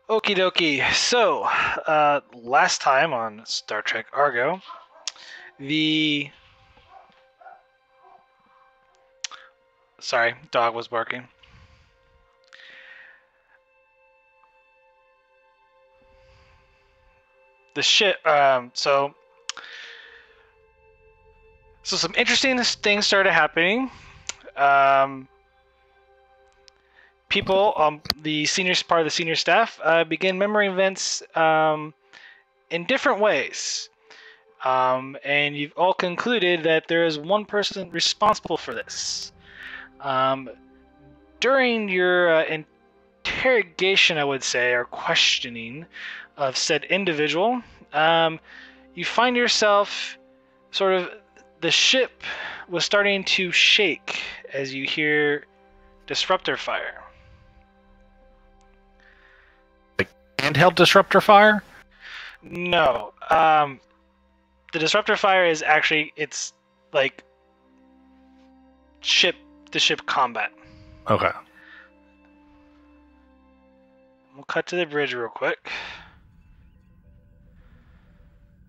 Okie dokie. So, last time on Star Trek Argo, the... Sorry, dog was barking. The ship, so some interesting things started happening. People, the senior part of the senior staff, began remembering events in different ways. And you've all concluded that there is one person responsible for this. During your interrogation, I would say, or questioning of said individual, you find yourself sort of, the ship was starting to shake as you hear disruptor fire. Like handheld disruptor fire? No. The disruptor fire is actually, it's like ship-to-ship combat. Okay. We'll cut to the bridge real quick.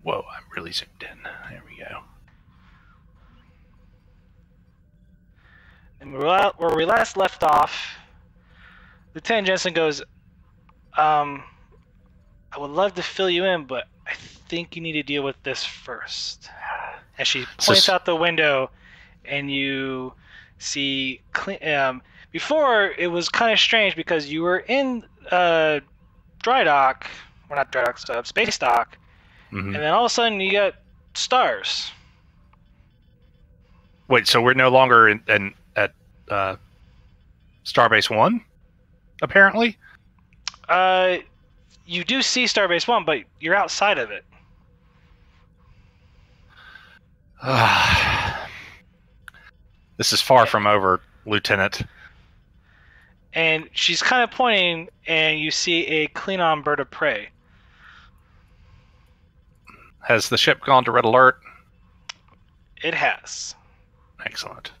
Whoa, I'm really zoomed in. There we go. And where we last left off, Lieutenant Jensen goes, I would love to fill you in, but I think you need to deal with this first. And she points out the window, and you see... before, it was kind of strange because you were in dry dock, well, not dry dock, space dock, and then all of a sudden you got stars. Wait, so we're no longer at Starbase 1, apparently? You do see Starbase 1, but you're outside of it. This is far from over, Lieutenant. And she's kind of pointing, and you see a Klingon bird of prey. Has the ship gone to red alert? It has. Excellent.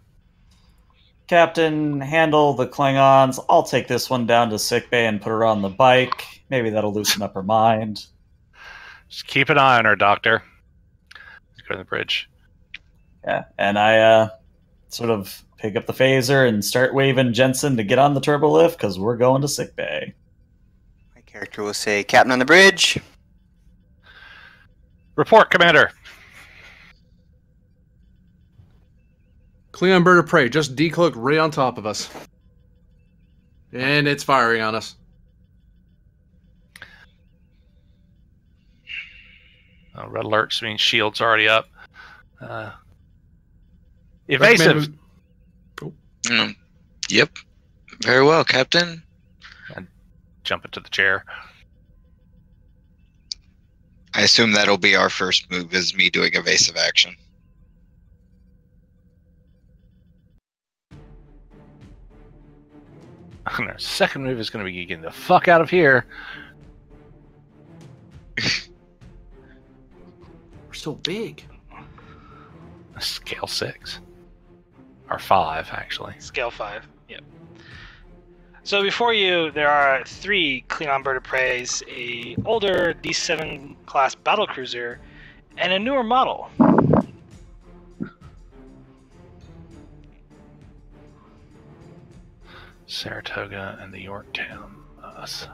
Captain, handle the Klingons. I'll take this one down to sickbay and put her on the bike. Maybe that'll loosen up her mind. Just keep an eye on her, Doctor. Let's go to the bridge. Yeah, and I sort of pick up the phaser and start waving Jensen to get on the turbo lift because we're going to sickbay. My character will say, Captain on the bridge. Report, Commander. Klingon bird of prey just decloaked right on top of us. And it's firing on us. Red alerts means shield's already up. Evasive. Yep. Very well, Captain. And jump into the chair. I assume that'll be our first move, is me doing evasive action. And our second move is going to be getting the fuck out of here. We're so big. Scale 6. Or 5, actually. Scale 5, yep. So before you, there are 3 Klingon bird of preys, a older D7 class battlecruiser, and a newer model. Saratoga and the Yorktown bus.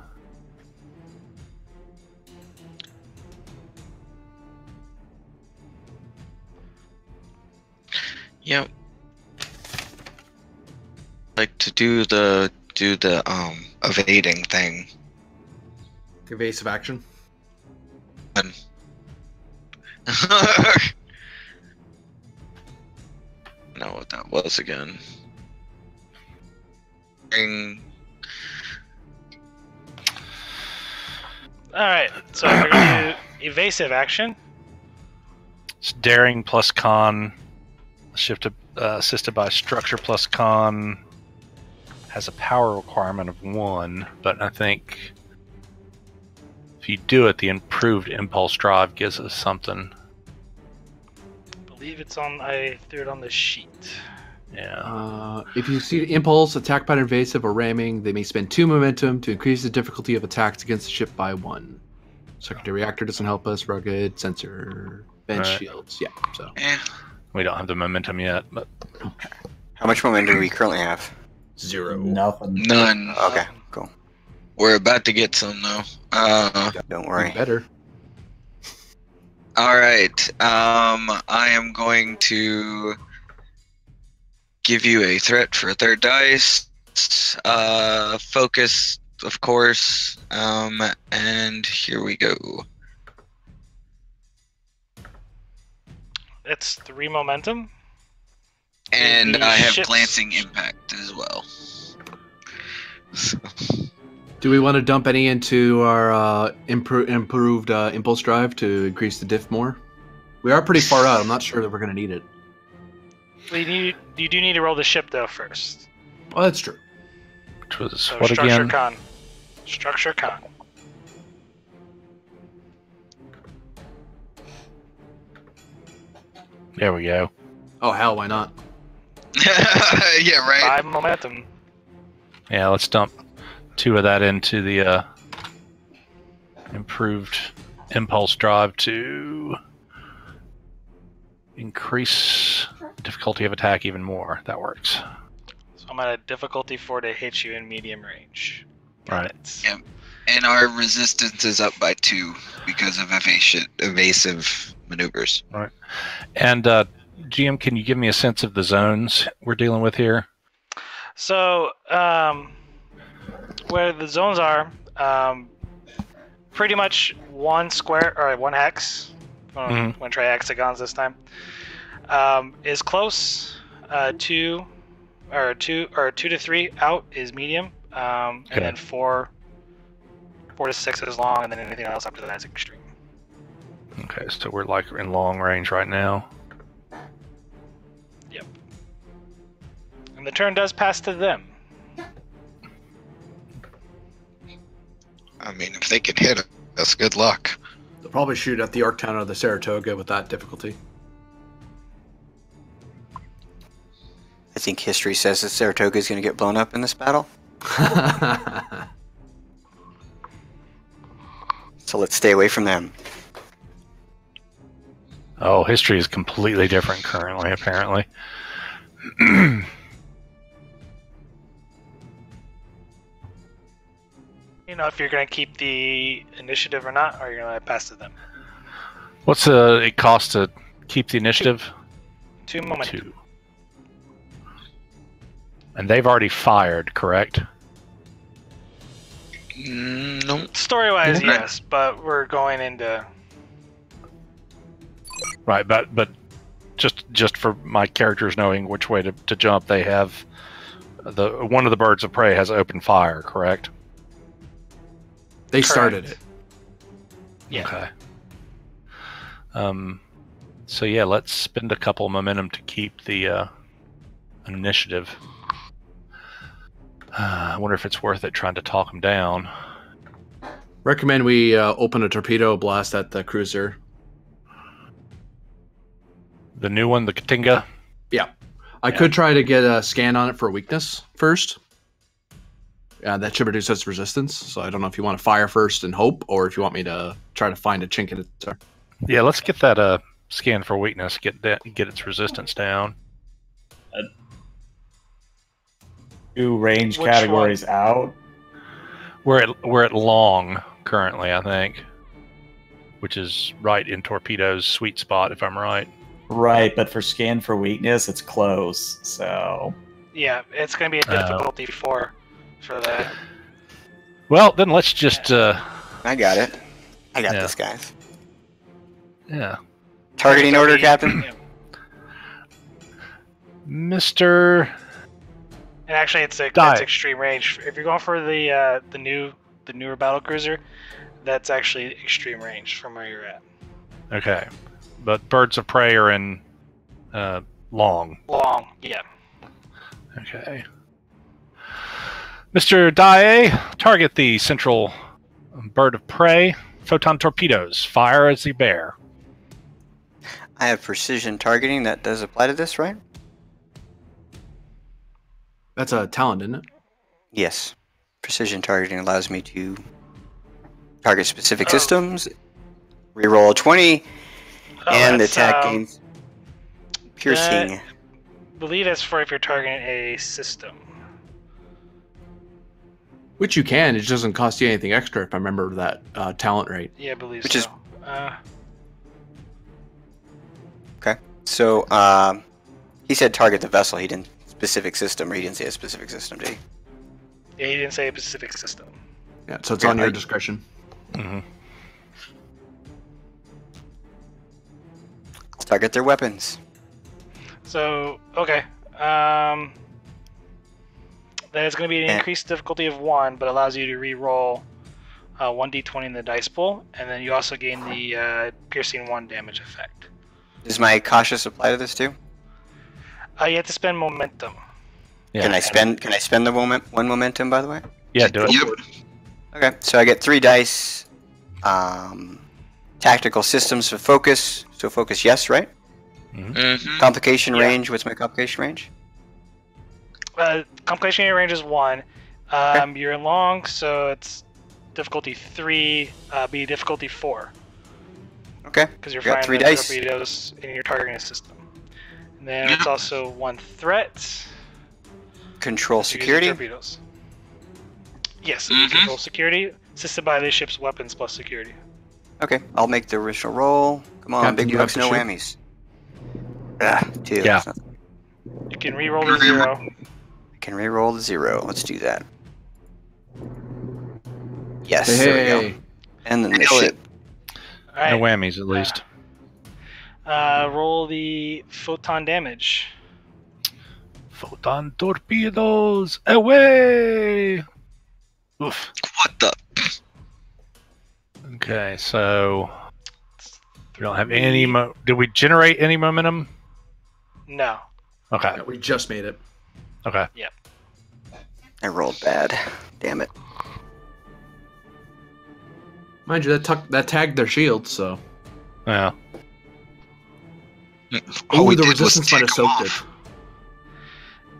Yep. Like to do the evading thing. Evasive action. Know what that was again. Alright, so we're going to do evasive action. It's daring plus con. Shift assisted by structure plus con. Has a power requirement of 1, but I think if you do it, the improved impulse drive gives us something. I believe it's on, I threw it on the sheet. Yeah. If you see impulse, attack by invasive, or ramming, they may spend 2 momentum to increase the difficulty of attacks against the ship by 1. Secondary reactor doesn't help us. Rugged, sensor, bench Right. shields. Yeah, so. Eh. We don't have the momentum yet, but How much momentum do we currently have? 0. Nothing. None. Okay, cool. We're about to get some though. Don't worry. Better. All right. I am going to give you a threat for a third dice. Focus, of course. And here we go. It's 3 momentum. And The I have ships- glancing impact as well. So, Do we want to dump any into our improved impulse drive to increase the diff more? We are pretty far out. I'm not sure that we're going to need it. You do need to roll the ship though first. Oh, that's true. which was So what structure again? con. Structure con. There we go. Oh, hell, why not? yeah, right. 5 momentum. Yeah, let's dump 2 of that into the improved impulse drive to increase difficulty of attack even more. That works. So I'm at a difficulty 4 to hit you in medium range. Right. Yeah. And our resistance is up by 2 because of evasive maneuvers. And GM, can you give me a sense of the zones we're dealing with here? So, where the zones are, pretty much 1 square or 1 hex. Mhm. One try hexagons this time. Is close. 2 to 3 out is medium. And then 4 to 6 is long, and then anything else after that is extreme. Okay, so we're like in long range right now. Yep. And the turn does pass to them. I mean, if they can hit us, good luck. They'll probably shoot at the Arctown or the Saratoga with that difficulty. I think history says that Saratoga is going to get blown up in this battle. So let's stay away from them. Oh, history is completely different currently, apparently. You know if you're going to keep the initiative or not, or you're going to pass to them. What's it cost to keep the initiative? 2 momentum. 2. And they've already fired, correct? No. Story-wise, Yeah. yes, but we're going into... Right, but just for my characters knowing which way to jump, they have one of the birds of prey has open fire, correct? They started it. Yeah. Okay. So yeah, let's spend a couple momentum to keep the initiative. I wonder if it's worth it trying to talk them down. Recommend we open a torpedo blast at the cruiser. The new one, the Katinga. Yeah. I Yeah. could try to get a scan on it for weakness first. That should reduce its resistance. So I don't know if you want to fire first and hope, or if you want me to try to find a chink in it. Yeah, let's get that scan for weakness. Get its resistance down. 2 range Which categories out. We're at long currently, I think, which is right in Torpedo's sweet spot, if I'm right. Right, but for scan for weakness, it's close. So Yeah, it's going to be a difficulty 4 for that. Well, then let's just I got it. I got Yeah. this, guys. yeah, Targeting order, Captain. Yeah. Mr. And actually, it's Die. extreme range. If you're going for the newer battle cruiser, that's actually extreme range from where you're at. Okay, but birds of prey are in long. Long, yeah. Okay. Mr. Dae, target the central bird of prey. Photon torpedoes. Fire as the bear. I have precision targeting. That does apply to this, right? That's a talent, isn't it? Yes. Precision targeting allows me to target specific Oh. systems, reroll a 20, and the that's, attack gains piercing. I believe that's for if you're targeting a system. Which you can. It just doesn't cost you anything extra if I remember that talent right. Yeah, I believe Which so. is- Uh, Okay. So, he said target the vessel. He didn't specific system, or he didn't say a specific system, did he? yeah, he didn't say a specific system. Yeah, so it's Okay, on your I- discretion. Mm-hmm. Let's target their weapons. So, okay. That is going to be an And- increased difficulty of 1, but allows you to re-roll 1d20 in the dice pool, and then you also gain the piercing 1 damage effect. Does my cautious apply to this too? You have to spend momentum. Yeah. Can I spend the one momentum, by the way? Yeah, do it. Yep. Okay, so I get 3 dice. Tactical systems for focus. So focus, yes, right? Mm-hmm. Complication Yeah. range. What's my complication range? Complication range is 1. You're in long, so it's difficulty 3, be difficulty 4. Okay. Because you're Got firing 3 the dice. torpedoes and you're targeting a system. And then Yeah. it's also 1 threat. Control So you're using security. torpedoes. Yes, and you Mhm. control security, assisted by the ship's weapons plus security. Okay, I'll make the original roll. Come on, Captain, big you have bucks, the no ship? whammies. Ah, 2. Yeah. So You can re-roll the 0. I can re-roll the 0. Let's do that. Yes, Hey, there we hey. go. And then the Nailed it. ship. Alright, No whammies, at least. roll the photon damage. Photon torpedoes away! Oof. What the? Okay, so we don't have any. Did we generate any momentum? No. Okay. Yeah, we just made it. Okay. I rolled bad. Damn it. Mind you, that tagged their shields, so. Yeah. All Ooh, we the did was resistance might take have 'em soaked off.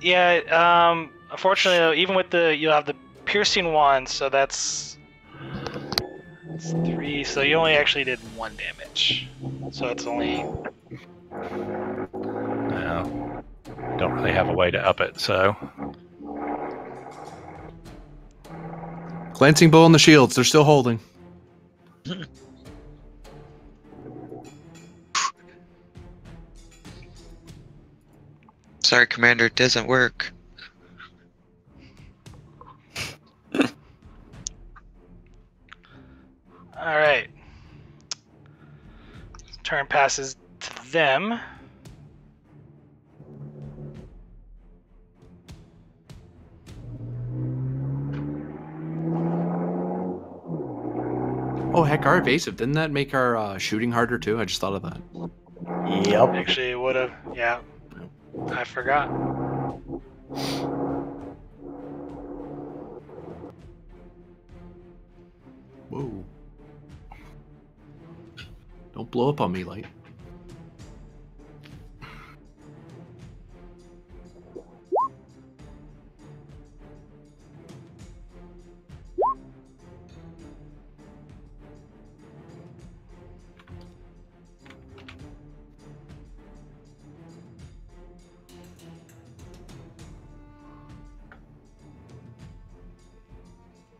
it. Yeah, unfortunately though, even with you'll have the piercing 1, so that's 3, so you only actually did 1 damage. So it's only... No. Don't really have a way to up it, so. Glancing bow on the shields, they're still holding. Sorry, Commander, it doesn't work. Alright. Turn passes to them. Oh, heck, our evasive. Didn't that make our shooting harder, too? I just thought of that. Yep. Actually, it would have. Yeah. I forgot. Whoa. Don't blow up on me, Light.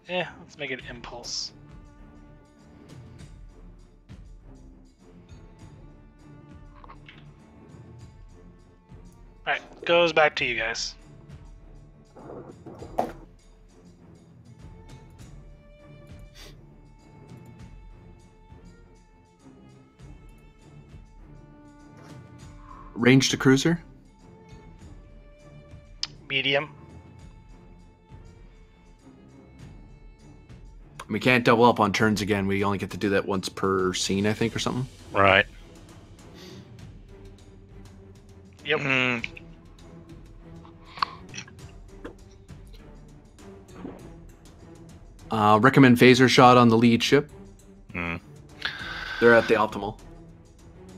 Yeah, let's make it impulse. Alright, goes back to you guys. Range to cruiser? Medium. We can't double up on turns again. We only get to do that once per scene, I think, or something. Right. Yep. Hmm. Recommend phaser shot on the lead ship. Mm. They're at the optimal.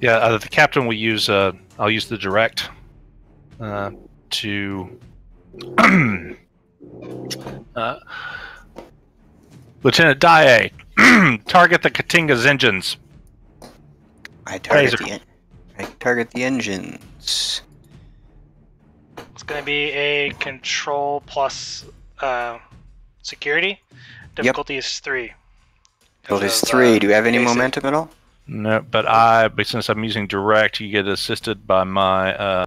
Yeah, the captain will use. I'll use the direct to Lieutenant Dye, target the Katinga's engines. I target Phaser. the engines. It's going to be a control plus security. Difficulty is 3. Well, there's 3. Do you have any basic. momentum at all? No, but since I'm using direct, you get assisted by my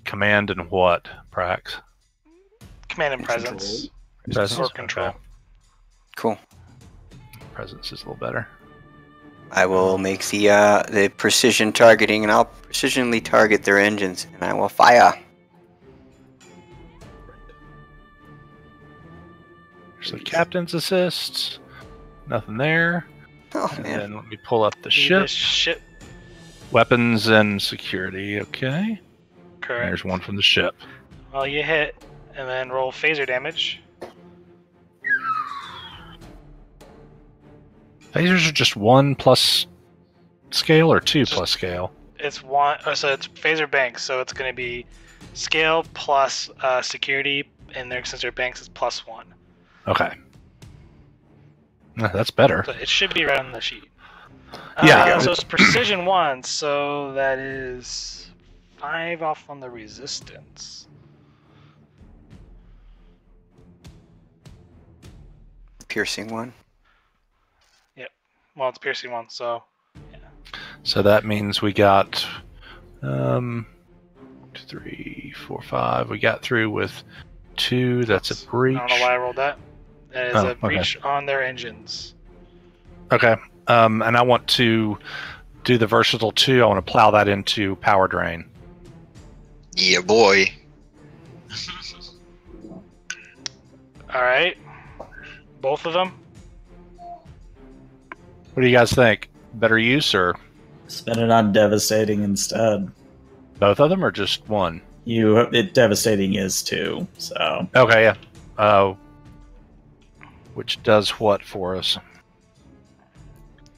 command and what, Prax? Command and presence. Presence. Or control. Okay. Cool. Presence is a little better. I will make the precision targeting, and I'll precisionally target their engines, and I will fire. There's the captain's assist. Nothing there. Oh, And man. then let me pull up the Ship. ship. Weapons and security. Okay. Correct. There's one from the ship. Well, you hit, and then roll phaser damage. Phasers are just 1 plus scale or 2 plus scale? It's 1. So it's phaser banks. So it's going to be scale plus security, and since they're banks, it's plus 1. Okay. That's better. So it should be right on the sheet. Yeah. So it's precision 1. So that is 5 off on the resistance. Piercing 1. Well, it's piercing 1. So So that means we got 2, 3, 4, 5. We got through with 2. That's a breach. I don't know why I rolled that. That is Oh, a breach on their engines. Okay. And I want to do the versatile 2. I want to plow that into power drain. Yeah, boy. All right. Both of them. What do you guys think? Better use or Spend it on devastating instead. both of them or just one? Devastating is 2, so Okay, yeah. Which does what for us?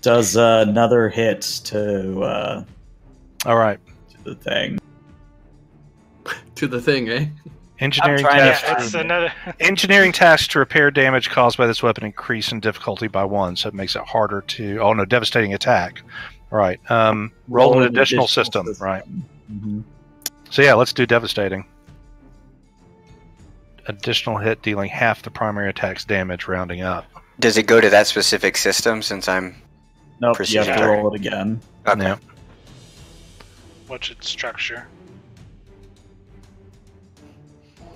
does another hit to All right. the thing. To the thing, eh? Engineering I'm trying to- task. Yeah, it's another. Engineering tasks to repair damage caused by this weapon increase in difficulty by 1, so it makes it harder to. Oh no, devastating attack. Right. Roll an additional system. Right. Mhm. So yeah, let's do devastating. Additional hit dealing half the primary attack's damage, rounding up. Does it go to that specific system since I'm... Nope, you Precision have to target. roll it again. Okay. Yeah. What's its structure?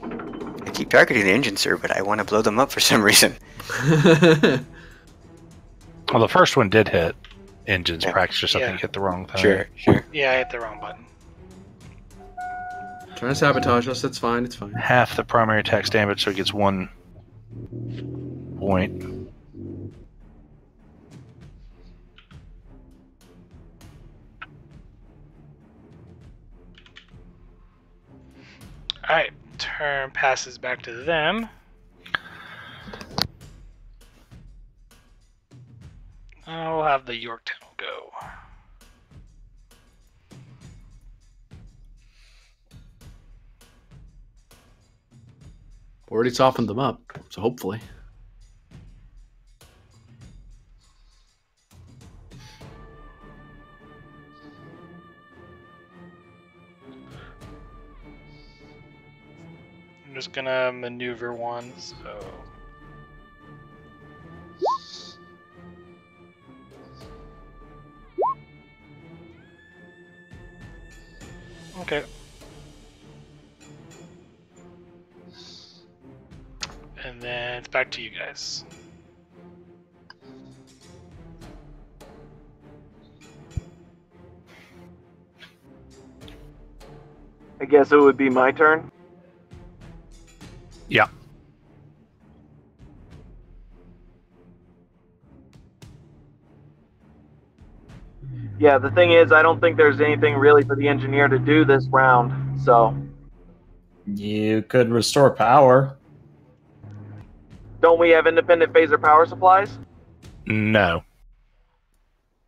I keep targeting the engine, sir, but I want to blow them up for some reason. Well, the first one did hit engines. Yeah. Practice just I Yeah. think hit the wrong thing. Sure. Yeah, I hit the wrong button. Trying to sabotage us. That's fine. It's fine. Half the primary attack's damage, so it gets 1 point. All right. Turn passes back to them. I'll have the Yorktown go. Already softened them up, so hopefully. I'm just gonna maneuver one, so. Okay. And then it's back to you guys. I guess it would be my turn. Yeah. Yeah, the thing is, I don't think there's anything really for the engineer to do this round, so You could restore power. don't we have independent phaser power supplies? No.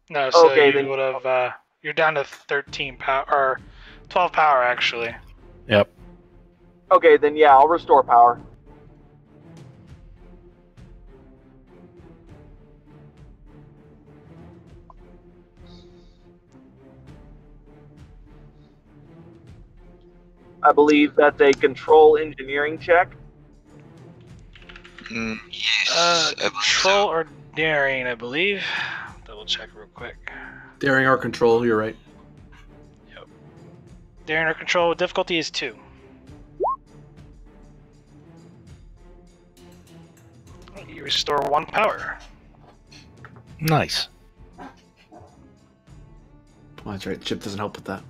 No, so Okay, you then- would have. You're down to 13 power, or 12 power actually. Yep. Okay, then yeah, I'll restore power. I believe that's a control engineering check. Yes. I believe Control so. or daring, I believe. Double check real quick. Daring or control, you're right. Daring or control difficulty is 2. You restore 1 power. Nice. Oh, that's right. Chip doesn't help with that.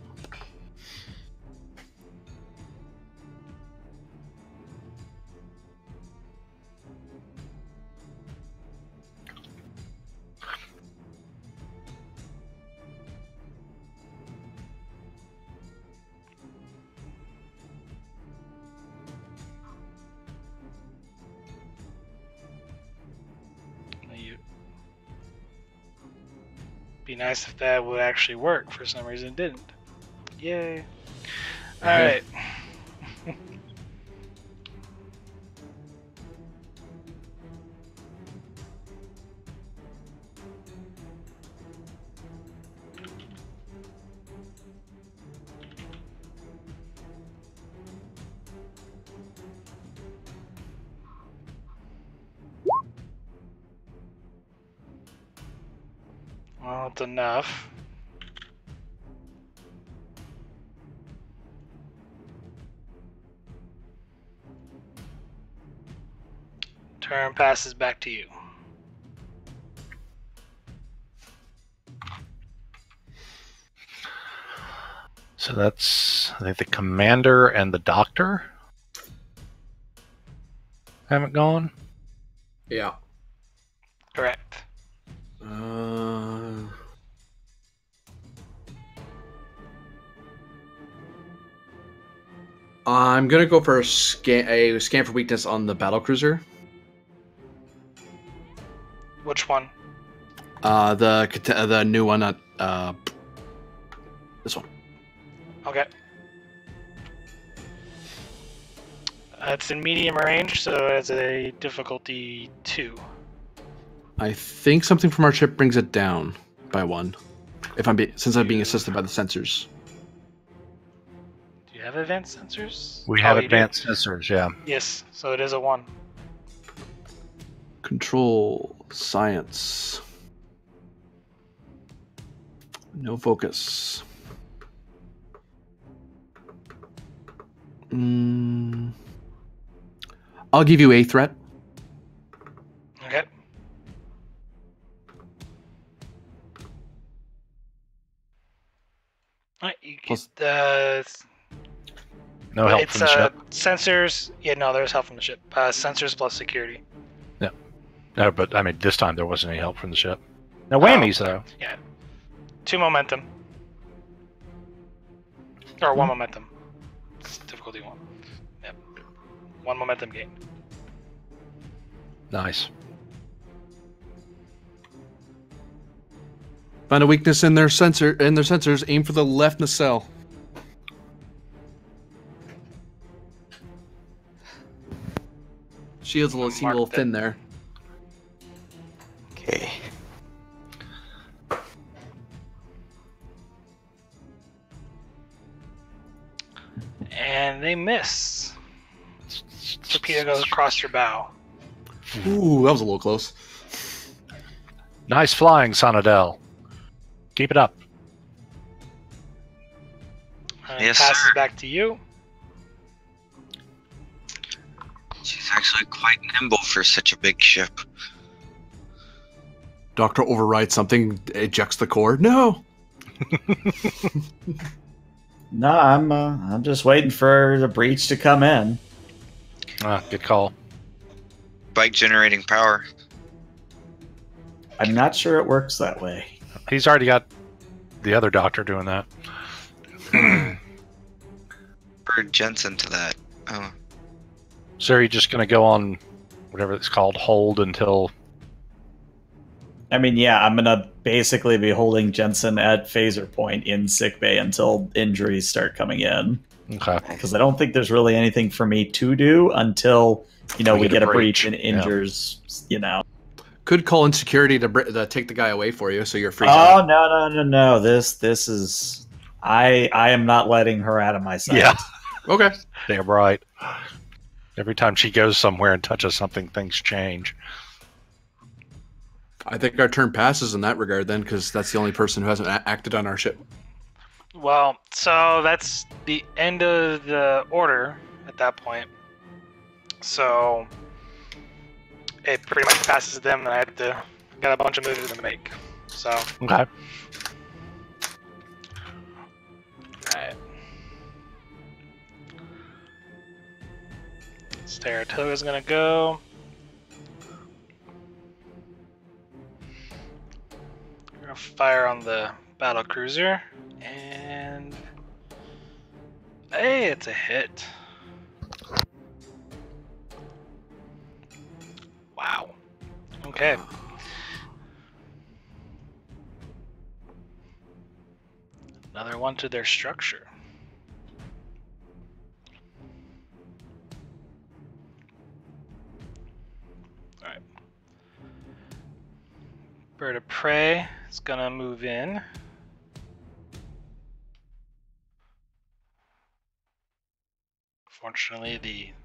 Be nice if that would actually work. For some reason, it didn't. Yay! All right. Well, it's enough. Turn passes back to you. So that's, I think, the commander and the doctor haven't gone. Yeah. Correct. I'm gonna go for a scan for weakness on the battlecruiser. Which one? The new one, not this one. Okay. It's in medium range, so it's a difficulty 2. I think something from our ship brings it down by 1. If since I'm being assisted by the sensors. Do you have advanced sensors? We have Oh, you do. advanced sensors, yeah. Yes, so it is a 1. Control science. No focus. I'll give you a threat. Okay. Alright, you Plus- get No help it's from the ship. sensors. Yeah, no, there's help from the ship. Sensors plus security. No, but I mean, this time there wasn't any help from the ship. No whammies, though. Yeah. 2 momentum. Or 1 momentum. It's difficulty 1. Yep. 1 momentum gain. Nice. Find a weakness in their sensors. Aim for the left nacelle. Shields seem a little Mark that. thin there. Okay. And they miss. Torpedo goes across your bow. Ooh, that was a little close. Nice flying, Sonadel. Keep it up. Yes, Passes sir. back to you. She's actually quite nimble for such a big ship. Doctor overrides something, ejects the core. No. No, I'm just waiting for the breach to come in. Good call. Bike generating power. I'm not sure it works that way. He's already got the other doctor doing that. For Jensen to that. Oh. So are you just going to go on whatever it's called, hold until... I mean, yeah, I'm gonna basically be holding Jensen at phaser point in sickbay until injuries start coming in. Okay. because I don't think there's really anything for me to do until we get a breach and injures. Could call in security to take the guy away for you, so you're free. Oh no! This is I am not letting her out of my sight. Yeah. Okay. Damn right. Every time she goes somewhere and touches something, things change. I think our turn passes in that regard then, because that's the only person who hasn't acted on our ship. Well, so that's the end of the order at that point. So it pretty much passes to them, and I got a bunch of moves to make. So. Okay. Alright. Saratoga's gonna go. We're gonna fire on the battle cruiser, and hey, it's a hit. Wow. Okay. Another one to their structure. Alright. Bird of Prey is gonna move in. Fortunately,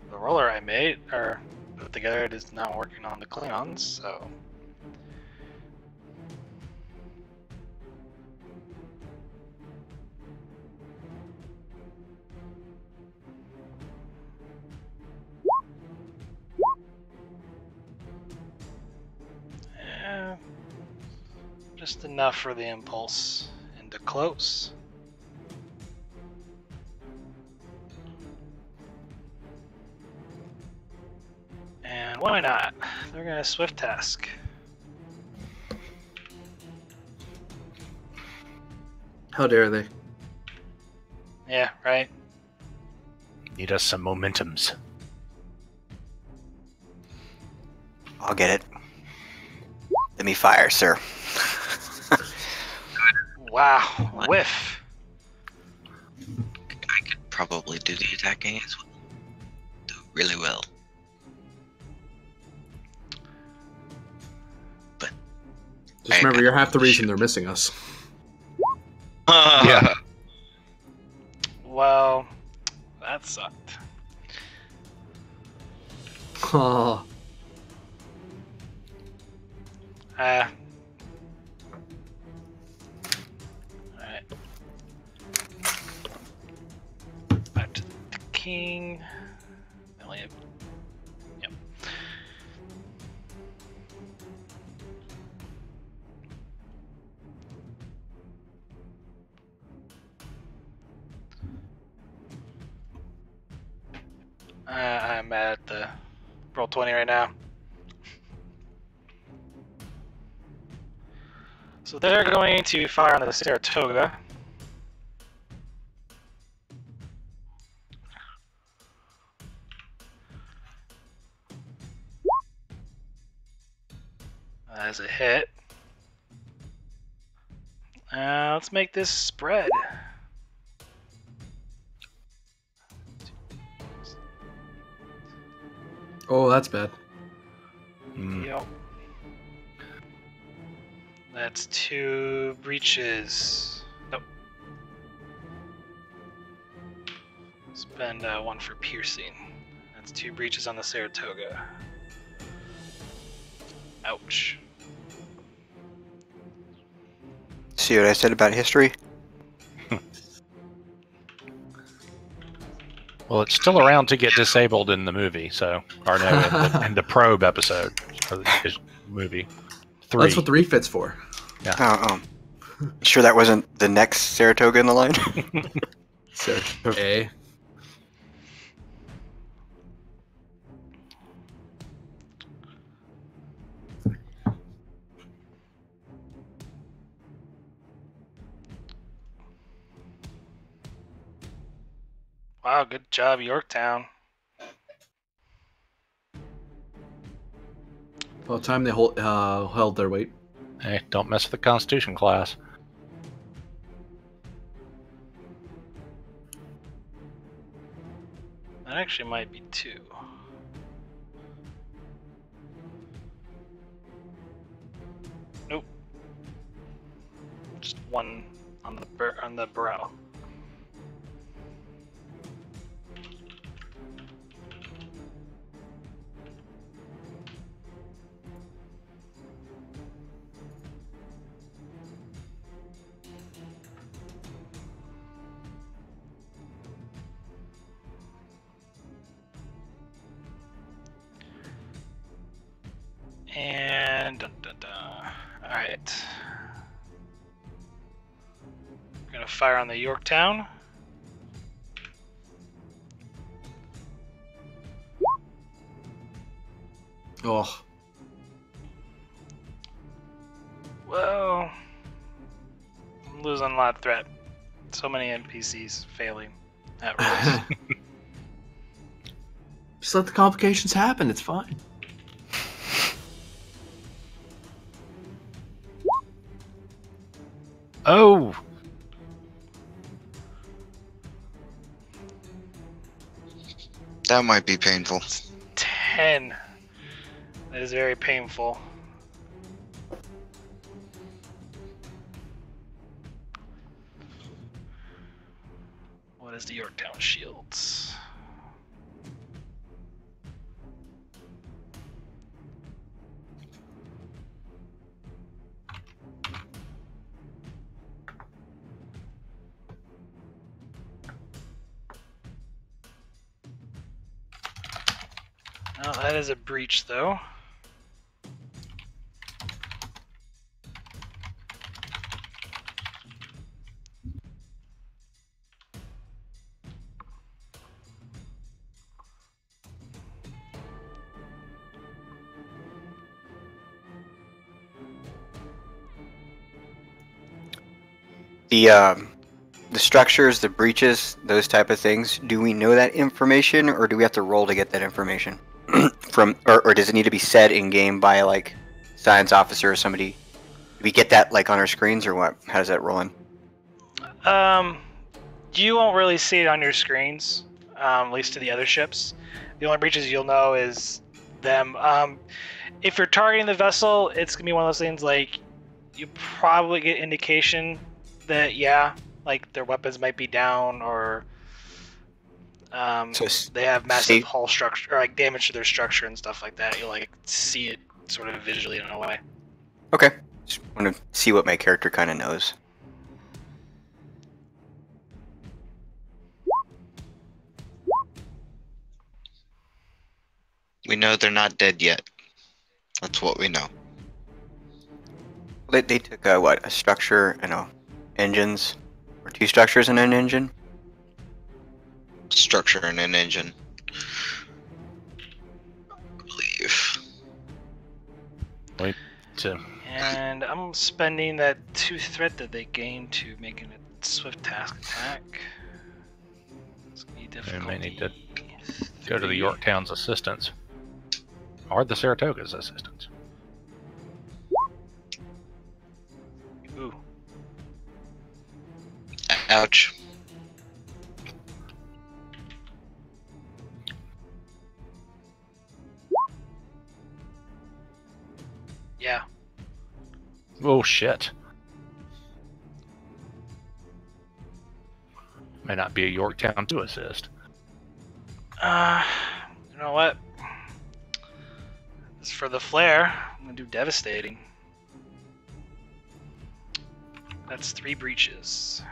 the roller I made, or put together, it is not working on the Klingons, so... just enough for the impulse into close. And why not? They're gonna swift task. How dare they? Yeah, right? Need us some momentums. I'll get it. Let me fire, sir. Wow, whiff. I could probably do the attacking as well. Do really well. But Just remember, you're half the reason they're missing us. Yeah. Well, that sucked. Oh. Alright. Back to the king. Yep. I'm at the roll 20 right now. So they're going to fire on the Saratoga. As a hit. Let's make this spread. Oh, that's bad. Yep. That's 2 breaches. Nope. Spend 1 for piercing. That's 2 breaches on the Saratoga. Ouch. See what I said about history? Well, it's still around to get disabled in the movie, so or no, in the probe episode of his movie 3. That's what the refit's for. Oh, sure that wasn't the next Saratoga in the line? Saratoga. Wow, good job, Yorktown. About time they held their weight. Hey, don't mess with the Constitution class. Actually, might be 2. Nope. Just 1 on the brow. And dun, dun, dun. All right, we're gonna fire on the Yorktown. Oh, Whoa, I'm losing a lot of threat. So many NPCs failing at rolls. just let the complications happen. It's fine. Oh, That might be painful. 10. That is very painful. What is the Yorktown shields? Oh, that is a breach, though. The structures, the breaches, those type of things. Do we know that information, or do we have to roll to get that information from, or does it need to be said in game by like science officer or somebody? Do we get that like on our screens, or what? How does that roll in? You won't really see it on your screens, at least to the other ships. The only breaches you'll know is them. If you're targeting the vessel, it's gonna be one of those things like you probably get indication that like their weapons might be down, or So they have massive see- hull structure, or like damage to their structure and stuff like that. You'll like see it sort of visually in a way. Okay, just want to see what my character kind of knows. We know they're not dead yet. That's what we know. They took what, a structure and engines, or 2 structures and an engine. Structure and an engine. I believe. wait to And I'm spending that 2 threat that they gained to make a swift task attack. It's gonna be difficult. may need to go to the Yorktown's assistance or the Saratoga's assistance. Ooh. Ouch. Yeah. Oh shit! May not be a Yorktown to assist. You know what? As for the flare, I'm gonna do devastating. That's 3 breaches.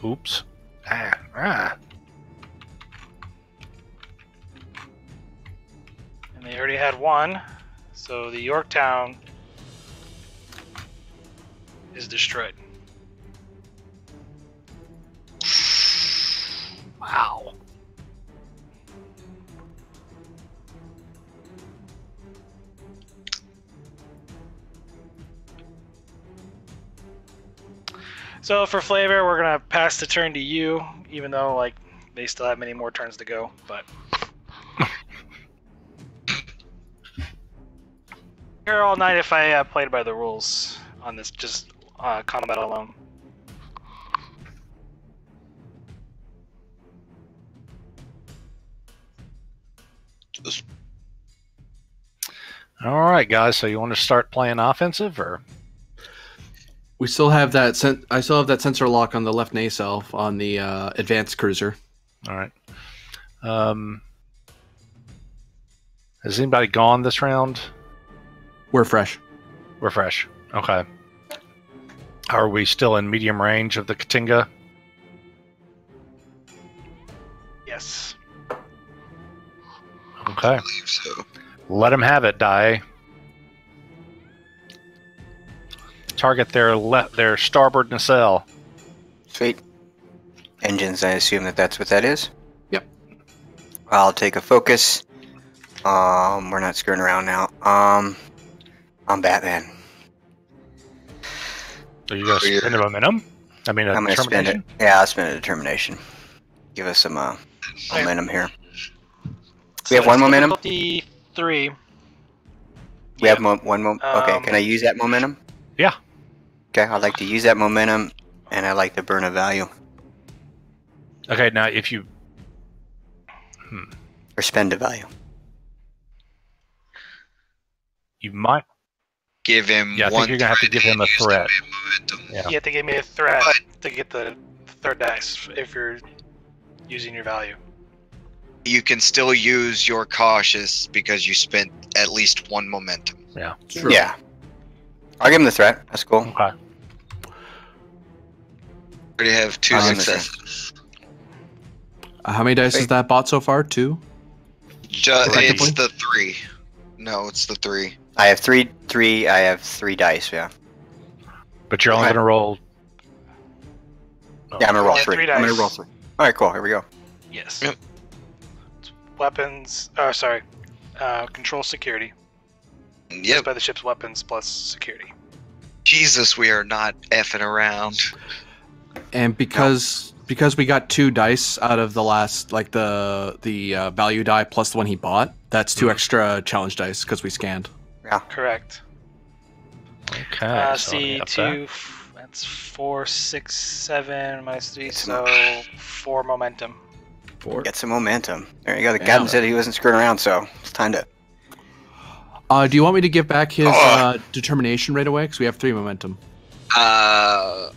Oops. Ah. And they already had 1, so the Yorktown is destroyed. Wow. So for flavor, we're gonna pass the turn to you, even though like they still have many more turns to go. But here all night if I played by the rules on this, just combat alone. All right, guys. So you want to start playing offensive, or We still have that. I still have that sensor lock on the left nacelle on the advanced cruiser. all right? Has anybody gone this round? We're fresh. We're fresh. Okay. Are we still in medium range of the Katinga? Yes. Okay. I believe so. Let them have it, Die. Target their starboard nacelle. Sweet. Engines, I assume that's what that is? Yep. I'll take a focus. We're not screwing around now. I'm Batman. So you guys spend a momentum? I mean, a I'm gonna spend it. determination? Yeah, I'll spend a determination. Give us some momentum here. We have So one it's momentum? difficulty 3. We have one momentum. Okay, can I use that momentum? Yeah. Okay, I'd like to use that momentum, and I'd like to burn a value. Okay, now if you... Or spend a value. You might... Give him Yeah, I think one you're going to have to give him a use that threat. momentum. Yeah. You have to give me a threat to get the third dice if you're using your value. You can still use your cautious because you spent at least one momentum. Yeah. True. Yeah. I'll give him the threat. That's cool. Okay. Already have 2 I'm successes. How many dice has Wait. that bought so far? 2? It's Collectively? the 3. No, it's the 3. I have three. I have 3 dice. Yeah. But you're only Okay. going to roll... Yeah, I'm gonna roll Yeah, 3. 3 I'm gonna dice. roll 3. All right, cool. Here we go. Yes. Yep. Weapons. Control security. Yep. By the ship's weapons plus security. Jesus, we are not effing around. And because we got 2 dice out of the last, like the value die plus the one he bought, that's 2 extra challenge dice because we scanned. Correct. Okay. so let me up that. C2. That's 4, 6, 7 minus 3, It's so 4 momentum. 4. Get some momentum. There you go. The Yeah. captain said he wasn't screwing around, so it's time to. Do you want me to give back his determination right away? Because we have 3 momentum. Well,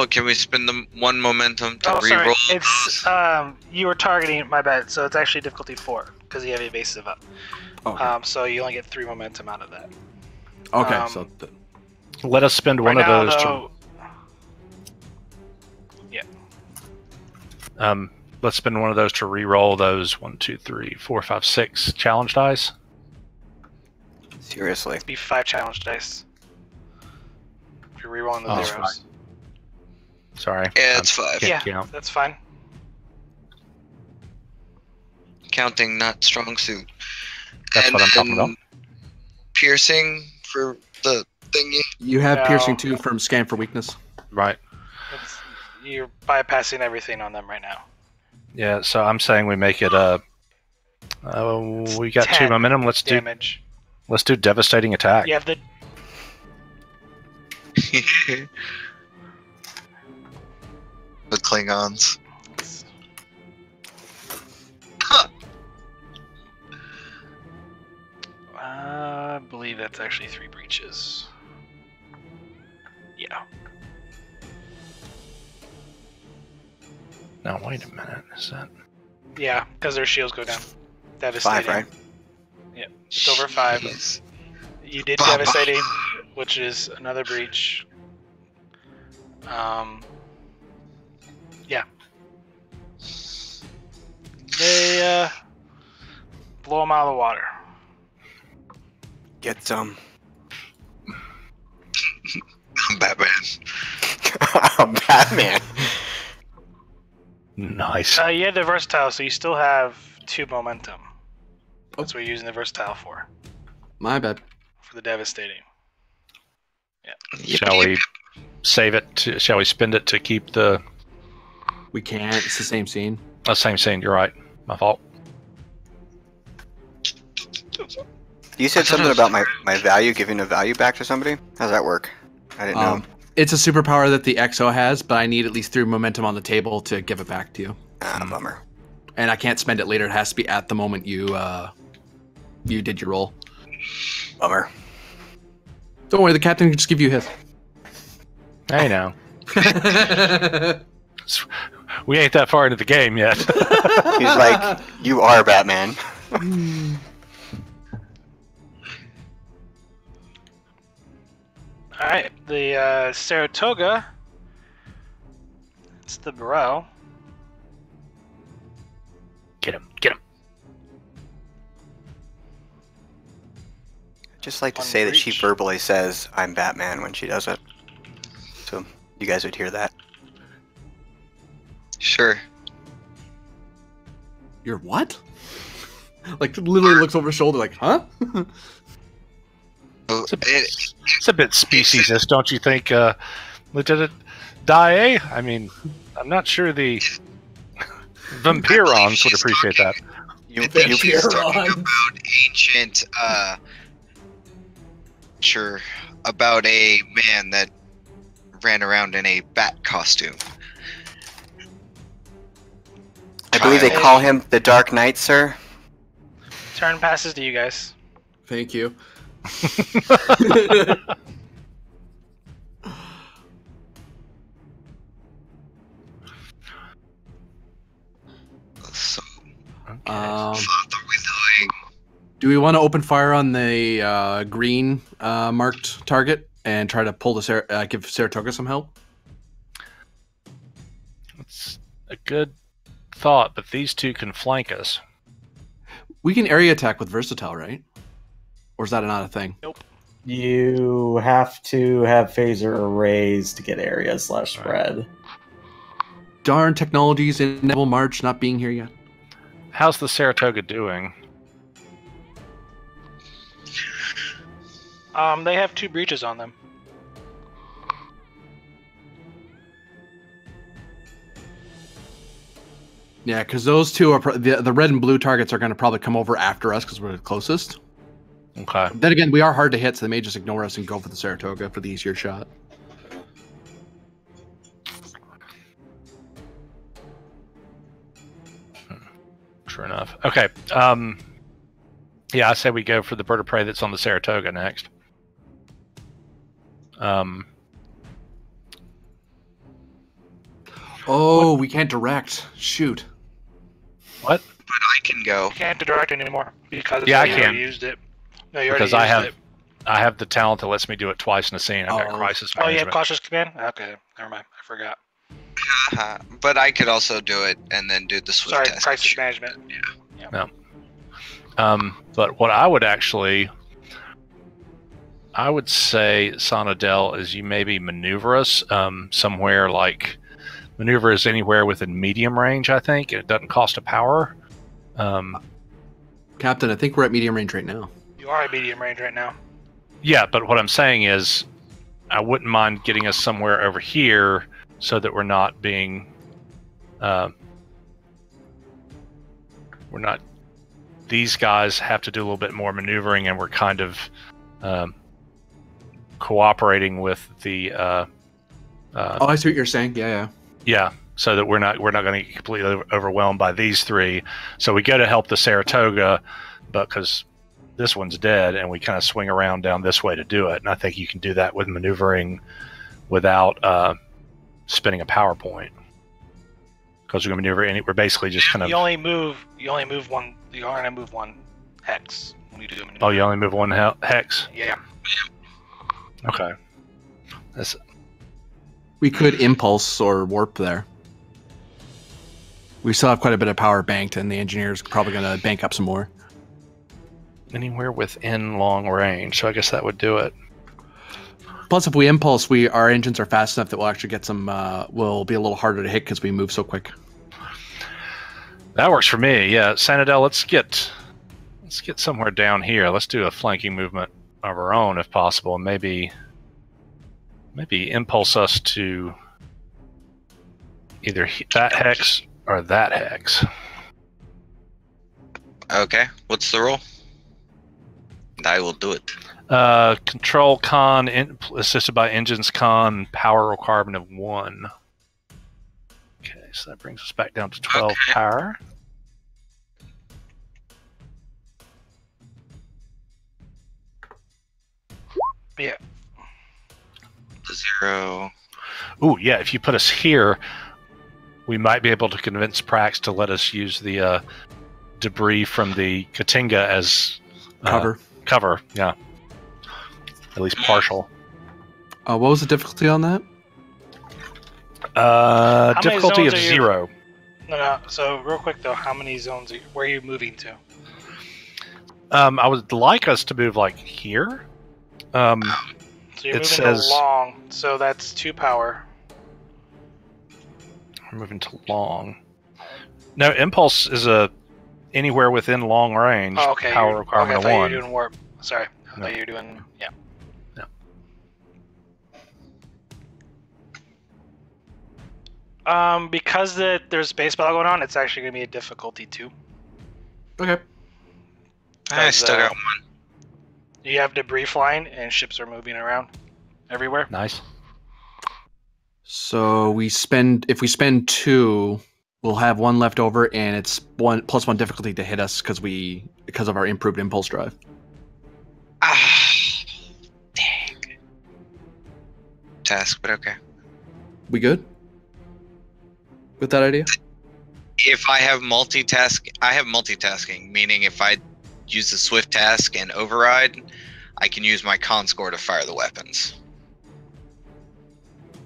can we spend the 1 momentum to Oh, sorry. reroll? It's you were targeting my bad, so it's actually difficulty 4 because you have evasive up. Okay. So you only get 3 momentum out of that. Okay. Let us spend one Right now, of those though, to... let's spend one of those to re-roll those 1, 2, 3, 4, 5, 6 challenge dice. Seriously. be 5 challenge dice. If you're rerolling the Oh, zeros. Sorry. Yeah, it's 5. Can't Yeah, count. that's fine. Counting, not strong suit. That's what I'm talking about. Piercing for the thingy. You have No. piercing 2 from scan for weakness. Right. You're bypassing everything on them right now. Yeah, so I'm saying we make it we got 2 10 momentum. Let's damage. do devastating attack. You have the The Klingons. I believe that's actually 3 breaches. Yeah. Now wait a minute. Is that? Yeah, because their shields go down. Devastating. 5, right? It's over 5. Jeez. You did Baba. devastating, which is another breach. Yeah. They blow them out of the water. Get some. I'm Batman. I'm Batman. Nice. You had the versatile, so you still have 2 momentum. That's what you're using the versatile for My bad. the devastating. Shall we save it? Shall we spend it to keep the We can't. It's the same scene. same scene? You're right. My fault. You said something about my value, giving a value back to somebody? How's that work? I didn't know. It's a superpower that the XO has, but I need at least 3 momentum on the table to give it back to you. Bummer. And I can't spend it later. It has to be at the moment you did your roll. Bummer. Don't worry, the captain can just give you his. I know. We ain't that far into the game yet. He's like, you are Batman. Alright, the Saratoga. It's the bro. Get him. Get him. Just like to On say that she breach. verbally says, I'm Batman when she does it. So you guys would hear that. Sure. You're what? Like, literally looks over his shoulder like, huh? Oh, It's a bit speciesist, don't you think, Lieutenant Daae? I mean, I'm not sure the Vampirons would appreciate that. He's talking about ancient, sure, about a man that ran around in a bat costume. I believe they call him the Dark Knight, sir. Turn passes to you guys. Thank you. So, Okay. what are we doing? Do we want to open fire on the green marked target and try to pull the give Saratoga some help? It's a good thought, but these two can flank us. We can area attack with Versatile, right? Or is that not a thing? You have to have phaser arrays to get area/spread. Darn, technologies in Neville March not being here yet. How's the Saratoga doing? They have 2 breaches on them. Yeah, because those two are the red and blue targets are going to probably come over after us because we're the closest. Okay. Then again, we are hard to hit, so they may just ignore us and go for the Saratoga for the easier shot. Sure enough. Okay. Yeah, I say we go for the bird of prey that's on the Saratoga next. Oh, we can't direct. Shoot. What? But I can go. You can't direct anymore because Yeah, I you can. already used it. No, you already Because I used have it. I have the talent that lets me do it twice in a scene. I've got Oh. crisis Oh, you have management. cautious command? Okay, never mind. I forgot. But I could also do it and then do the swift Sorry, test. crisis management. But what I would actually, I would say, Sonadel, is you maybe maneuver us somewhere like, maneuver us anywhere within medium range, I think, and it doesn't cost a power. Captain, I think we're at medium range right now. You are at medium range right now. Yeah, but what I'm saying is, I wouldn't mind getting us somewhere over here so that we're not being, we're not. These guys have to do a little bit more maneuvering, and we're kind of cooperating with the. Oh, I see what you're saying. Yeah. Yeah, so that we're not going to get completely overwhelmed by these three. So we go to help the Saratoga, but because this one's dead, and we kind of swing around down this way to do it. And I think you can do that with maneuvering without spinning a PowerPoint. Because we're going to maneuver, we're basically just kind of. You only move one. You only move one hex when you do a maneuver. Oh, you only move one hex. Yeah. Okay. That's We could impulse or warp there. We still have quite a bit of power banked, and the engineer's probably going to bank up some more. anywhere within long range. So I guess that would do it. Plus, if we impulse, our engines are fast enough that we'll actually get some. Will be a little harder to hit because we move so quick. That works for me. Yeah, Sanadel, let's get somewhere down here. Let's do a flanking movement of our own, if possible, and maybe impulse us to either that hex or that hex. Okay, what's the roll? I will do it. Control con, assisted by engines con, power requirement of 1. Okay, so that brings us back down to 12 Okay. power. Yeah. 0. Ooh, yeah. If you put us here, we might be able to convince Prax to let us use the debris from the Katinga as Cover. Cover, yeah. At least partial. What was the difficulty on that? many Difficulty of zones are you- 0. No. So real quick though, how many zones? Where are you moving to? I would like us to move like here. So you're It moving says- to long. So that's 2 power. We're moving to long. No, impulse is anywhere within long range. Oh, okay. Power requirement I of thought 1. you were doing warp. Sorry. I No. thought you were doing. Yeah. Because there's base battle going on, it's actually going to be a difficulty 2. Okay. I still got 1. You have debris flying, and ships are moving around everywhere. Nice. So if we spend 2, we'll have 1 left over, and it's +1 difficulty to hit us because of our improved impulse drive. Dang. Task, but okay. We good with that idea? If I have multitasking, meaning if I use the swift task and override, I can use my con score to fire the weapons.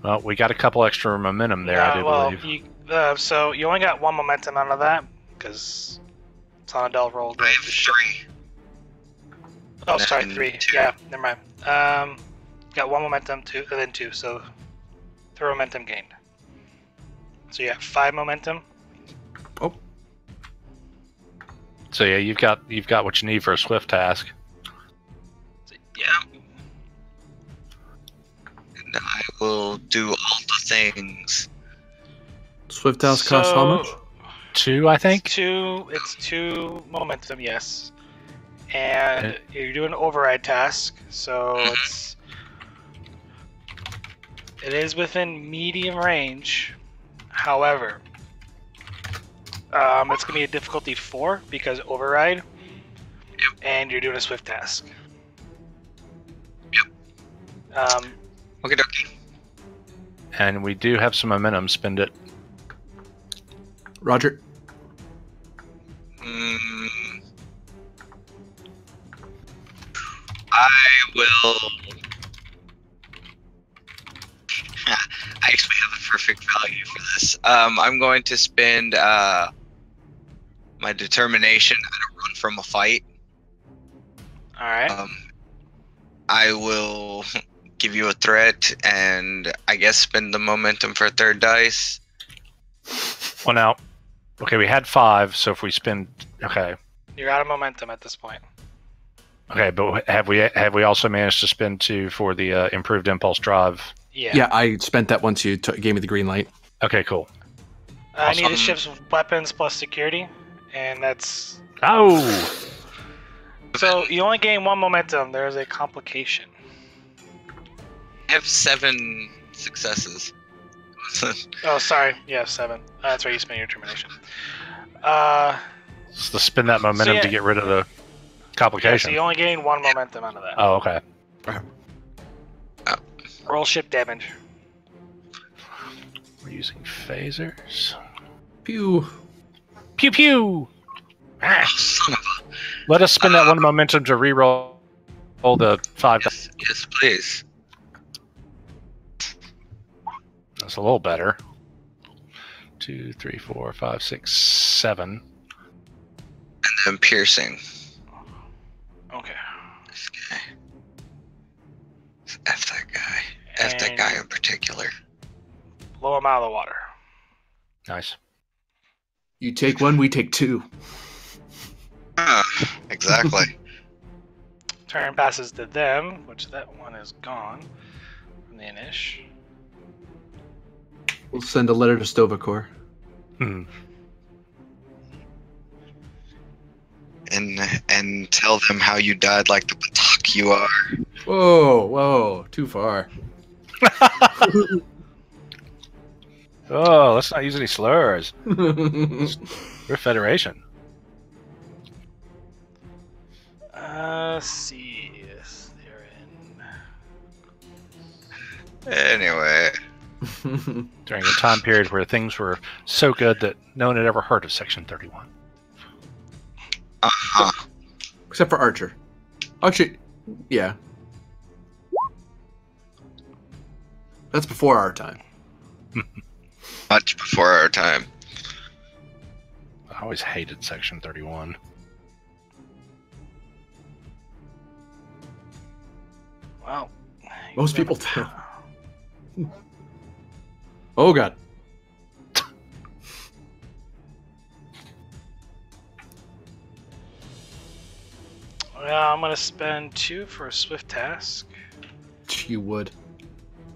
Well, we got a couple extra momentum there, I do believe. So you only got 1 momentum out of that because Sonadel rolled. I have 3. Oh, sorry, and 3. 2. Yeah, never mind. Got 1 momentum, 2, and then 2. So 3 momentum gained. So you have 5 momentum. So yeah, you've got what you need for a swift task. Yeah. And I will do all the things. Swift task costs how much? 2, I think. It's 2 momentum, yes. And you're doing an override task, so it is within medium range. However, it's gonna be a difficulty 4 because override, and you're doing a swift task. Yep. Okay, dokie. And we do have some momentum. Spend it. Roger. I will. I actually have a perfect value for this. I'm going to spend my determination to run from a fight. All right. I will give you a threat, and I guess spend the momentum for a 3rd dice. 1 out. Okay, we had 5, so if we spend, okay, You're out of momentum at this point. okay, but have we also managed to spend 2 for the improved impulse drive? Yeah, I spent that once you gave me the green light. Okay, cool. I need the Awesome. ship's weapons plus security, and that's Oh, so you only gain 1 momentum. There's a complication. I have 7 successes. Oh, sorry. Yeah, 7. That's where you spend your determination. so spend that momentum yeah. to get rid of the Yeah, complication. so you only gain 1 momentum out of that. Oh, okay. Roll ship damage. We're using phasers. Pew. Pew pew. Oh, son of a... Let us spend that 1 momentum to reroll the 5. Yes, please. That's a little better. 2, 3, 4, 5, 6, 7. And then piercing. Okay. This guy. F that guy. F that guy in particular. Blow him out of the water. Nice. You take 1, we take 2. Exactly. Turn passes to them, which that one is gone from the Inish. We'll send a letter to Stovacor. And tell them how you died like the Batak you are. Whoa, too far. Oh, let's not use any slurs. We're Federation. See. Yes, they're in. Anyway, During a time period where things were so good that no one had ever heard of Section 31. Except for Archer. Actually, yeah. That's before our time. much before our time. I always hated Section 31. Well, Most people do. Oh god. Well, I'm gonna spend 2 for a swift task. You would.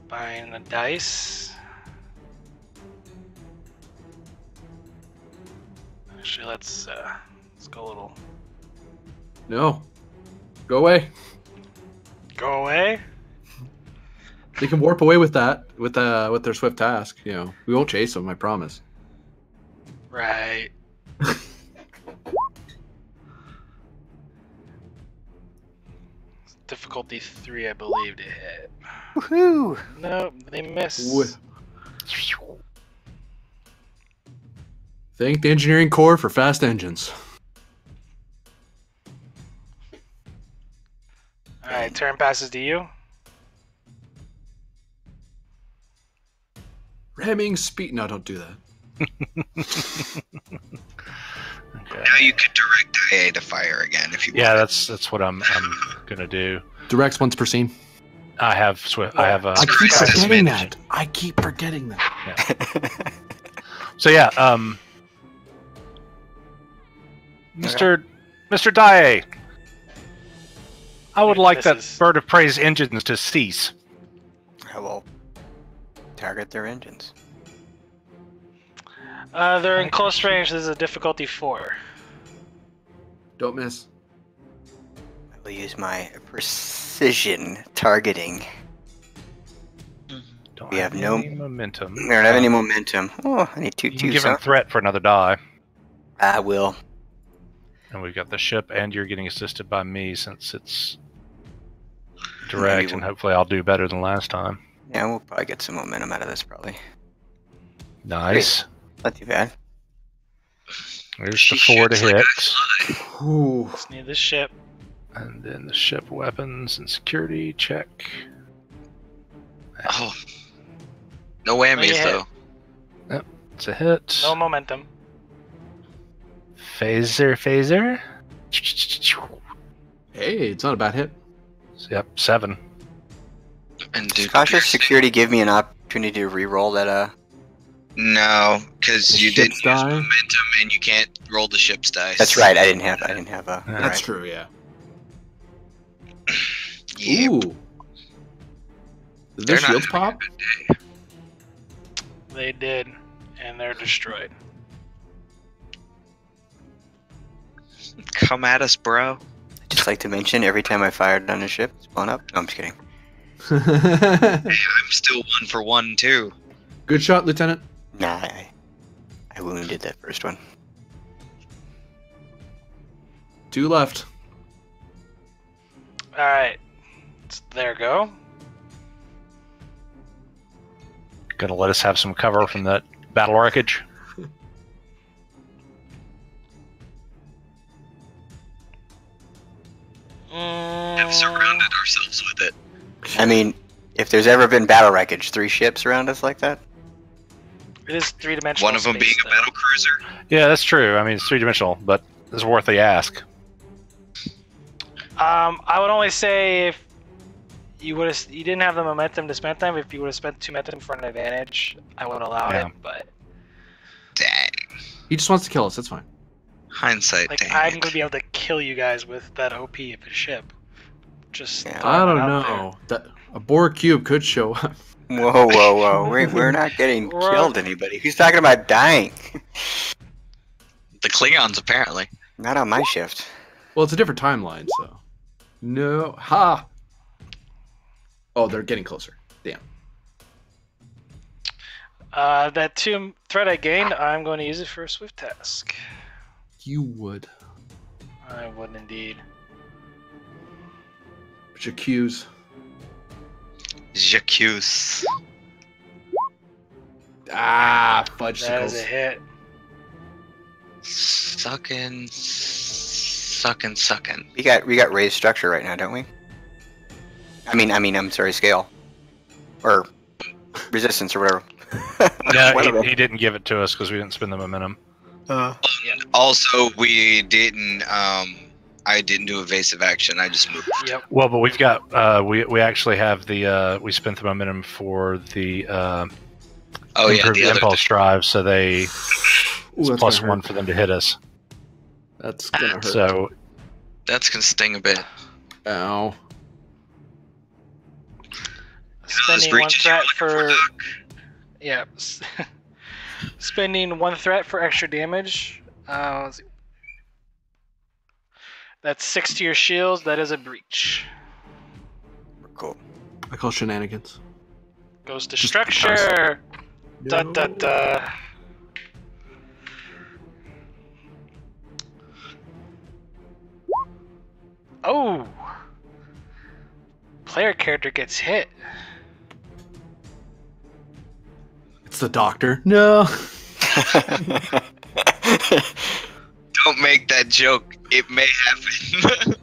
Buying the dice. Actually, let's go a little. No. Go away. Go away. They can warp away with that, with their swift task. You know, we won't chase them. I promise. Right. Difficulty 3, I believe, to hit. Woohoo! No, they miss. Thank the engineering core for fast engines. All right, turn passes to you. Ramming speed. No, don't do that. Okay. Now you could direct IA to fire again if you Yeah, want. that's what I'm gonna do. Directs once per scene. I have swift. I have. I keep Fast forgetting managed. that. I keep forgetting that. So yeah, Mr. Daae, I would like This that is- bird of prey's engines to cease. I will target their engines. They're in close range. This is a difficulty 4. Don't miss. I will use my precision targeting. Don't We have no- any momentum. We don't have any momentum. Oh, I need 2 You can twos, give him huh? threat for another die, I will. and we've got the ship, and you're getting assisted by me since it's direct, Maybe and hopefully I'll do better than last time. Yeah, we'll probably get some momentum out of this, probably. Nice. Not too bad. There's the She 4 to shoots like hit, I fly. Ooh. Just need this ship. and then the ship weapons and security check. Oh. No whammies, Yeah. though. It's a hit. No momentum. Phaser. Hey, it's not a bad hit. Yep, 7. And Does do cautious security give me an opportunity to re-roll that? No, because The you didn't ship's use die? momentum, and you can't roll the ship's dice. That's right. I didn't have. Yeah. That's right. true, yeah. Yep. Ooh. Did They're the not shields having a pop? good day. They did, and they're destroyed. Come at us, bro. I'd just like to mention every time I fired on a ship, it's blown up. No, I'm just kidding. I'm still 1 for 1 too. Good shot, Lieutenant. Nah, I wounded that first one. 2 left. All right, there go. Gonna let us have some cover from that battle wreckage. Have surrounded ourselves with it. I mean, if there's ever been battle wreckage, 3 ships around us like that. It is 3-dimensional. One of them being space, a battle cruiser. Yeah, that's true. I mean, it's 3-dimensional, but it's worth the ask. I would only say if you didn't have the momentum to spend time. If you would have spent 2 momentum for an advantage, I would allow Yeah. it. But Dang. He just wants to kill us. That's fine. Hindsight, like, dang I'm it. gonna be able to kill you guys with that OP of a ship. Just Yeah. throwing I don't that out know. That a Borg cube could show up. Whoa! We're not getting We're- killed anybody. Who's talking about dying? The Klingons, apparently. Not on my shift. Well, it's a different timeline, so. No. Ha! Oh, they're getting closer. Damn. there. That 2 threat I gained, I'm going to use it for a swift task. You would. I would indeed. But your cues. J'accuse. Ah, That is a fudgesicles. hit. Sucking. We got raised structure right now, don't we? I'm sorry, scale. Or resistance or whatever. No, One of them. he didn't give it to us because we didn't spend the momentum. Also, we didn't. I didn't do evasive action. I just moved. Yep. Well, but we've got we actually have the we spent the momentum for the Oh yeah, improved the other impulse drive, so they Ooh, that's plus gonna one hurt. for them to hit us. That's gonna hurt. So That's gonna sting a bit. Ow. Spending one threat for. Yeah. Spending one threat for extra damage. Let's see. That's 6 to your shields. That is a breach. Cool. I call shenanigans. Goes to Just structure. Da No. da da. Oh. Player character gets hit. It's the doctor. No. Don't make that joke. It may happen.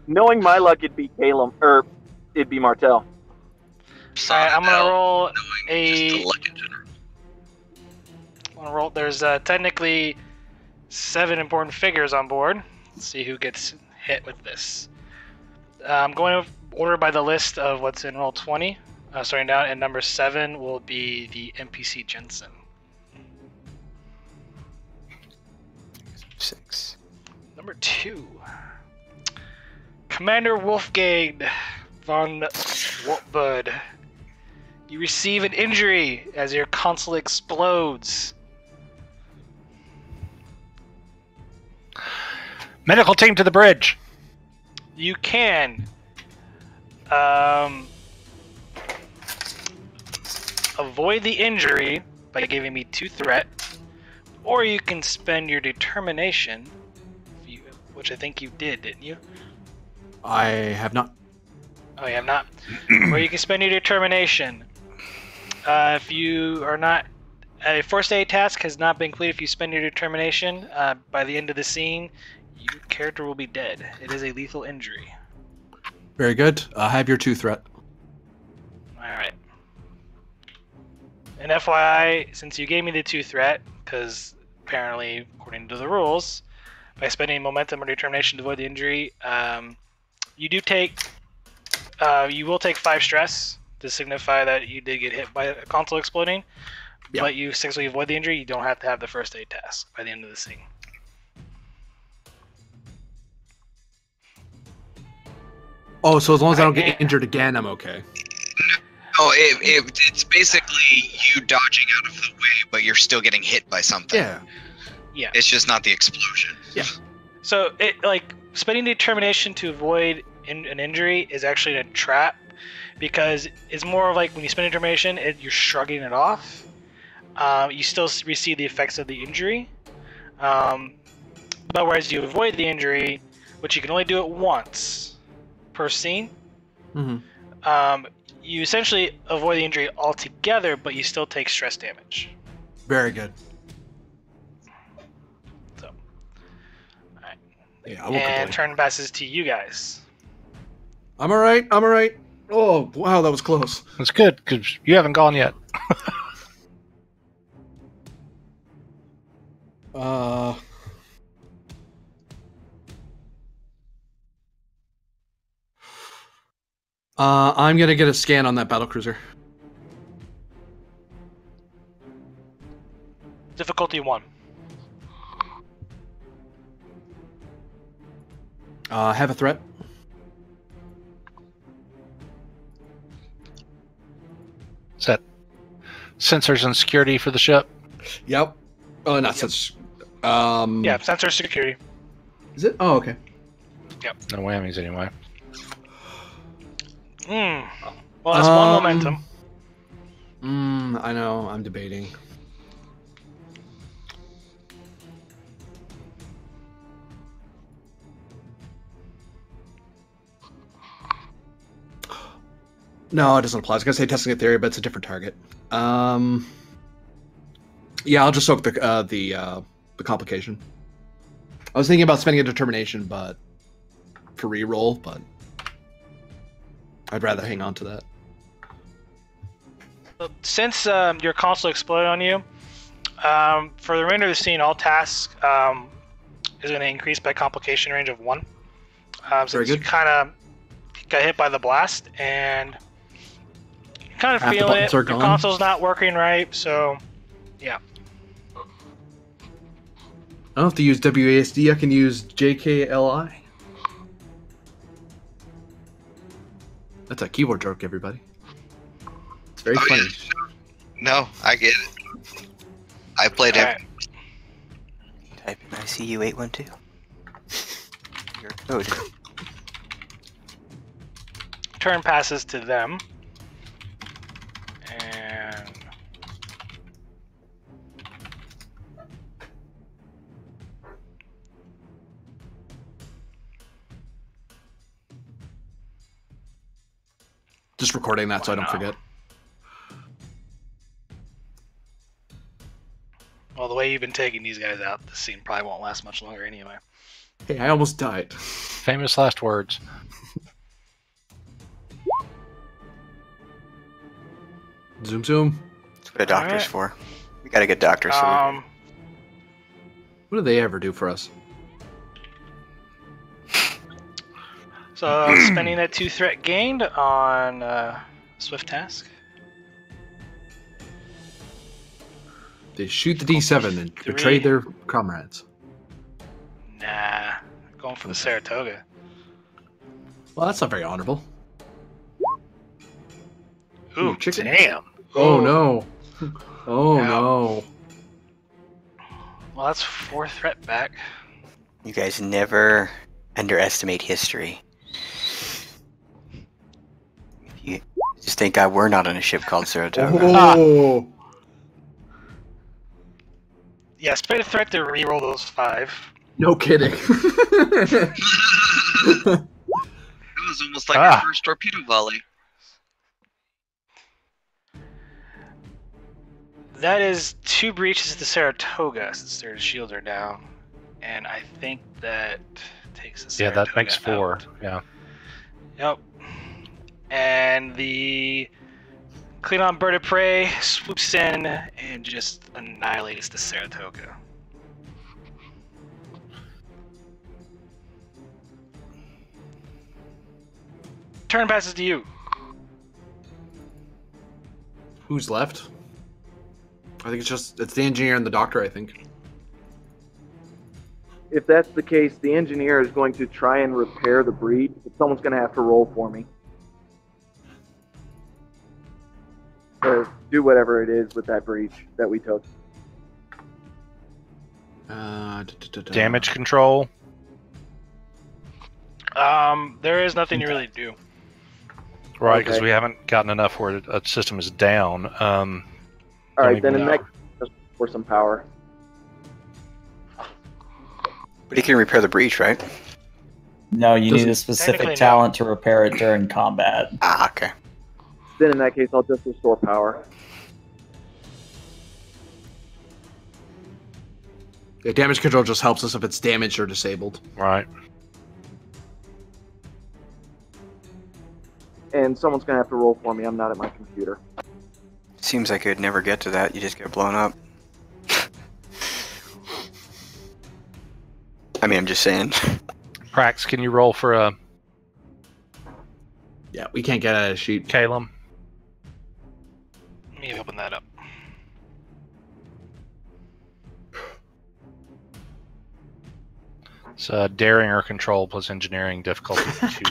Knowing my luck, it'd be Calum, or it'd be Martel. Alright, I'm gonna Hell, roll just a. the luck in general. I'm gonna roll. There's technically 7 important figures on board. Let's see who gets hit with this. I'm going to order by the list of what's in roll 20, starting down, and number 7 will be the NPC Jensen. 6. Number 2, Commander Wolfgang von Wartbud. You receive an injury as your console explodes. medical team to the bridge. You can avoid the injury by giving me 2 threat, or you can spend your determination, which I think you did, didn't you? I have not. Oh, you have not. Or you can spend your determination. If you are not, a first aid task has not been completed. If you spend your determination, by the end of the scene, your character will be dead. It is a lethal injury. Very good. Have your 2 threat. Alright. And FYI, since you gave me the 2 threat, because apparently, according to the rules, by spending momentum or determination to avoid the injury, you do take, you will take 5 stress to signify that you did get hit by a console exploding, Yeah. but you successfully avoid the injury, you don't have to have the first aid task by the end of the scene. Oh, so as long as I don't get injured again, I'm okay. Oh, it's basically you dodging out of the way, but you're still getting hit by something. Yeah. Yeah. It's just not the explosion. So, spending determination to avoid an injury is actually a trap, because it's more of like when you spend determination, you're shrugging it off. You still receive the effects of the injury, but whereas you avoid the injury, which you can only do it once per scene, Mm-hmm. you essentially avoid the injury altogether, but you still take stress damage. Very good. So, alright. Yeah, I won't And complain. turn passes to you guys. I'm alright. I'm alright. Oh, wow, that was close. That's good because you haven't gone yet. I'm gonna get a scan on that battlecruiser. Difficulty 1. Have a threat. Set sensors and security for the ship. Yep. Oh, not such. Yeah, sensor security. Is it? Oh, okay. No whammies anyway. Well, that's one momentum. I know. I'm debating. No, it doesn't apply. I was gonna say testing a theory, but it's a different target. Yeah, I'll just soak the complication. I was thinking about spending a determination, but for reroll, but I'd rather hang on to that. Since your console exploded on you, for the remainder of the scene, all tasks is going to increase by complication range of 1. Since you kind of got hit by the blast, and you kind of feel it. Your console's not working right, so yeah. I don't have to use WASD, I can use JKLI. That's a keyboard joke, everybody. It's very funny. No, I get it. I played it. Type in ICU812. Your code. Turn passes to them. And just recording that so I don't forget. Well, the way you've been taking these guys out, this scene probably won't last much longer anyway. Hey, I almost died. Famous last words. Zoom, zoom. That's what a doctor's for. We gotta get doctors. What do they ever do for us? So, spending that 2 threat gained on Swift Task. They shoot the D7 and betray their comrades. Nah, going for the Saratoga. Well, that's not very honorable. Ooh, chicken. Damn. Oh no. Oh no. Well, that's 4 threat back. You guys never underestimate history. You just thank God we're not on a ship called Saratoga. Oh. Yeah, spend a threat to reroll those 5. No kidding. It was almost like our first torpedo volley. That is 2 breaches to Saratoga since their shields are down, and I think that takes the Saratoga Yeah, that makes 4. out. Yeah. Yep. And the Klingon bird of prey swoops in and just annihilates the Saratoga. Turn passes to you. Who's left? I think it's the engineer and the doctor, I think. If that's the case, the engineer is going to try and repair the breach, but someone's going to have to roll for me. Or do whatever it is with that breach that we took. Damage control. There is nothing you really do. Right, because Okay. we haven't gotten enough where a system is down. All right, then in that case, just for some power. But he can repair the breach, right? No, you need a Technically, specific no. talent to repair it during combat. Ah, okay. Then in that case, I'll just restore power. Yeah, damage control just helps us if it's damaged or disabled. Right. And someone's going to have to roll for me. I'm not at my computer. Seems like you'd never get to that. You just get blown up. I mean, I'm just saying. Prax, can you roll for a Yeah, we can't get out of sheet. Calum? Let me open that up. It's daring or control plus engineering difficulty 2.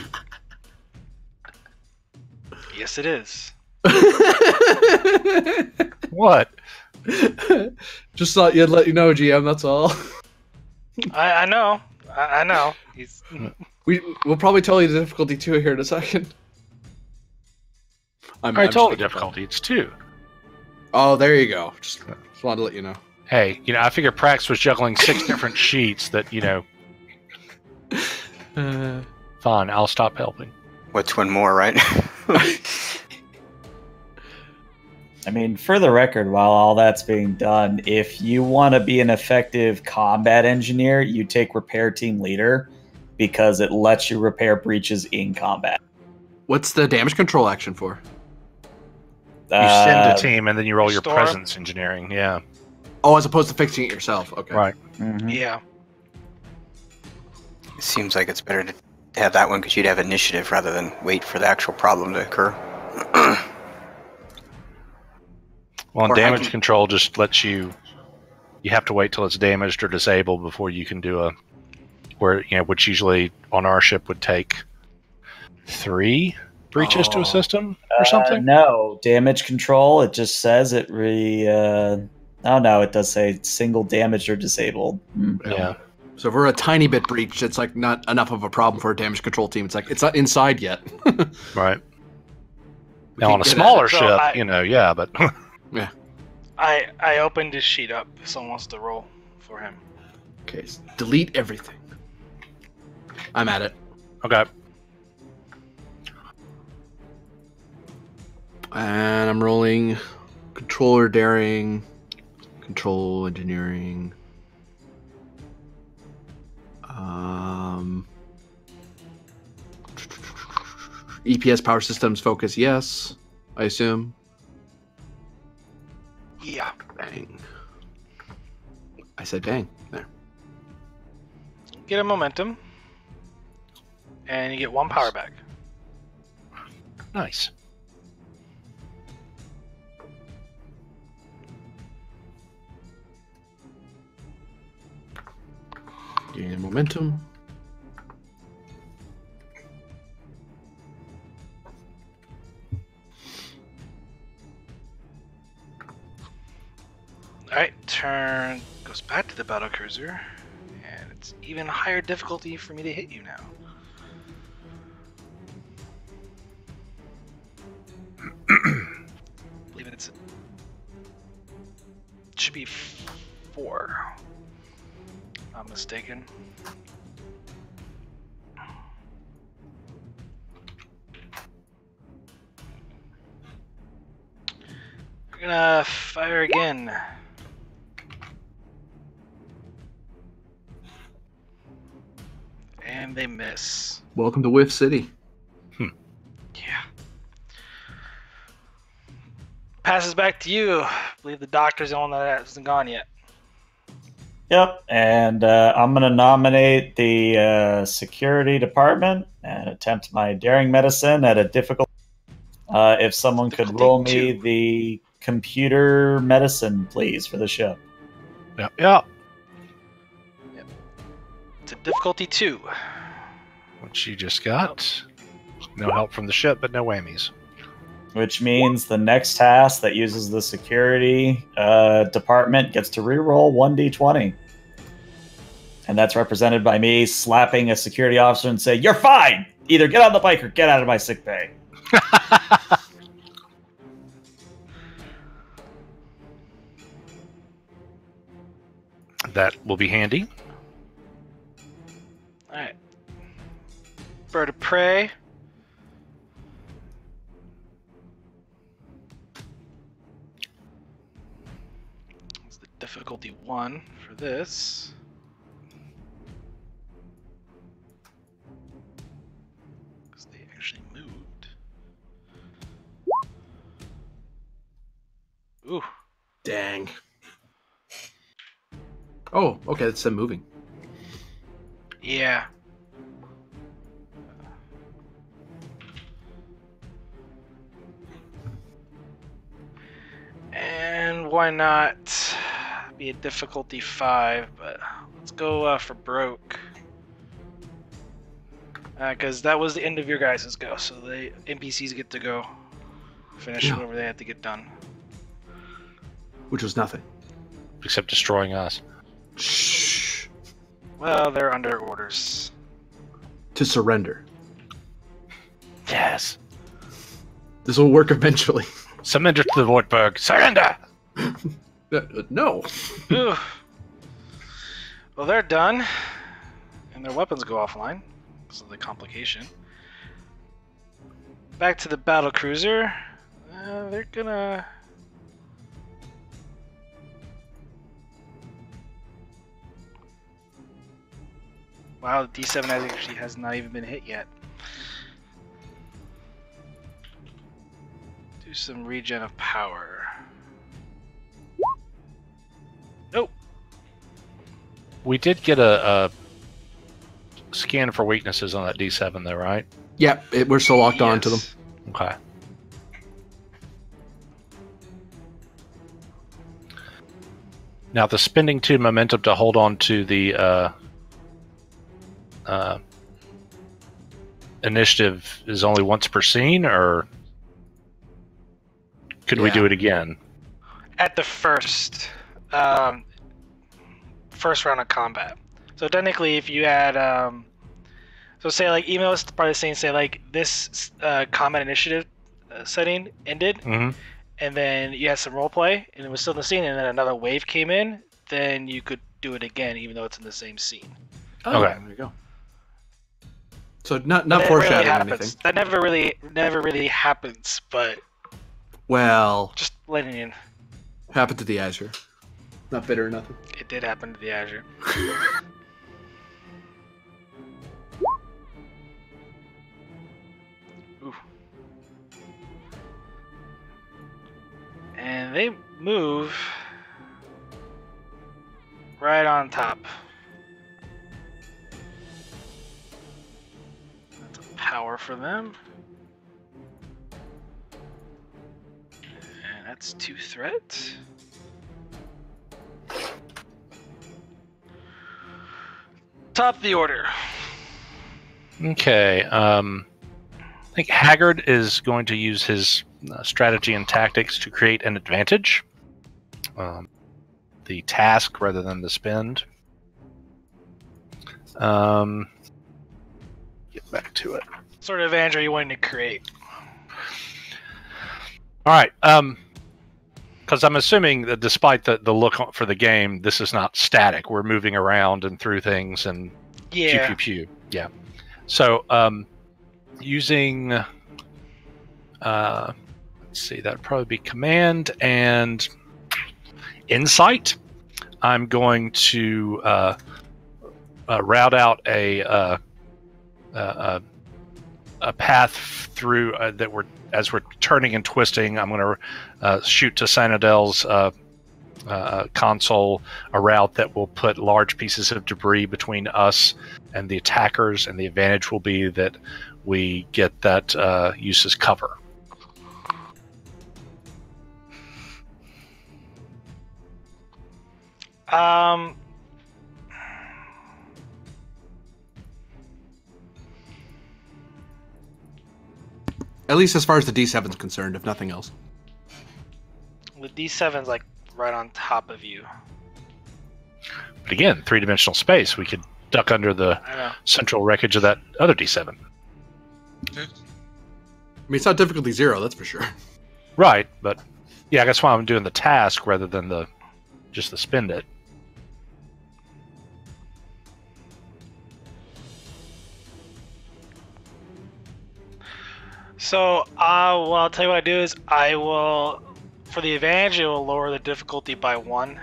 Yes, it is. What? Just thought you'd let you know, GM, that's all. I know. I know. We'll probably tell you the difficulty 2 here in a second. I already told the difficulty. It's 2. Oh, there you go. Just wanted to let you know. Hey, I figure Prax was juggling 6 different sheets that, Uh, fine, I'll stop helping. What's one more, right? I mean, for the record, while all that's being done, if you want to be an effective combat engineer, you take repair team leader because it lets you repair breaches in combat. What's the damage control action for? You send a team and then you roll your Restore. presence engineering. Yeah. Oh, as opposed to fixing it yourself. Okay. Right. Mhm. Yeah. It seems like it's better to have that one because you'd have initiative rather than wait for the actual problem to occur. Well, and Or damage hiking. control just lets you. You have to wait till it's damaged or disabled before you can do a. Which usually on our ship would take 3 breaches to a system or something. No, damage control. It just says it oh no, it does say single damaged or disabled. Yeah. So if we're a tiny bit breached, it's like not enough of a problem for a damage control team. It's like it's not inside yet. Right. We Now can't on a get at smaller it. So ship, I- yeah, but I opened his sheet up if someone wants to roll for him. Okay, delete everything. I'm at it. okay. And I'm rolling controller daring, control engineering. EPS power systems focus, yes, I assume. Yeah. Bang. I said bang. There. Get a momentum. And you get 1 power back. Nice. Gain momentum. Alright, turn goes back to the battle cruiser. And it's even higher difficulty for me to hit you now. I believe it should be 4. Not mistaken. We're gonna fire again. And they miss. Welcome to Whiff City. Yeah. Passes back to you. I believe the doctor's the one that hasn't gone yet. Yep, and I'm going to nominate the security department and attempt my daring medicine at a difficult. If someone could Difficulty roll me 2. the computer medicine, please, for the ship. Yeah. It's a difficulty 2. Which you just got. No help from the ship, but no whammies. Which means the next task that uses the security department gets to reroll 1d20. And that's represented by me slapping a security officer and say, "You're fine! Either get on the bike or get out of my sick bay." That will be handy. Alright. Bird of prey. That's the difficulty 1 for this. Because they actually moved. Ooh. Dang. Oh, okay, that's them moving. Yeah. And why not be a difficulty 5, but let's go for broke. Because that was the end of your guys' go, so the NPCs get to go finish Yeah. whatever they had to get done. Which was nothing. Except destroying us. Shh. Well, they're under orders. To surrender. Yes. This will work eventually. Surrender to the Wartburg. Surrender! No. Ooh. Well, they're done, and their weapons go offline. So the complication. Back to the battle cruiser. They're gonna Wow, the D7 actually has not even been hit yet. Do some regen of power. Nope. We did get a scan for weaknesses on that D7, though, right? Yeah, we're still locked on to them. Okay. Now, the spending 2 momentum to hold on to the initiative is only once per scene, or could we do it again? At the first round of combat. So technically, if you had, so say like email is probably saying, say like this combat initiative setting ended, and then you had some role play, and it was still in the scene, and then another wave came in, then you could do it again, even though it's in the same scene. Oh, okay. There you go. So not foreshadowing anything. That never really happens, but well, just letting you. Happened to the Azure. Not bitter or nothing. It did happen to the Azure. Ooh. And they move right on top. That's a power for them. And that's 2 threats. Top of the order. Okay. I think Haggard is going to use his strategy and tactics to create an advantage. The task rather than the spend. Get back to it. What sort of advantage are you wanting to create? All right. Because I'm assuming that despite the look for the game, this is not static. We're moving around and through things and pew, pew, pew. Yeah. So using, let's see, that'd probably be command and insight. I'm going to route out a path through that as we're turning and twisting. I'm going to shoot to Sanadel's console a route that will put large pieces of debris between us and the attackers, and the advantage will be that we get that use as cover. At least as far as the D7 is concerned, if nothing else. The D7's like right on top of you. But again, 3-dimensional space. We could duck under the central wreckage of that other D7. I mean, it's not difficulty 0, that's for sure. Right, but yeah, that's why I'm doing the task rather than just the spend it. So, what I'll tell you what I do is I will, for the advantage, it will lower the difficulty by 1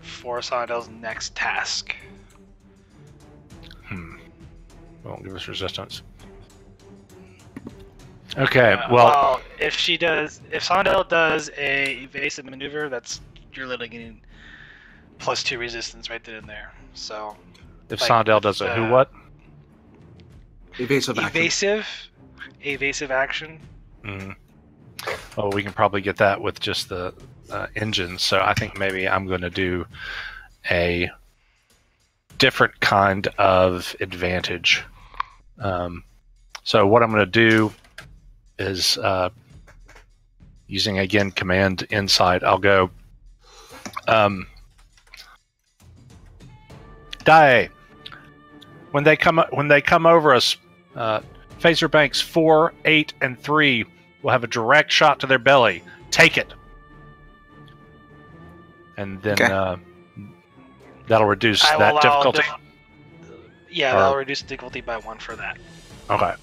for Sanadel's next task. Won't give us resistance. Okay, well, if Sanadel does a evasive maneuver, you're literally getting +2 resistance right then and there. So, if Sanadel does a who what? Evasive action. Evasive action. Oh, we can probably get that with just the engine. So I think maybe I'm going to do a different kind of advantage. So what I'm going to do is using again command insight. I'll go die when they come over us. Phaser banks 4, 8, and 3 will have a direct shot to their belly. Take it, and then that'll reduce that difficulty. That'll reduce the difficulty by 1 for that. Okay,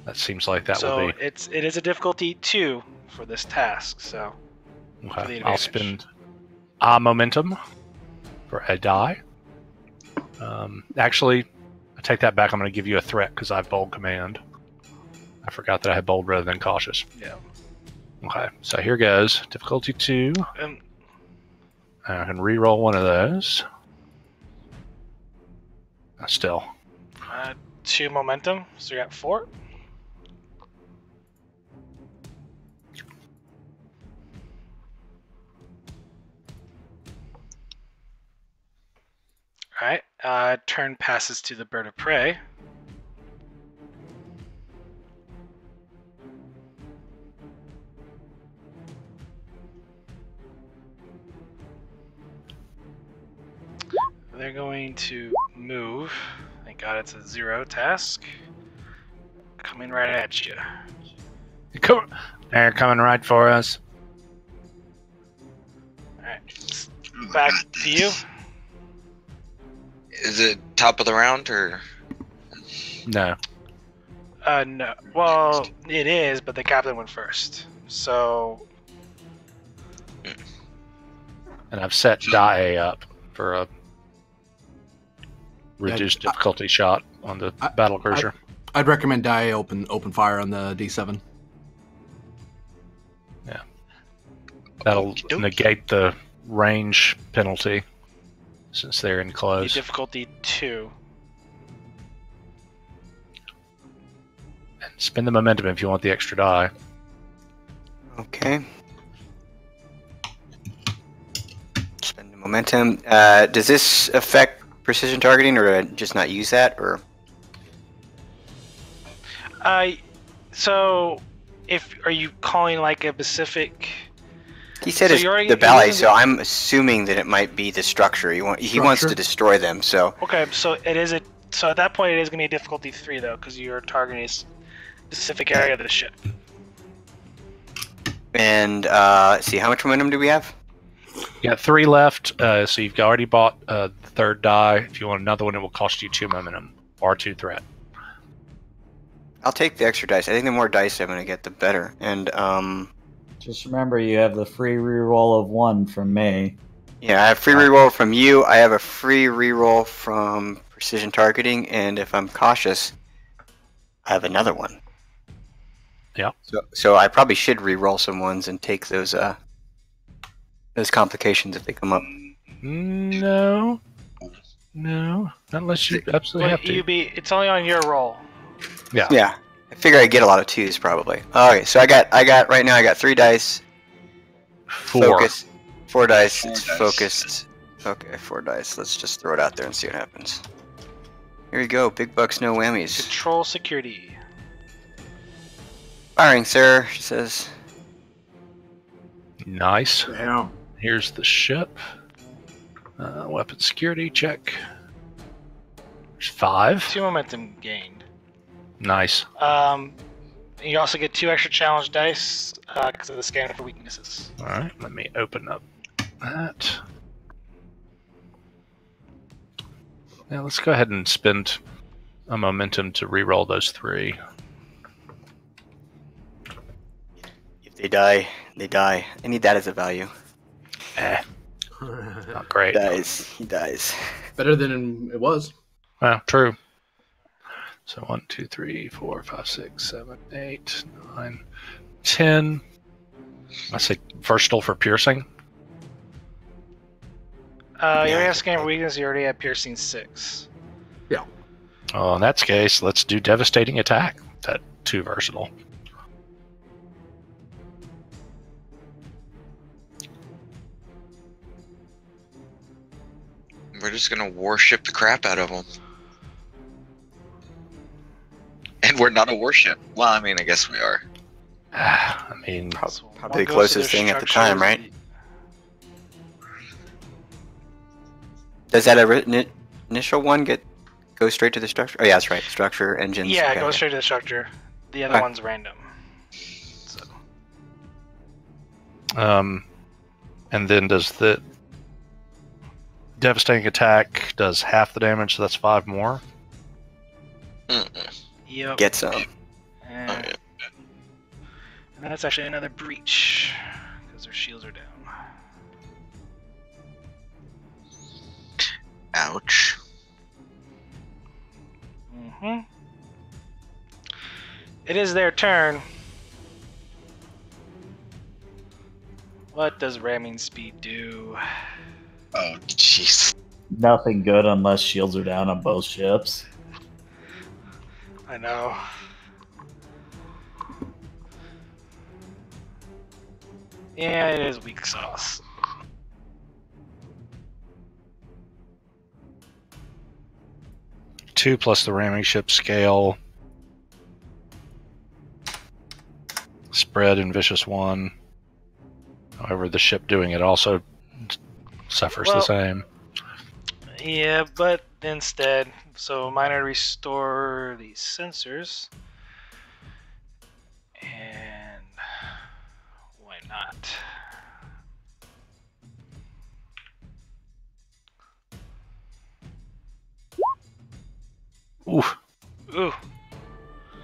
that seems like that will be. So it is a difficulty 2 for this task. So okay, I'll spend momentum for a die. Actually, I take that back. I'm going to give you a threat because I have bold command. I forgot that I had bold rather than cautious. Yeah. Okay, so here goes. Difficulty 2. I can re-roll one of those. Still. 2 momentum, so you're at 4. Alright, turn passes to the bird of prey. They're going to move. Thank God it's a 0 task. Coming right at you. They're coming right for us. Alright, back to you. Is it top of the round or? No. No. Well, it is, but the captain went first. So. And I've set die A up for a reduced difficulty shot on the battle cruiser. I'd recommend die open fire on the D7. Yeah. That'll negate the range penalty since they're in close. Difficulty 2. And spend the momentum if you want the extra die. Okay. Spend the momentum. Does this affect precision targeting, or do I just not use that, or? So, are you calling like a specific? He said So it's you're- the ballet, so I'm assuming that it might be the structure. He wants Structure? to destroy them. So Okay, so it is a. So at that point, it is going to be a difficulty 3 though, because you're targeting a specific area of the ship. and let's see, how much momentum do we have? You got 3 left, so you've already bought the third die. If you want another one, it will cost you 2 momentum or 2 threat. I'll take the extra dice. I think the more dice I'm going to get, the better. And Just remember, you have the free reroll of 1 from May. yeah, I have free reroll from you. I have a free reroll from precision targeting, and if I'm cautious, I have another one. Yeah. So I probably should reroll some ones and take those complications if they come up. No, not unless you absolutely have to. It's only on your roll. Yeah, I figure I get a lot of 2s probably. Okay, so I got right now. I got 3 dice. 4. Focus. 4 dice. It's focused. Okay, 4 dice. Let's just throw it out there and see what happens. Here we go. Big bucks, no whammies. Control security. Firing, sir. She says. Nice. Damn. Here's the ship. Weapon security check. There's 5. 2 momentum gained. Nice. You also get 2 extra challenge dice because of the scanner for weaknesses. All right, let me open up that. Now let's go ahead and spend a momentum to re-roll those 3. If they die, they die. I need that as a value. Not great. He dies. Better than it was. Well, true. So 1, 2, 3, 4, 5, 6, 7, 8, 9, 10. I say versatile for piercing. You already have scanner for weakness. You already have piercing 6. Oh, in that case, let's do devastating attack. That 2 versatile. We're just gonna warship the crap out of them. And we're not a warship. Well, I mean, I guess we are. I mean, Probably the closest thing at the time, right? Does that initial one go straight to the structure? Oh yeah, that's right. Structure, engines. Yeah, okay. go straight to the structure. The other Alright. one's random. So. and then does the devastating attack does half the damage, so that's 5 more. Mm-mm. Yep. Get some. And, Oh, yeah. and that's actually another breach because their shields are down. Ouch. It is their turn. What does ramming speed do? Oh, jeez. Nothing good unless shields are down on both ships. I know. Yeah, it is weak sauce. Two plus the ramming ship scale. Spread and vicious 1. However, the ship doing it also suffers the same. Yeah, but instead, so minor restore these sensors. And why not? Oof. Ooh.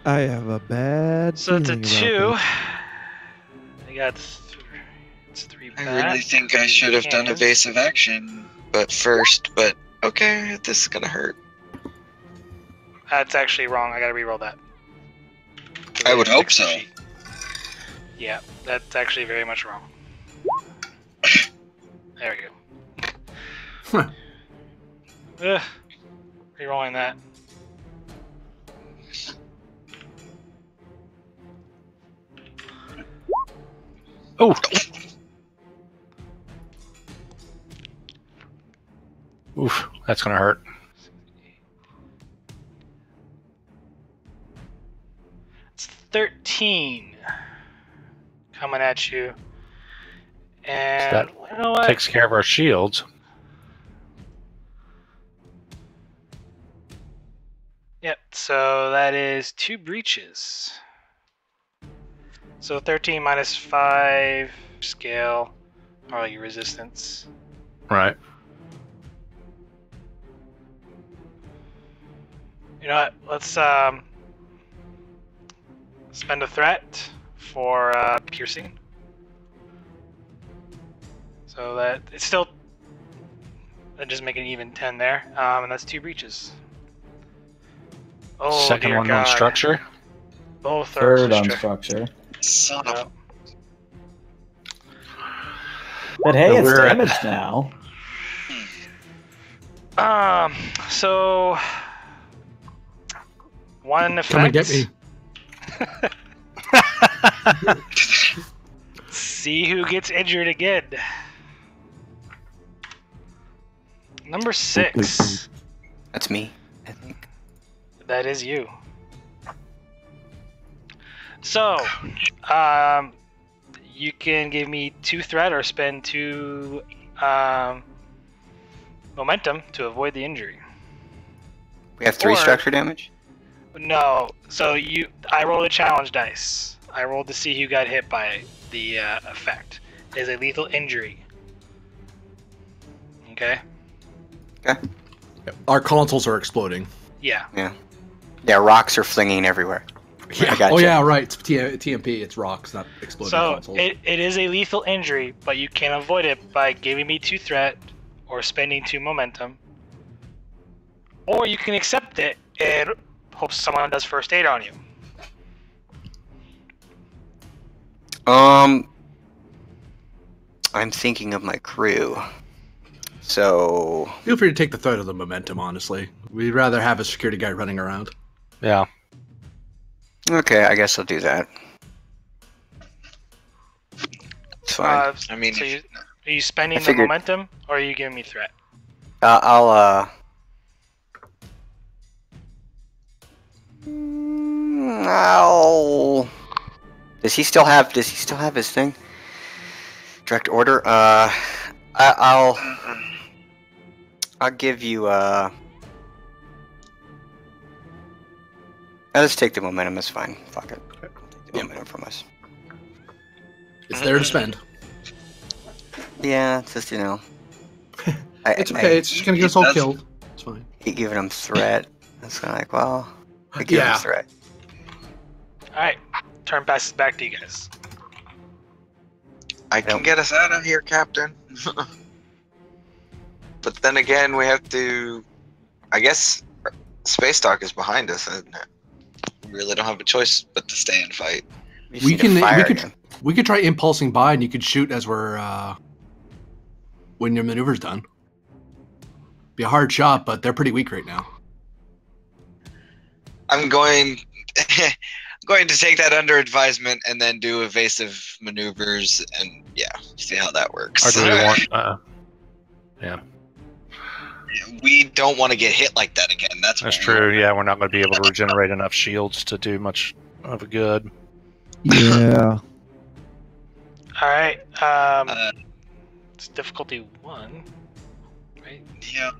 I have a bad So it's a feeling about 2. this. I got it's 3 back. I really think I should have done Hands. evasive action, but okay, this is gonna hurt. That's actually wrong. I gotta reroll that. I would hope so. Yeah, that's actually very much wrong. There we go. Ugh. Rerolling that. Oh! Oof, that's gonna hurt. It's 13 coming at you. And That you know what? takes care of our shields. Yep, so that is 2 breaches. So 13 minus 5 scale, or your resistance. Right. You know what? Let's spend a threat for piercing. So that it's still just make an even 10 there, and that's 2 breaches. Oh, Second dear one God. on structure. Both are Third on structure. Son of But hey, So it's we're at- damaged now. So one effect. Come and get me. See who gets injured again. Number 6. That's me, I think. That is you. So, you can give me 2 threat or spend 2 momentum to avoid the injury. We have 3 Or- structure damage? No, so I rolled a challenge dice. I rolled to see who got hit by the effect. It is a lethal injury. Okay? Our consoles are exploding. Yeah. Yeah, rocks are flinging everywhere. I gotcha. Oh yeah, right. It's TMP. It's rocks, not exploding So consoles. it is a lethal injury, but you can avoid it by giving me 2 threat or spending 2 momentum. Or you can accept it and hope someone does first aid on you. I'm thinking of my crew. So Feel free to take the threat of the momentum. Honestly, we'd rather have a security guy running around. Yeah. okay, I guess I'll do that. It's fine. I mean, so are you spending I the figured- momentum, or are you giving me threat? I'll Does he still have his thing? Direct order? I'll give you I'll just take the momentum, it's fine. Fuck it. Take the momentum from us. It's there to spend. Yeah, it's just, It's okay. It's just gonna get us all killed. It's fine. Keep giving him threat. It's kind of like, well, I give him Yeah. threat. Alright, turn passes back to you guys. I can get us out of here, Captain. But then again, we have to. I guess Space Dock is behind us, isn't it? We really don't have a choice but to stay and fight. We could try impulsing by, and you could shoot as we're when your maneuver's done. Be a hard shot, but they're pretty weak right now. I'm going going to take that under advisement and then do evasive maneuvers and see how that works. Or do we want? Yeah. We don't want to get hit like that again. That's true. Yeah, we're not going to be able to regenerate enough shields to do much of a good. Yeah. All right. It's difficulty 1, right? Yeah.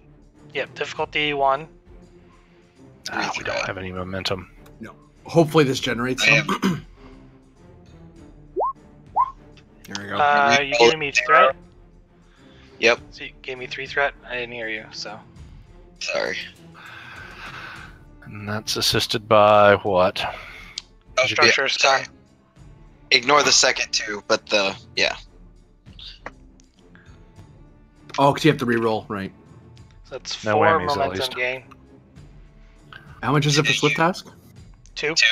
Yep, difficulty 1. We don't have any momentum. No. Hopefully this generates some. There we go. You gave me threat? Yep. So you gave me 3 threat? I didn't hear you, so. Sorry. And that's assisted by what? Structure scan. Ignore the second 2, but yeah. Oh, because you have to reroll, right? So that's No 4 whammies, at momentum least. gain. How much is it for swift task? 2. 2.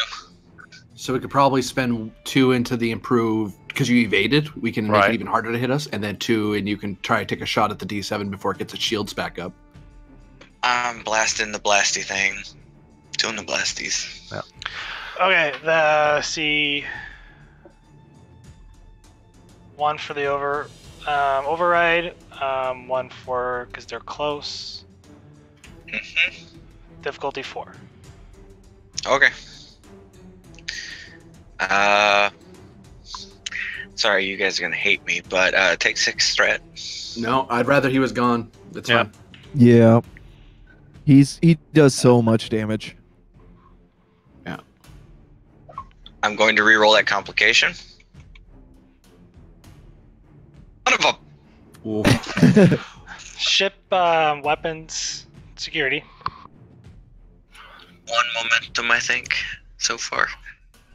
So we could probably spend 2 into the improved, because you evaded, we can make it even harder to hit us, and then 2, and you can try to take a shot at the D7 before it gets its shields back up. I'm blasting the blasty thing. Doing the blasties. Yeah. Okay, see 1 for the override, 1 for because they're close. Difficulty 4. Okay. Sorry, you guys are gonna hate me, but take 6 threat. No, I'd rather he was gone. That's fine. Yeah. He does so much damage. Yeah. I'm going to re-roll that complication. Son of a... Ooh. Ship weapons security. 1 momentum, I think, so far.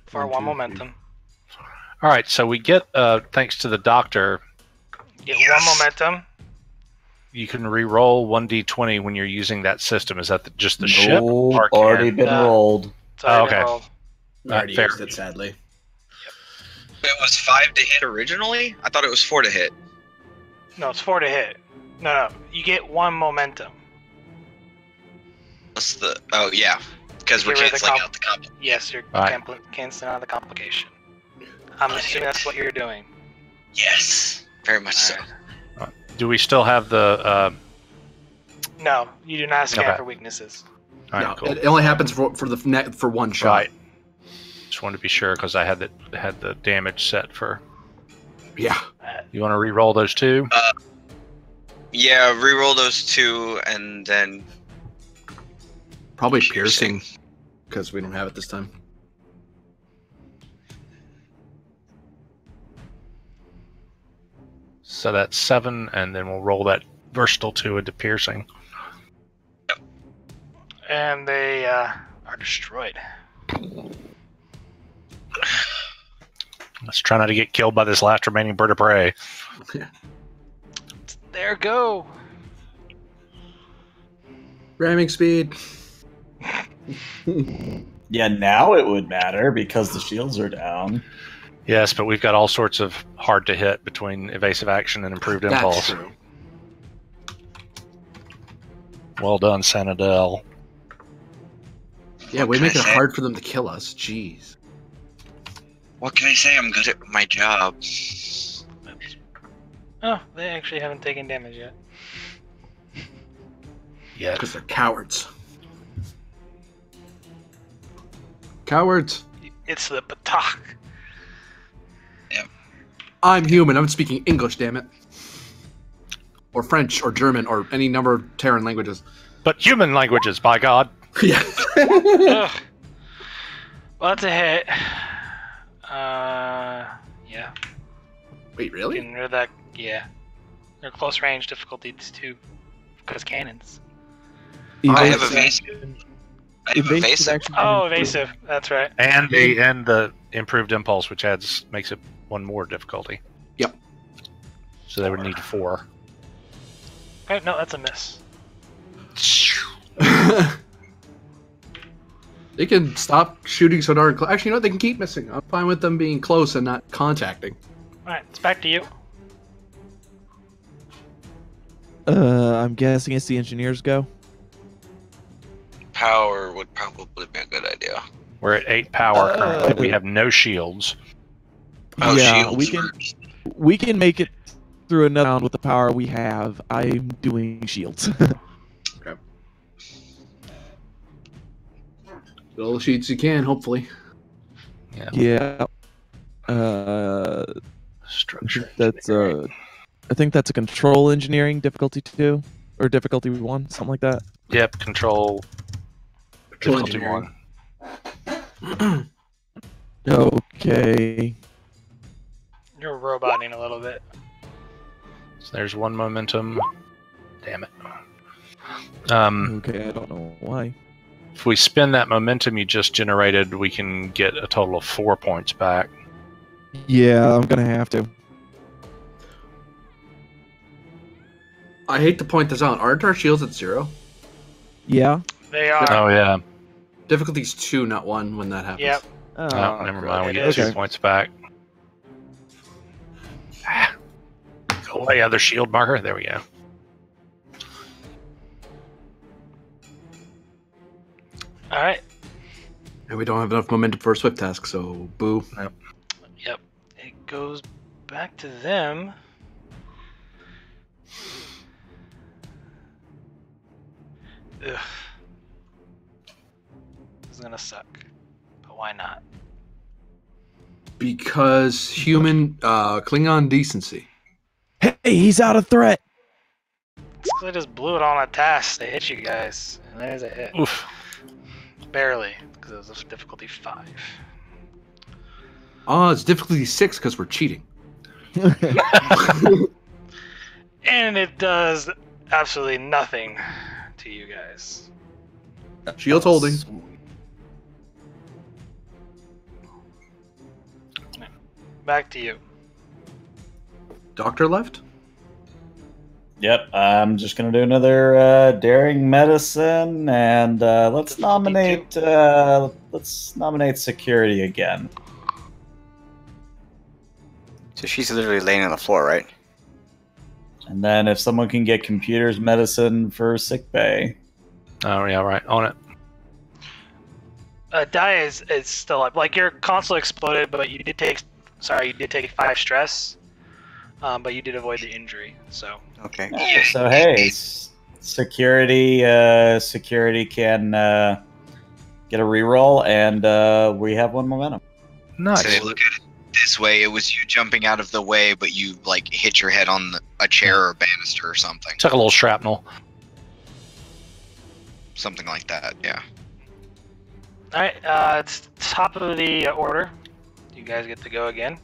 For 1 momentum. All right, so we get, thanks to the doctor, Get 1 momentum. you can re-roll 1d20 when you're using that system. Is that just the ship? Nope, Or already can- been rolled. It's already okay. rolled. We already fair. used it, sadly. It was 5 to hit originally? I thought it was 4 to hit. No, it's 4 to hit. No. You get 1 momentum. What's the... Oh, yeah. Because we're Get rid of the canceling out the comp. Yes, you're Right. canceling out the complication. I'm assuming that's what you're doing. Yes. Very much so. Alright. Do we still have the... No, you do not scan Okay. for weaknesses. all right, No, cool. it only happens for for 1 shot. Right. Just wanted to be sure because I had the damage set for... Yeah. You want to re-roll those 2? Yeah, re-roll those 2, and then... Probably piercing, because we don't have it this time. So that's 7, and then we'll roll that versatile 2 into piercing. And they are destroyed. Let's try not to get killed by this last remaining bird of prey. There go. Ramming speed. Yeah, now it would matter because the shields are down. Yes, but we've got all sorts of hard to hit between evasive action and improved That's impulse. true. Well done, Sanadel. Yeah, we make it hard for them to kill us. Jeez. What can I say? I'm good at my job. Oh, they actually haven't taken damage yet. Yeah. Because they're cowards. Cowards. It's the Batak. I'm human. I'm speaking English, damn it. Or French, or German, or any number of Terran languages. But human languages, by God. Yeah. Ugh. Well, that's a hit. Yeah. Wait, really? Getting rid of that. Yeah. They're close range difficulties too, because cannons. I have Evasive evasive. I have evasive. action Oh, and evasive. That's right. And the improved impulse, which makes it 1 more difficulty. Yep. So they would need 4. Okay, no, that's a miss. They can stop shooting so darn close. Actually, no, they can keep missing. I'm fine with them being close and not contacting. Alright, it's back to you. I'm guessing it's the engineers go. Power would probably be a good idea. We're at 8 power currently. We have no shields. Oh, yeah, shields. we can make it through another round with the power we have. I'm doing shields. Okay. All the sheets you can, hopefully. Yeah. Structure. That's I think that's a control engineering difficulty 2 or difficulty 1, something like that. Yep, control. Difficulty engineering. 1. Okay. You're roboting a little bit. So there's 1 momentum. Damn it. Okay, I don't know why. If we spend that momentum you just generated, we can get a total of 4 points back. Yeah, I'm gonna have to. I hate to point this out. Aren't our shields at 0? Yeah. They are. Oh, yeah. Difficulty's 2, not 1 when that happens. Yep. Oh, never mind. We it get is. 2 points back. Go away, other shield marker. There we go. Alright. And we don't have enough momentum for a swift task, so boo. Yep. It goes back to them. Ugh. This is gonna suck. But why not? Because human Klingon decency. Hey, he's out of threat. They just blew it on a task. They hit you guys. And there's a hit. Oof. Barely. Because it was difficulty 5. Oh, it's difficulty 6 because we're cheating. And it does absolutely nothing to you guys. Shields holding. Back to you. Doctor left? Yep, I'm just gonna do another daring medicine, and let's Difficulty nominate security again. So she's literally laying on the floor, right? And then if someone can get computers medicine for sick bay. Oh, yeah, right. On it. Die is still up. Like your console exploded, but you did take 5 stress. But you did avoid the injury, so. Okay. So hey, security can get a reroll, and we have 1 momentum. Nice. So they look at it this way. It was you jumping out of the way, but you like hit your head on a chair or a banister or something. Took a little shrapnel. Something like that, yeah. Alright, it's top of the order. You guys get to go again.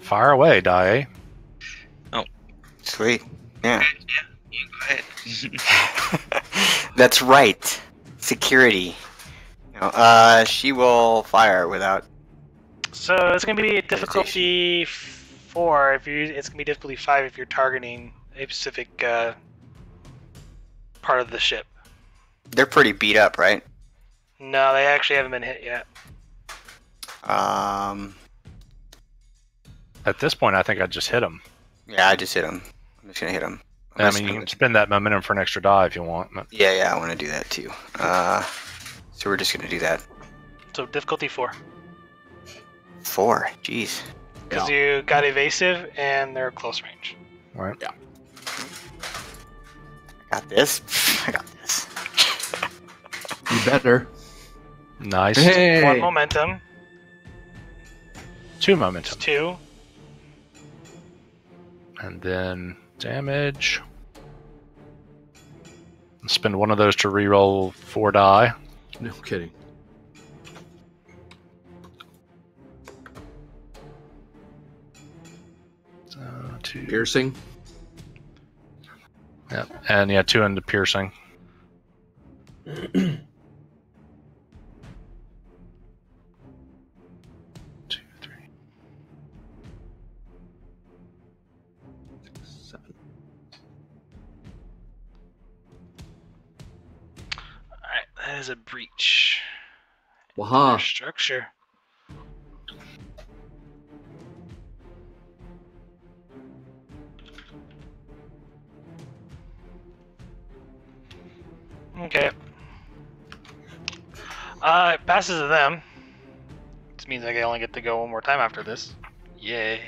Fire away, Die. Sweet. Yeah. You go ahead. That's right. Security. She will fire without. So it's gonna be difficulty 4 if you. It's gonna be difficulty 5 if you're targeting a specific part of the ship. They're pretty beat up, right? No, they actually haven't been hit yet. At this point, I think I just hit him. Yeah, I just hit him. I'm just gonna hit him. I mean, you can spend that momentum for an extra die if you want. But... Yeah, I want to do that too. So we're just gonna do that. So difficulty 4. 4. Jeez. Because you got evasive and they're close range. All right. Yeah. I got this. I got this. You better. Nice. Hey. 1 momentum. 2 It's momentum. 2. And then damage. Spend 1 of those to reroll 4 die. No kidding. So 2. Piercing. Yep. And yeah, 2 into piercing. 2, 3. That is a breach. Waha. Their structure. Okay. It passes to them. This means I only get to go one more time after this. Yay.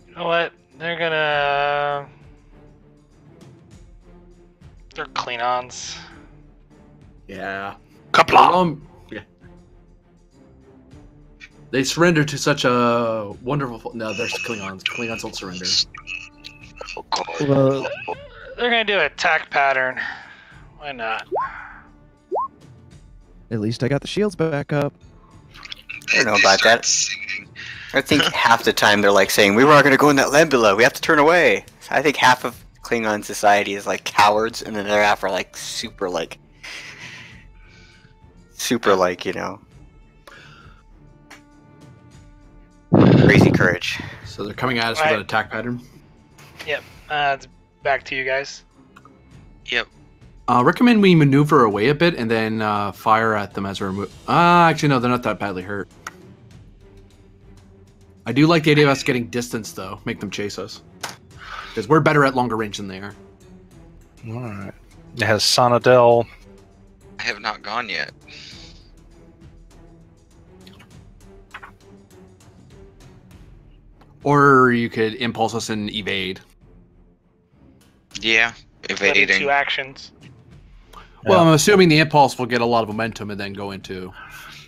You know what? They're gonna... They're Klingons. Yeah. Kapla! Yeah. They surrender to such a wonderful. No, they're Klingons. Klingons don't surrender. Well, They're gonna do an attack pattern. Why not? at least I got the shields back up. I don't know about that. I think half the time they're like saying, we weren't going to go in that nebula, we have to turn away. So I think half of Klingon society is like cowards, and then the other half are like super, you know, crazy courage. So they're coming at us with an attack pattern. Yep. It's back to you guys. Yep. Recommend we maneuver away a bit and then fire at them as we're moving. Actually, no, they're not that badly hurt. I do like the idea of us getting distance, though. Make them chase us. Because we're better at longer range than they are. Alright. It has Sonadel. I have not gone yet. Or you could impulse us and evade. Yeah, evading. 2 actions. Well, I'm assuming the impulse will get a lot of momentum and then go into...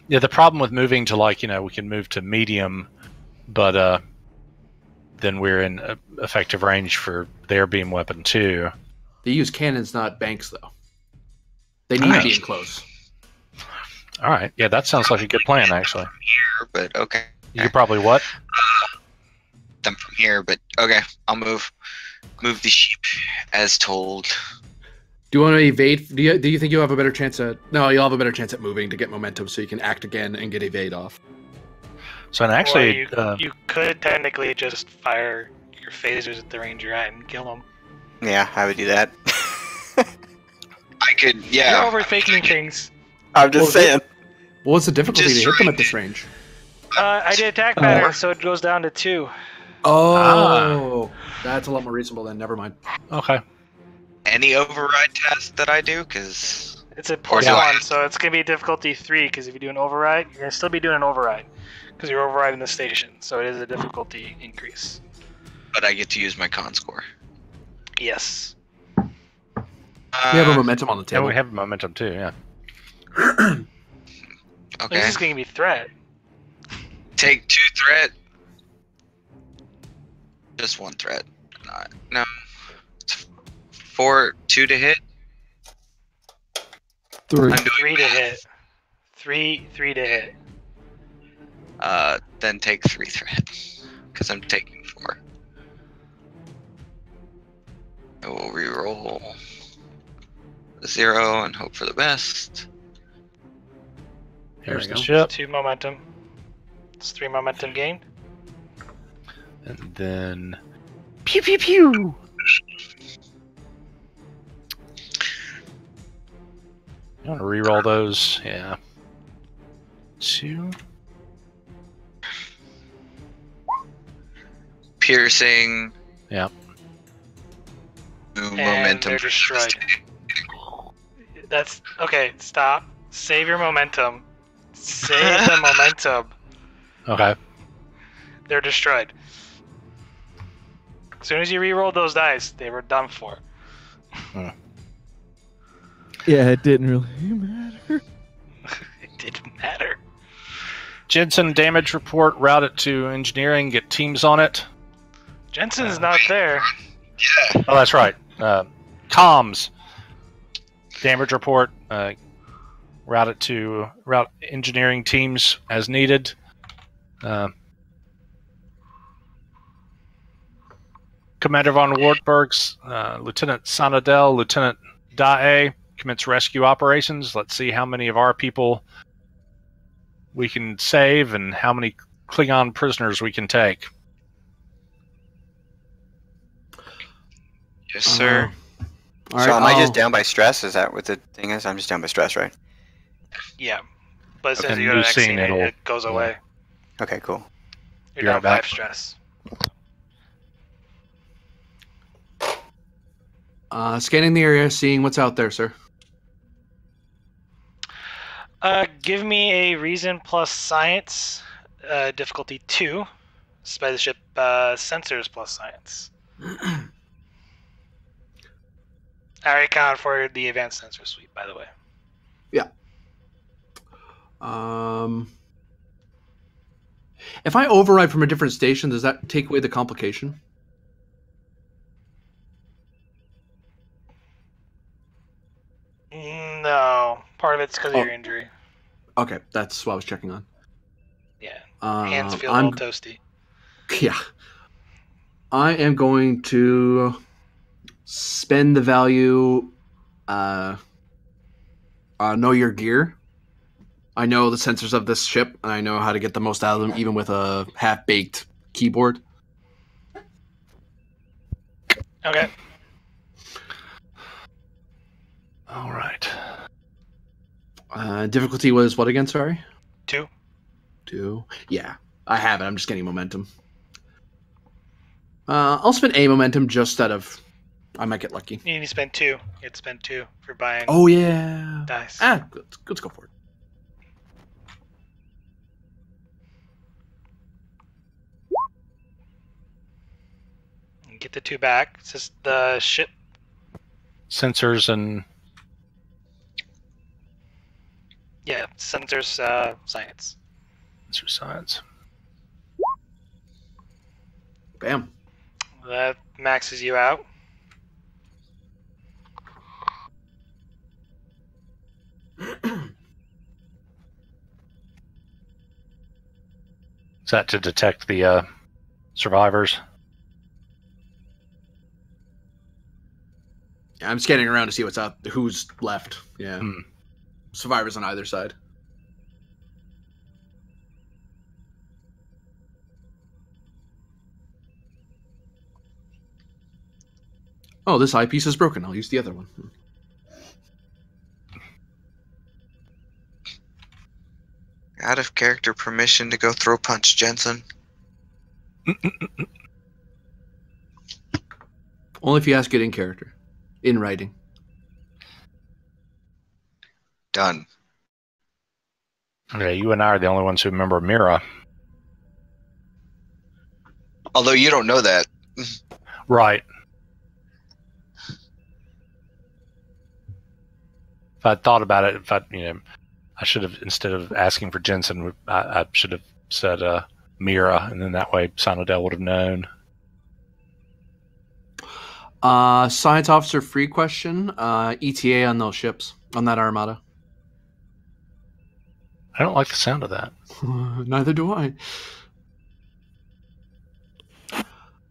Yeah, the problem with moving to, like, you know, we can move to medium, but then we're in effective range for their beam weapon too. They use cannons, not banks, though. They need to be in close. All right, yeah, that sounds like a good plan, actually. Here, but okay. You could probably what? Them from here, but okay. I'll move the sheep as told. Do you want to evade? Do you think you'll have a better chance at... No, you'll have a better chance at moving to get momentum so you can act again and get evade off. So, and actually... you could technically just fire your phasers at the range you're at and kill them. Yeah, I would do that. I could, yeah. You're overthinking things. I'm just saying. Well, what's the difficulty Just to hit them at this range? I did attack pattern, so it goes down to 2. Oh, that's a lot more reasonable then. Never mind. Okay. Any override test that I do, because It's a Or do I- +1, so it's going to be difficulty 3, because if you do an override, you're going to still be doing an override, because you're overriding the station, so it is a difficulty increase. but I get to use my con score. Yes. We have a momentum on the Yeah, table. we have momentum too, yeah. Okay. This is going to be threat. Take 2 threat. Just 1 threat. No. 2 to hit. 3. I'm doing 3 to hit. 3 to hit. Then take 3 threat. Because I'm taking 4. I will reroll 0 and hope for the best. Here's we the go. ship. 2 momentum. It's 3 momentum gained. And then... Pew pew pew! You want to reroll those? Yeah. 2. Piercing. Yeah. Move And momentum. they're destroyed. That's okay. Stop. Save your momentum. Save the momentum. Okay. They're destroyed. As soon as you re-rolled those dice, they were done for. Yeah, it didn't really matter. It didn't matter. Jensen, damage report, route it to engineering, get teams on it. Jensen's not there. Oh, that's right. Comms. Damage report, route it to route engineering teams as needed. Commander von Wartburg's Lieutenant Sonadel, Lieutenant Dae commence rescue operations. Let's see how many of our people we can save and how many Klingon prisoners we can take. Yes, sir. All So right, am I just down by stress? Is that what the thing is? I'm just down by stress, right? Yeah. But as soon as Okay, you go to the new next scene, scene, it'll- it goes yeah. away. Okay, cool. You're Be down right back. 5 stress. Scanning the area, seeing what's out there, sir. Give me a reason plus science, difficulty 2. By the ship sensors plus science. I already accounted for the advanced sensor suite, by the way. If I override from a different station, does that take away the complication? No, part of it's because of your injury. Okay, that's what I was checking on. Yeah, hands feel a I'm little toasty. Yeah. I am going to spend the value. Know your gear. I know the sensors of this ship, and I know how to get the most out of them, even with a half-baked keyboard. Okay. All right. Difficulty was what again? Sorry. 2. 2. Yeah, I have it. I'm just getting momentum. I'll spend a momentum just out of. I might get lucky. You need to spend 2. You have to spend 2 for buying Oh yeah. dice. Let's go for it. Get the 2 back. It's just the ship. Sensors and Yeah, sensors science. sensor science. Bam. That maxes you out. Is that to detect the survivors? Yeah, I'm scanning around to see what's out, who's left. Yeah, Hmm. survivors on either side. Oh, this eyepiece is broken. I'll use the other one. Out of character permission to go throw punch Jensen. Only if you ask it in character, in writing. Done. Okay, you and I are the only ones who remember Mira. Although you don't know that. Right. If I'd thought about it, I should have, instead of asking for Jensen, I should have said Mira, and then that way Sinodel would have known. Science officer free question. ETA on those ships, on that armada. I don't like the sound of that. Neither do I.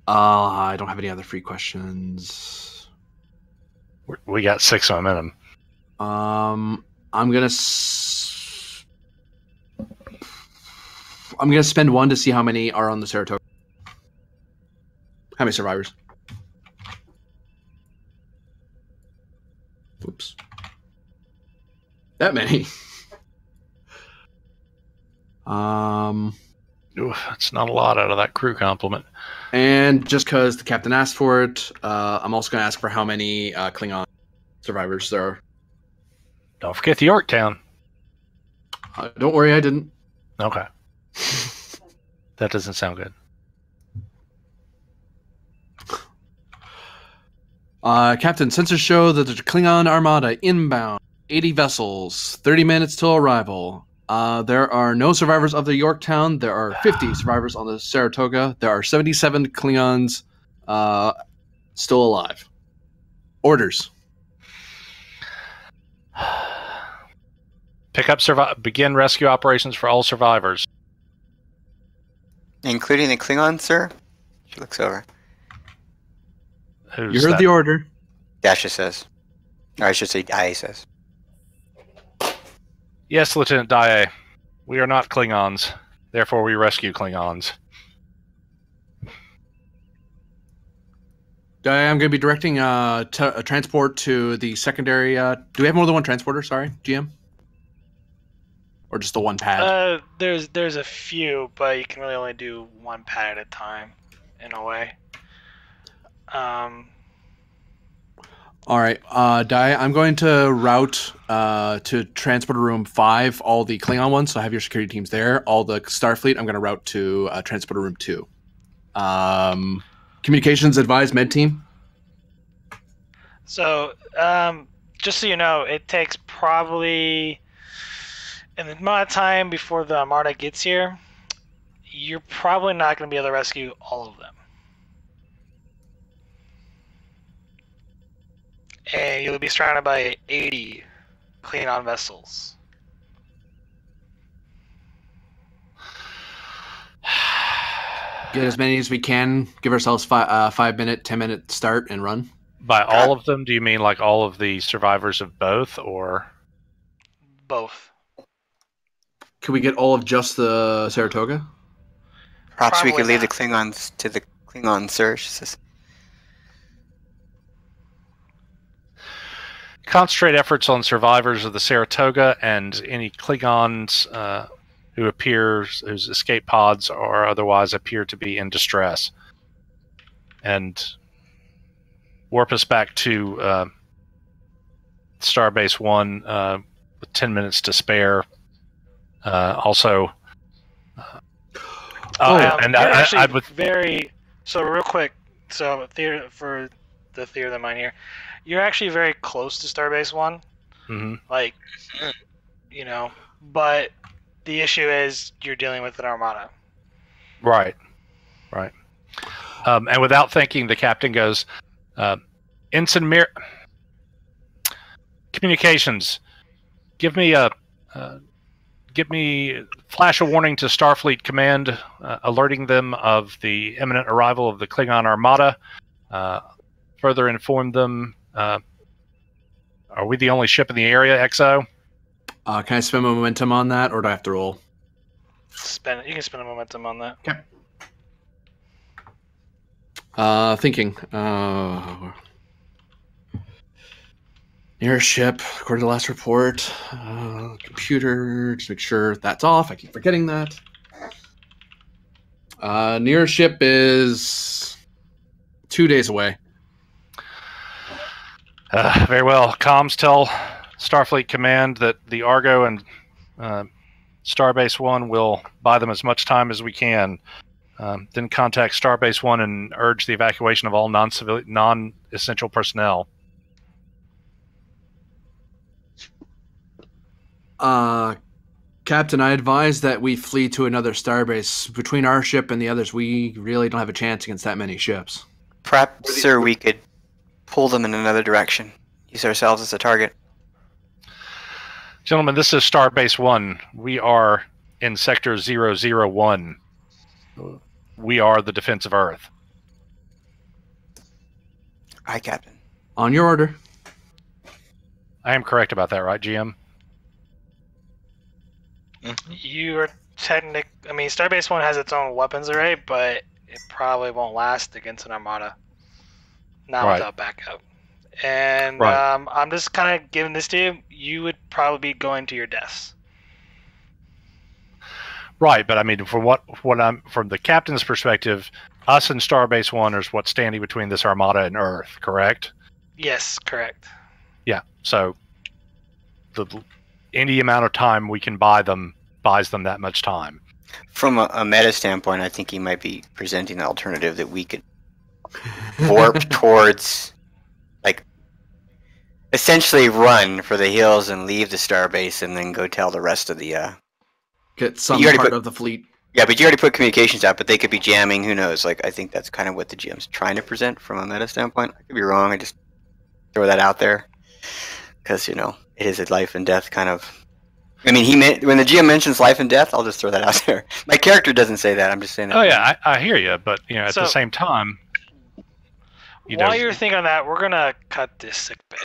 I don't have any other free questions. We got 6 momentum. I'm gonna spend 1 to see how many are on the Saratoga. How many survivors? Oops. That many. Ooh, that's not a lot out of that crew complement. And just because the captain asked for it, I'm also going to ask for how many Klingon survivors there are. Don't forget the Yorktown. Don't worry, I didn't. Okay. That doesn't sound good. Captain, sensors show that the Klingon Armada inbound. 80 vessels, 30 minutes till arrival. There are no survivors of the Yorktown. There are 50 survivors on the Saratoga. There are 77 Klingons still alive. Orders. Begin rescue operations for all survivors. Including the Klingon, sir? She looks over. Who's You heard that? the order. Dasha says. Or I should say Dai says. Yes, Lieutenant Dai. We are not Klingons. Therefore, we rescue Klingons. I'm going to be directing a transport to the secondary. Do we have more than one transporter? Sorry, GM, or just the one pad? There's a few, but you can really only do one pad at a time, in a way. All right, I'm going to route to transporter room 5 all the Klingon ones, so have your security teams there. All the Starfleet, I'm going to route to transporter room 2. Communications advised med team. So, just so you know, it takes probably an amount of time before the Armada gets here. You're probably not going to be able to rescue all of them. And you'll be surrounded by 80 Klingon vessels. Get as many as we can. Give ourselves 5 minute, 10-minute start and run. By all of them, do you mean like all of the survivors of both, or Both. Can we get all of just the Saratoga? Perhaps we Probably could leave the not. Klingons to the Klingon search. concentrate efforts on survivors of the Saratoga and any Klingons whose escape pods or otherwise appear to be in distress, and warp us back to Starbase 1 with 10 minutes to spare. Also, and I would very. So real quick, so for the theory of the mind here, you're actually very close to Starbase 1. Mm-hmm. Like, but the issue is you're dealing with an Armada. Right. And without thinking, the captain goes, Ensign Communications, give me flash a warning to Starfleet Command, alerting them of the imminent arrival of the Klingon Armada. Further inform them, are we the only ship in the area, XO? Can I spend momentum on that, or do I have to roll? You can spend a momentum on that. Okay. Thinking. Near ship, according to the last report. Computer, just make sure that's off. I keep forgetting that. Near ship is 2 days away. Very well. Comms tell Starfleet Command that the Argo and Starbase 1 will buy them as much time as we can. Then contact Starbase 1 and urge the evacuation of all non-essential personnel. Captain, I advise that we flee to another starbase. Between our ship and the others, we really don't have a chance against that many ships. Perhaps, sir, we could pull them in another direction. Use ourselves as a target. Gentlemen, this is Starbase 1. We are in Sector 001. We are the defense of Earth. Aye, Captain. On your order. I am correct about that, right, GM? You are Starbase 1 has its own weapons array, but it probably won't last against an Armada. Not without backup. And I'm just kind of giving this to you. You would probably be going to your deaths. Right, but I mean, from the captain's perspective, us and Starbase 1 is what's standing between this Armada and Earth, correct? Yes, correct. Yeah, so any amount of time we can buys them that much time. From a meta standpoint, I think he might be presenting the alternative that we could warp towards, like, essentially run for the hills and leave the starbase and then go tell the rest of the... Get some part of the fleet. Yeah, but you already put communications out, but they could be jamming, who knows? Like, I think that's kind of what the GM's trying to present from a meta standpoint. I could be wrong, I just throw that out there. Because, it is a life and death kind of... I mean, when the GM mentions life and death, I'll just throw that out there. My character doesn't say that, I'm just saying that. Oh yeah, I hear you, but, at the same time... While you're thinking on that, we're going to cut this sick bay.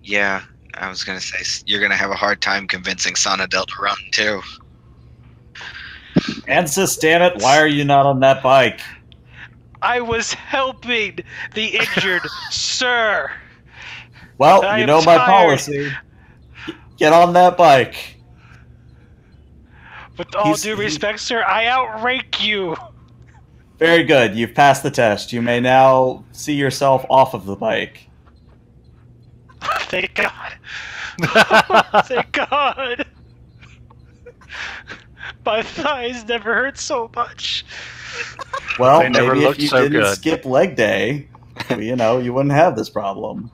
Yeah, I was going to say, you're going to have a hard time convincing Sonadel to run, too. Ansys, damn it, why are you not on that bike? I was helping the injured, sir. Well, I you am know my tired. policy. Get on that bike. With all due respect, sir, I outrank you. Very good. You've passed the test. You may now see yourself off of the bike. Thank God. Thank God. My thighs never hurt so much. Well, They never maybe if looked you so didn't good. skip leg day, you know, you wouldn't have this problem.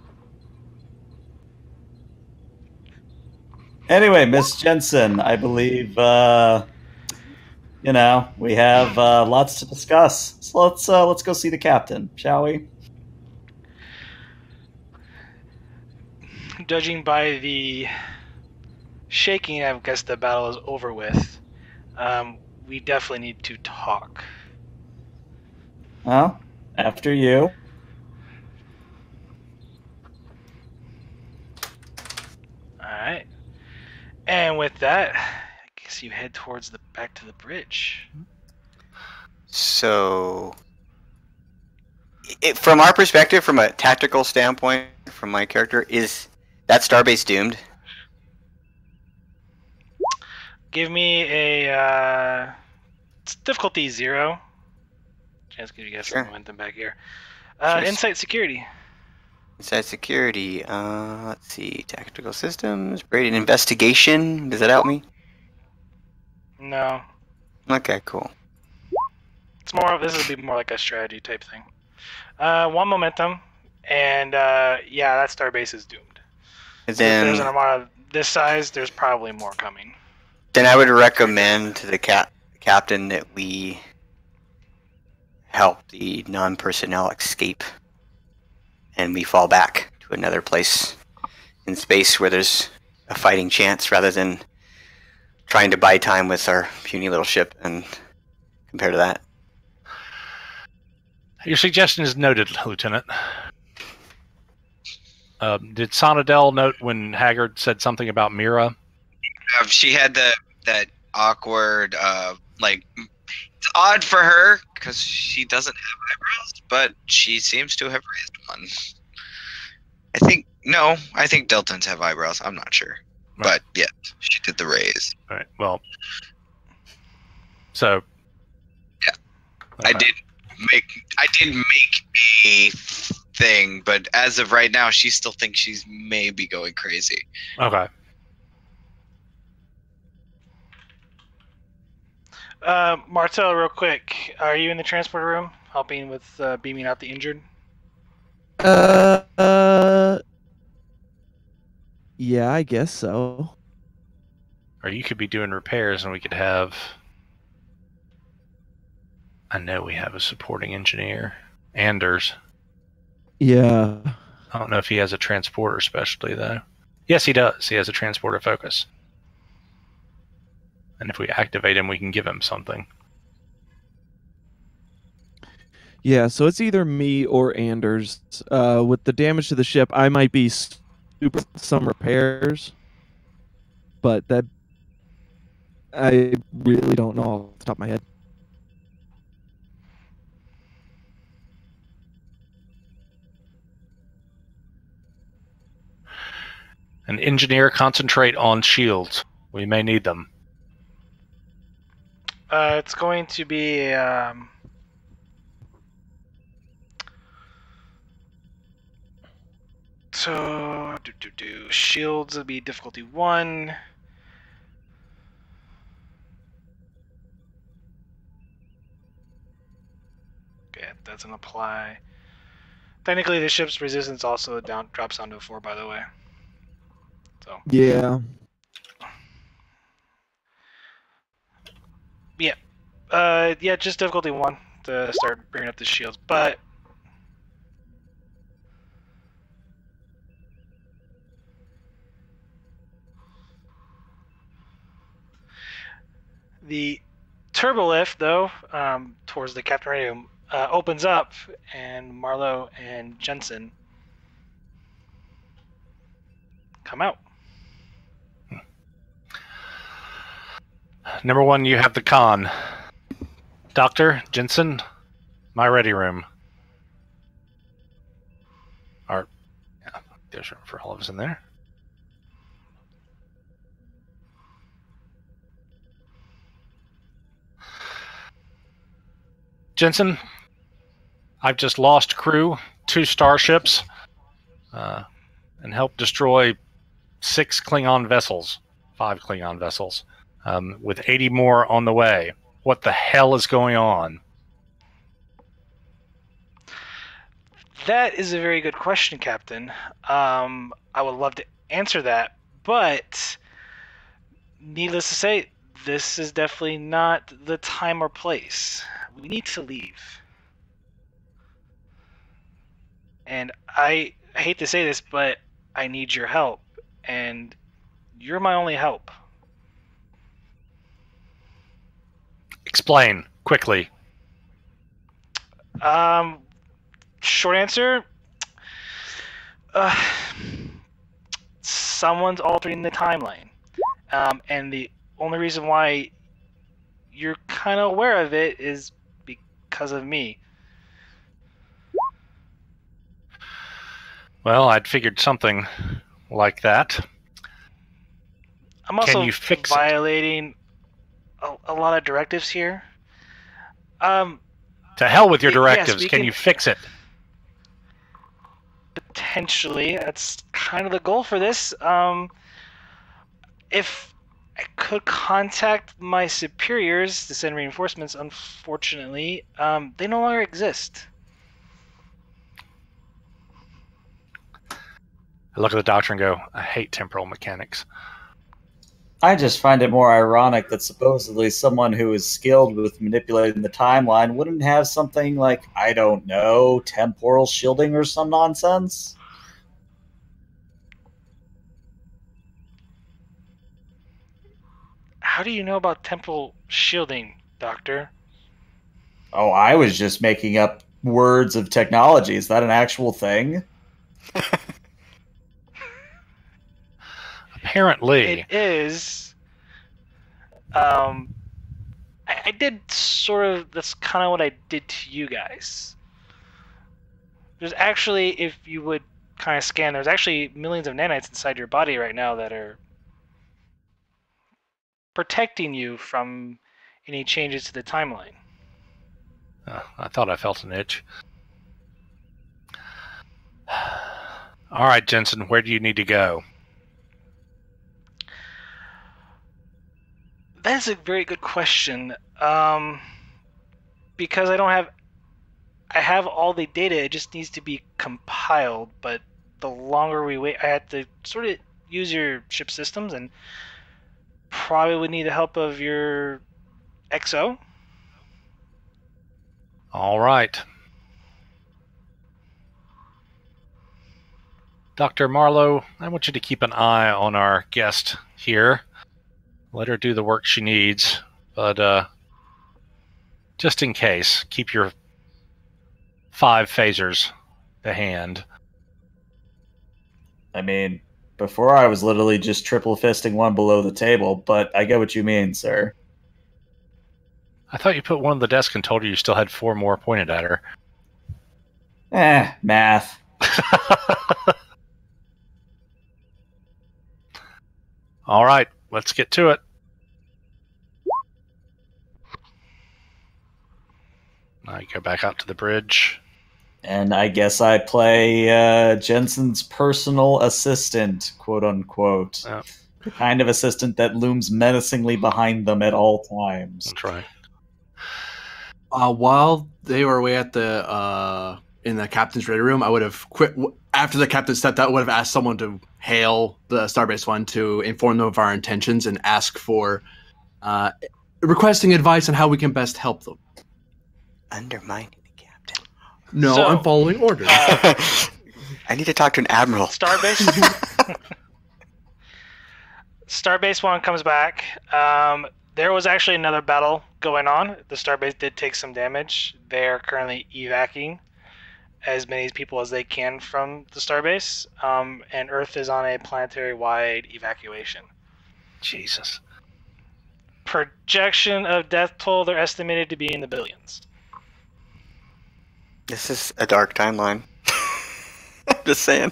Anyway, Miss Jensen, I believe, you know, we have lots to discuss. So let's go see the captain, shall we? Judging by the shaking, I guess the battle is over with. We definitely need to talk. Well, after you. Alright. And with that, I guess you head towards the back to the bridge. So, from our perspective, from a tactical standpoint, from my character, is that starbase doomed? Give me a it's difficulty 0. Chance to give you guys Sure. some momentum back here. Sure. Insight security. Inside security. Let's see. Tactical systems. Braden investigation. Does that help me? No. Okay, cool. It's more. This would be more like a strategy type thing. 1 momentum, and yeah, that starbase is doomed. And So if there's an then, armada this size, there's probably more coming. then I would recommend to the captain that we help the non-personnel escape, and we fall back to another place in space where there's a fighting chance, rather than trying to buy time with our puny little ship. And compared to that, Your suggestion is noted, Lieutenant. Did Sonadel note when Haggard said something about Mira? She had that awkward, like, it's odd for her because she doesn't have eyebrows, but she seems to have raised one. I think Deltans have eyebrows. I'm not sure, Right. but yeah, she did the raise. All right. Well, so Yeah. okay. I did make a thing, but as of right now, she still thinks she's maybe going crazy. Okay. Martel, real quick, are you in the transporter room helping with beaming out the injured? Yeah, I guess so. Or you could be doing repairs, and we could have. I know we have a supporting engineer, Anders. Yeah. I don't know if he has a transporter specialty though. Yes, he does. He has a transporter focus. And if we activate him, we can give him something. Yeah, so it's either me or Anders. With the damage to the ship, I might be super some repairs, but that I really don't know off the top of my head. An engineer, concentrate on shields. We may need them. It's going to be so shields will be difficulty 1. Okay, that doesn't apply. Technically, the ship's resistance also drops down to a 4, by the way. So Yeah. yeah, just difficulty 1 to start bringing up the shields, but the turbolift, though, towards the captain radio, opens up, and Marlowe and Jensen come out. Number 1, you have the con. Doctor Jensen, My ready room. Or, yeah, there's room for all of us in there. Jensen, I've just lost crew, 2 starships, and helped destroy 6 Klingon vessels, 5 Klingon vessels, with 80 more on the way. What the hell is going on? That is a very good question, Captain. I would love to answer that, but needless to say, this is definitely not the time or place. We need to leave. And I hate to say this, but I need your help, and you're my only help. Explain, quickly. Short answer, someone's altering the timeline. And the only reason why you're kind of aware of it is because of me. Well, I'd figured something like that. I'm also Can you fix violating a lot of directives here. To hell with your directives. Yes, Can you fix it? Potentially, that's kind of the goal for this. If I could contact my superiors to send reinforcements, unfortunately, they no longer exist. I look at the doctor and go, I hate temporal mechanics. I just find it more ironic that supposedly someone who is skilled with manipulating the timeline wouldn't have something like, I don't know, temporal shielding or some nonsense. How do you know about temporal shielding, Doctor? Oh, I was just making up words of technology. Is that an actual thing? Apparently. It is. I did sort of, that's kind of what I did to you guys. There's actually, if you would kind of scan, there's actually millions of nanites inside your body right now that are protecting you from any changes to the timeline. I thought I felt an itch. All right, Jensen, where do you need to go? That's a very good question. Because I have all the data, it just needs to be compiled, but the longer we wait, I had to sort of use your ship systems and probably would need the help of your XO. All right. Dr. Marlowe, I want you to keep an eye on our guest here. Let her do the work she needs, but just in case, keep your 5 phasers to hand. I mean, before I was literally just triple fisting one below the table, but I get what you mean, sir. I thought you put one on the desk and told her you still had 4 more pointed at her. Math. All right, let's get to it. Now you go back out to the bridge. And I guess I play Jensen's personal assistant, quote unquote. Yep. The kind of assistant that looms menacingly behind them at all times. That's right. While they were away at the in the captain's ready room, I would have quit after the captain stepped out. I would have asked someone to hail the Starbase One to inform them of our intentions and ask for requesting advice on how we can best help them. Undermining the captain. No, So, I'm following orders. I need to talk to an admiral. Starbase. Starbase One comes back. There was actually another battle going on. The Starbase did take some damage. They are currently evacuating as many people as they can from the Starbase, and Earth is on a planetary-wide evacuation. Jesus. Projection of death toll, they're estimated to be in the billions. This is a dark timeline. Just saying.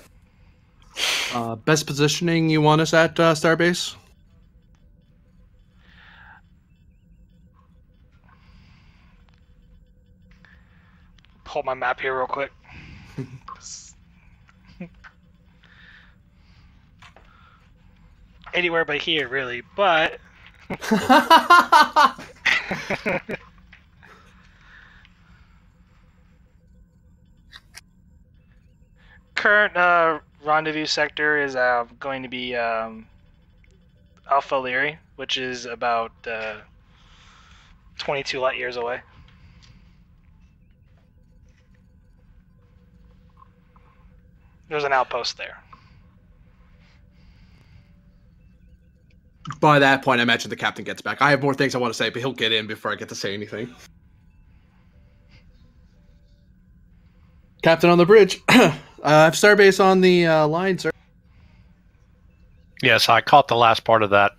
Best positioning you want us at Starbase? Pull my map here real quick. Anywhere but here, really. But current rendezvous sector is going to be Alpha Lyri, which is about 22 light years away. There's an outpost there. By that point, I imagine the captain gets back. I have more things I want to say, but he'll get in before I get to say anything. Captain on the bridge. I have Starbase on the line, sir. Yes, I caught the last part of that.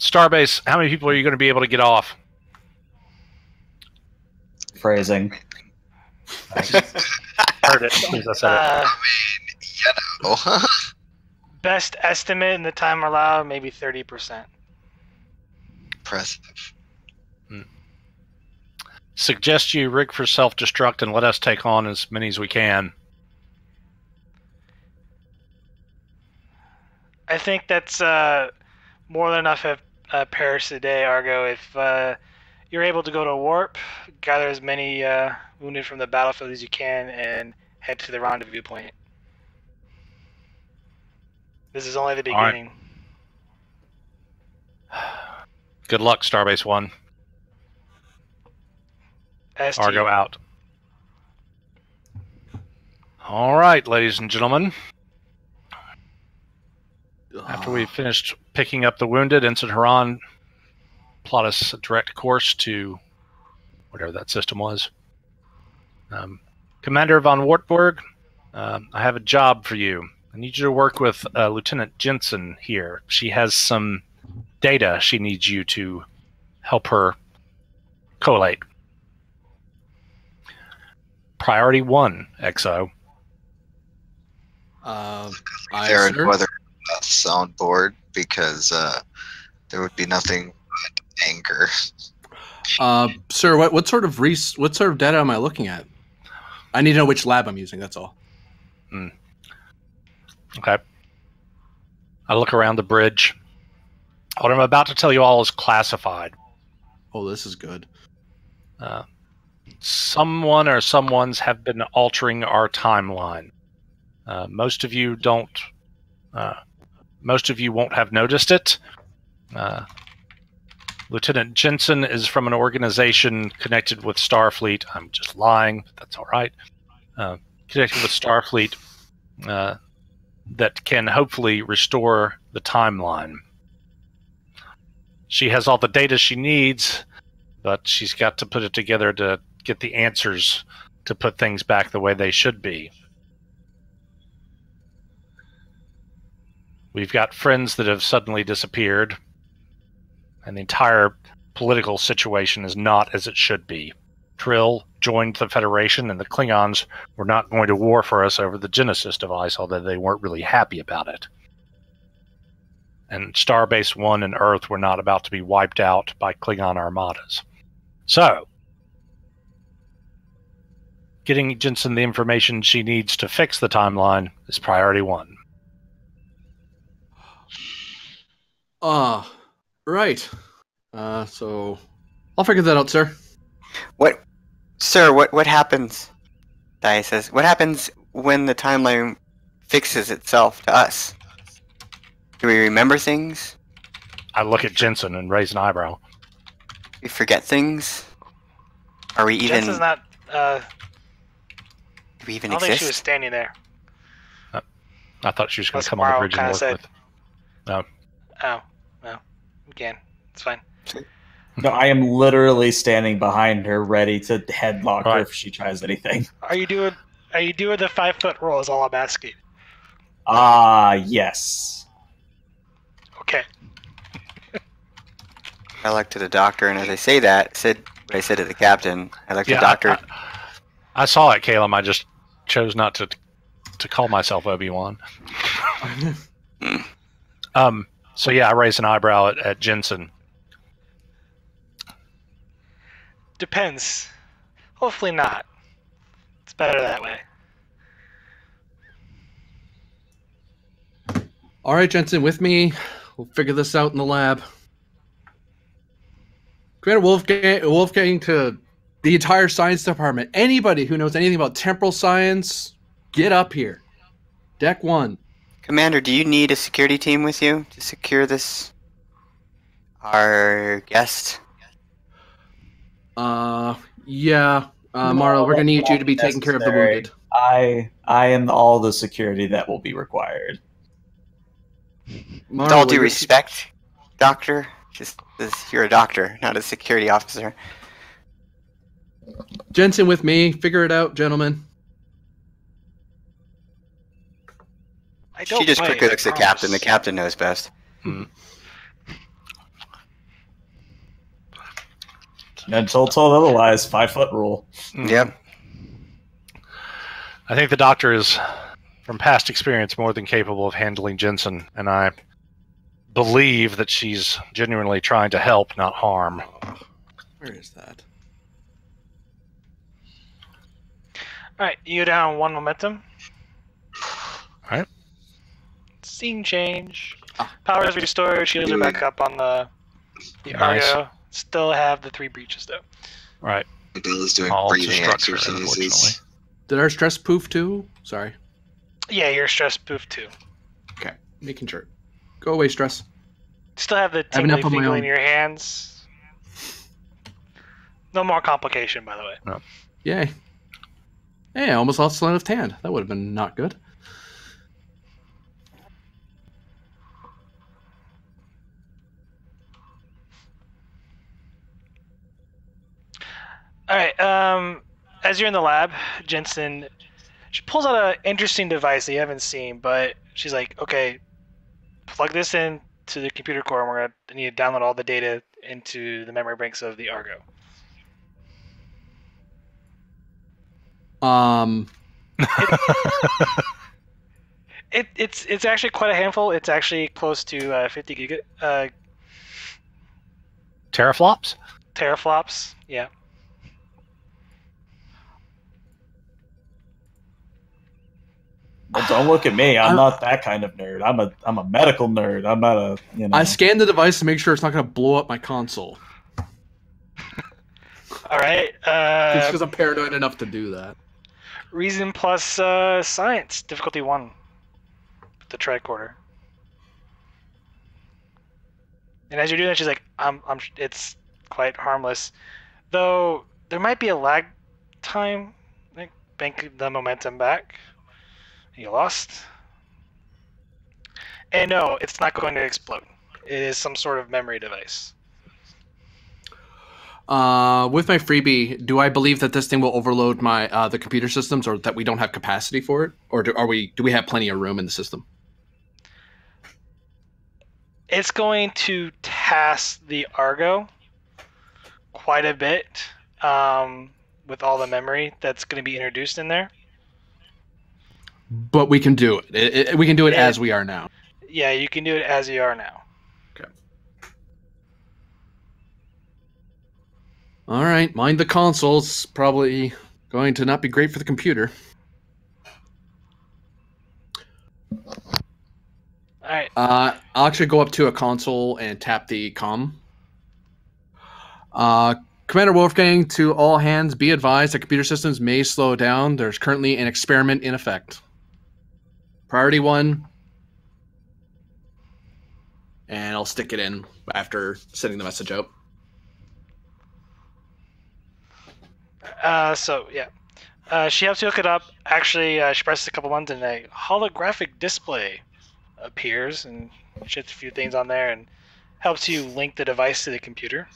Starbase, how many people are you going to be able to get off? Phrasing. Heard it as soon as I said it. Best estimate in the time allowed, maybe 30%. Impressive. Suggest you rig for self-destruct and let us take on as many as we can. I think that's more than enough of Paris today, Argo. If you're able to go to warp, gather as many wounded from the battlefield as you can, and head to the rendezvous point. This is only the beginning. Right. Good luck, Starbase 1. Argo out. All right, ladies and gentlemen. After we finished picking up the wounded, Ensign Haran plot us a direct course to whatever that system was. Commander von Wartburg, I have a job for you. I need you to work with Lieutenant Jensen here. She has some data she needs you to help her collate. Priority 1, XO. There and whether soundboard, because there would be nothing but anger. Sir, what sort of data am I looking at? I need to know which lab I'm using. That's all. Okay. I look around the bridge. What I'm about to tell you all is classified. Oh, this is good. Someone or someones have been altering our timeline. Most of you don't. Most of you won't have noticed it. Lieutenant Jensen is from an organization connected with Starfleet. I'm just lying, but that's all right. Connected with Starfleet that can hopefully restore the timeline. She has all the data she needs, but she's got to put it together to get the answers to put things back the way they should be. We've got friends that have suddenly disappeared, and the entire political situation is not as it should be. Trill joined the Federation, and the Klingons were not going to war for us over the Genesis device, although they weren't really happy about it. And Starbase 1 and Earth were not about to be wiped out by Klingon armadas. So, getting Jensen the information she needs to fix the timeline is priority 1. Right. So I'll figure that out, sir. What happens? Dai says, what happens when the timeline fixes itself to us? Do we remember things? I look at Jensen and raise an eyebrow. We forget things? Are we even... Jensen's not... do we even I don't exist? think she was standing there. I thought she was going to That's come on the Morrow bridge and kinda work said. with. No. Oh, no. You can. It's fine. No, I am literally standing behind her, ready to headlock her Right. if she tries anything. Are you doing the 5-foot roll is all I'm asking. Yes. Okay. I looked to the doctor, and as I say that, said, what I said to the captain. I like the Yeah, doctor. I saw it, Caleb. I just chose not to call myself Obi-Wan. So yeah, I raised an eyebrow at Jensen. Depends. Hopefully not. It's better that way. All right, Jensen, with me. We'll figure this out in the lab. Commander Wolfgang to the entire science department. Anybody who knows anything about temporal science, get up here. Deck 1. Commander, do you need a security team with you to secure this? Our guest? Yeah. Marla, we're going to need you to be taking care of the wounded. I am all the security that will be required. With all due respect, Doctor, you're a doctor, not a security officer. Jensen with me. Figure it out, gentlemen. She just quickly looks at Captain. The captain knows best. Until told otherwise, 5-foot rule. Yep. I think the doctor is, from past experience, more than capable of handling Jensen, and I believe that she's genuinely trying to help, not harm. Where is that? Alright, you down 1 momentum. Alright. Scene change. Power is restored, shields are back up on the Nice. Argo. Still have the 3 breaches though. Right. Adela's doing All to breathing structure, exercises. unfortunately. Did our stress poof too? Sorry. Yeah, you're stress poof too. Okay. Making sure. Go away, stress. Still have the I've enough tingly on my feeling own. in your hands. No more complication, by the way. No. Yay. Hey, I almost lost the left hand. That would have been not good. Alright, as you're in the lab, Jensen, she pulls out an interesting device that you haven't seen, but she's like, okay, plug this in to the computer core and we're going to need to download all the data into the memory banks of the Argo. It's actually quite a handful. It's actually close to 50 Teraflops? teraflops. Yeah. Well, don't look at me. I'm not that kind of nerd. I'm a medical nerd. I'm not a, you know. I scanned the device to make sure it's not going to blow up my console. All right. Just because I'm paranoid enough to do that. Reason plus science, difficulty 1. The tricorder. And as you're doing that, she's like, it's quite harmless. Though there might be a lag time, like bank the momentum back. You lost. And no, it's not going to explode. It is some sort of memory device. With my freebie, do I believe that this thing will overload my the computer systems, or that we don't have capacity for it, or do we have plenty of room in the system? It's going to task the Argo quite a bit with all the memory that's going to be introduced in there. But we can do it. We can do it as we are now. Yeah, you can do it as you are now. Okay. All right. Mind the console. It's probably going to not be great for the computer. All right. I'll actually go up to a console and tap the comm. Commander Wolfgang, to all hands, be advised that computer systems may slow down. There's currently an experiment in effect. Priority 1. And I'll stick it in after sending the message out. She helps you hook it up. Actually, she presses a couple buttons and a holographic display appears and shifts a few things on there and helps you link the device to the computer.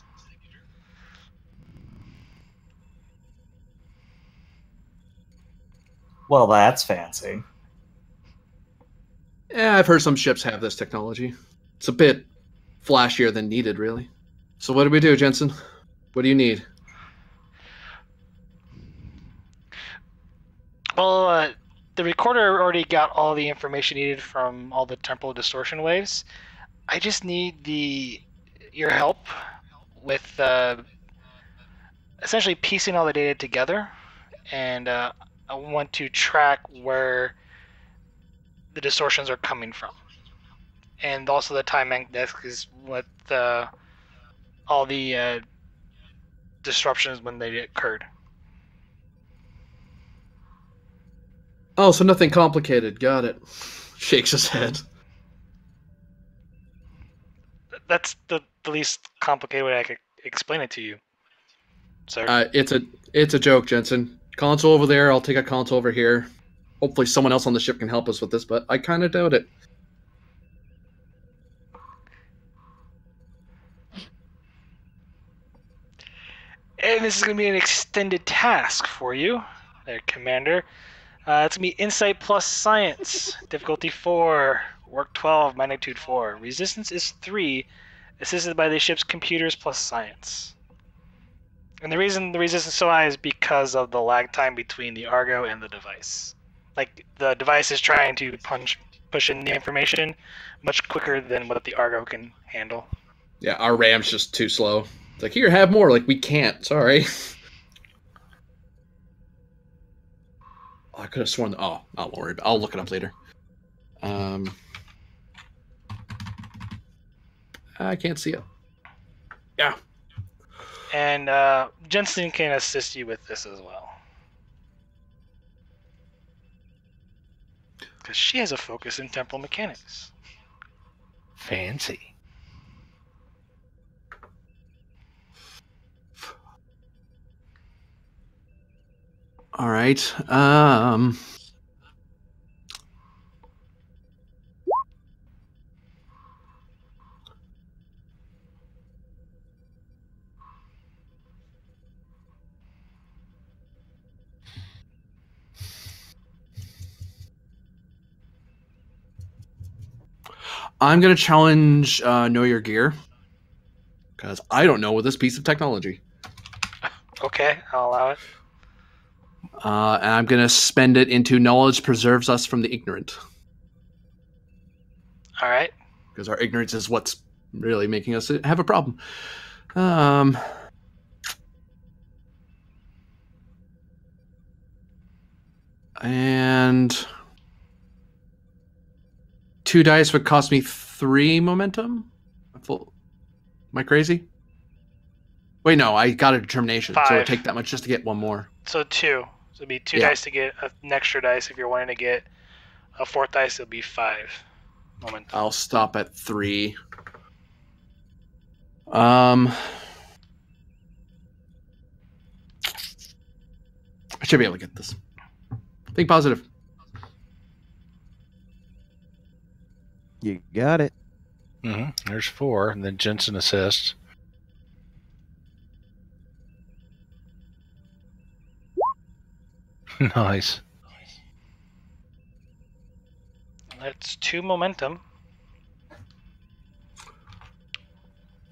Well, that's fancy. Yeah, I've heard some ships have this technology. It's a bit flashier than needed, really. So what do we do, Jensen? What do you need? Well, the recorder already got all the information needed from all the temporal distortion waves. I just need your help with essentially piecing all the data together, and I want to track where the distortions are coming from, and also the time bank disk is what all the disruptions when they occurred. Oh, so nothing complicated. Got it. Shakes his head. That's the least complicated way I could explain it to you, sir. It's a joke, Jensen. Console over there. I'll take a console over here. Hopefully, someone else on the ship can help us with this, but I kind of doubt it. And this is going to be an extended task for you, there, Commander. It's going to be Insight plus Science, difficulty 4, work 12, magnitude 4. Resistance is 3, assisted by the ship's computers plus science. And the reason the resistance is so high is because of the lag time between the Argo and the device. Like, the device is trying to push in the information much quicker than what the Argo can handle. Yeah, our RAM's just too slow. It's like, here, have more. Like, we can't. Sorry. Oh, I could have sworn. Oh, don't worry. I'll look it up later. I can't see it. Yeah. And Jensen can assist you with this as well. Because she has a focus in temporal mechanics. Fancy. All right. I'm going to challenge Know Your Gear. Because I don't know with this piece of technology. Okay, I'll allow it. And I'm going to spend it into Knowledge Preserves Us from the Ignorant. All right. Because our ignorance is what's really making us have a problem. And 2 dice would cost me 3 momentum? Am I crazy? Wait, no, I got a determination. 5. So it would take that much just to get 1 more. So 2. So it'd be 2 Yeah. dice to get an extra dice. If you're wanting to get a 4th dice, it'll be 5 momentum. I'll stop at 3. I should be able to get this. Think positive. You got it. There's 4, and then Jensen assists. Nice. That's 2 momentum.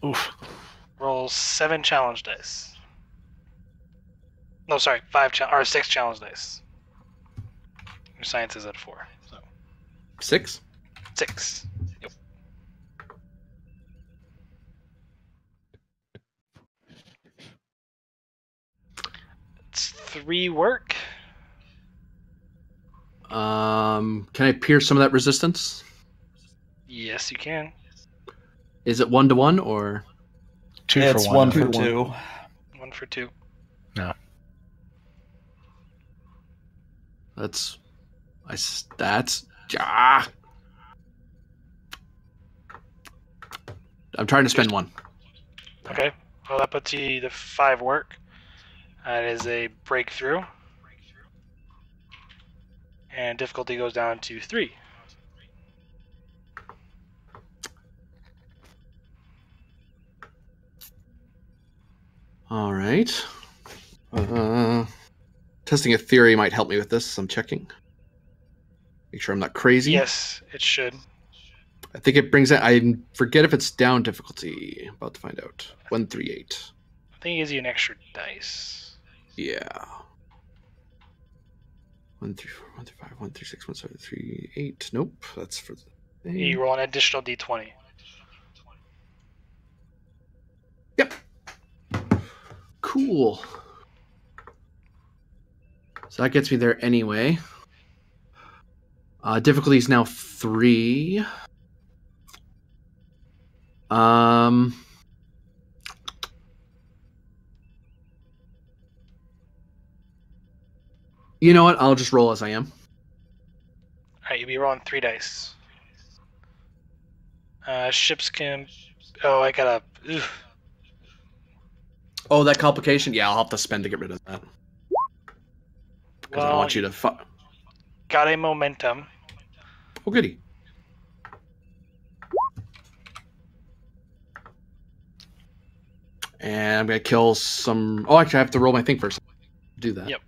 Oof. Roll 7 challenge dice. No, sorry, 6 challenge dice. Your science is at 4. So 6? 6. Yep. It's 3 work. Can I pierce some of that resistance? Yes, you can. Is it 1-to-1 or? 2 It's for 1. 1 for 2. 1 for 2. No. That's. I'm trying to spend 1. Okay. Well, that puts you to 5 work. That is a breakthrough. And difficulty goes down to 3. All right. Testing a theory might help me with this. I'm checking. Make sure I'm not crazy. Yes, it should. I think it brings it. I forget if it's down difficulty. About to find out. 138. I think it gives you an extra dice. Yeah. 1 through 4, 1 through 5, 1 through 6, 1 through 3, 8. Nope, that's for the thing. You roll an additional d20. Yep. Cool. So that gets me there anyway. Difficulty is now 3. You know what? I'll just roll as I am. Alright, you'll be rolling 3 dice. Ships can... Oh, I gotta... Oof. Oh, that complication? Yeah, I'll have to spend to get rid of that. Because I want you to... Got a momentum. Oh, goody. And I'm going to kill some... Oh, actually, I have to roll my thing first. Do that. Yep.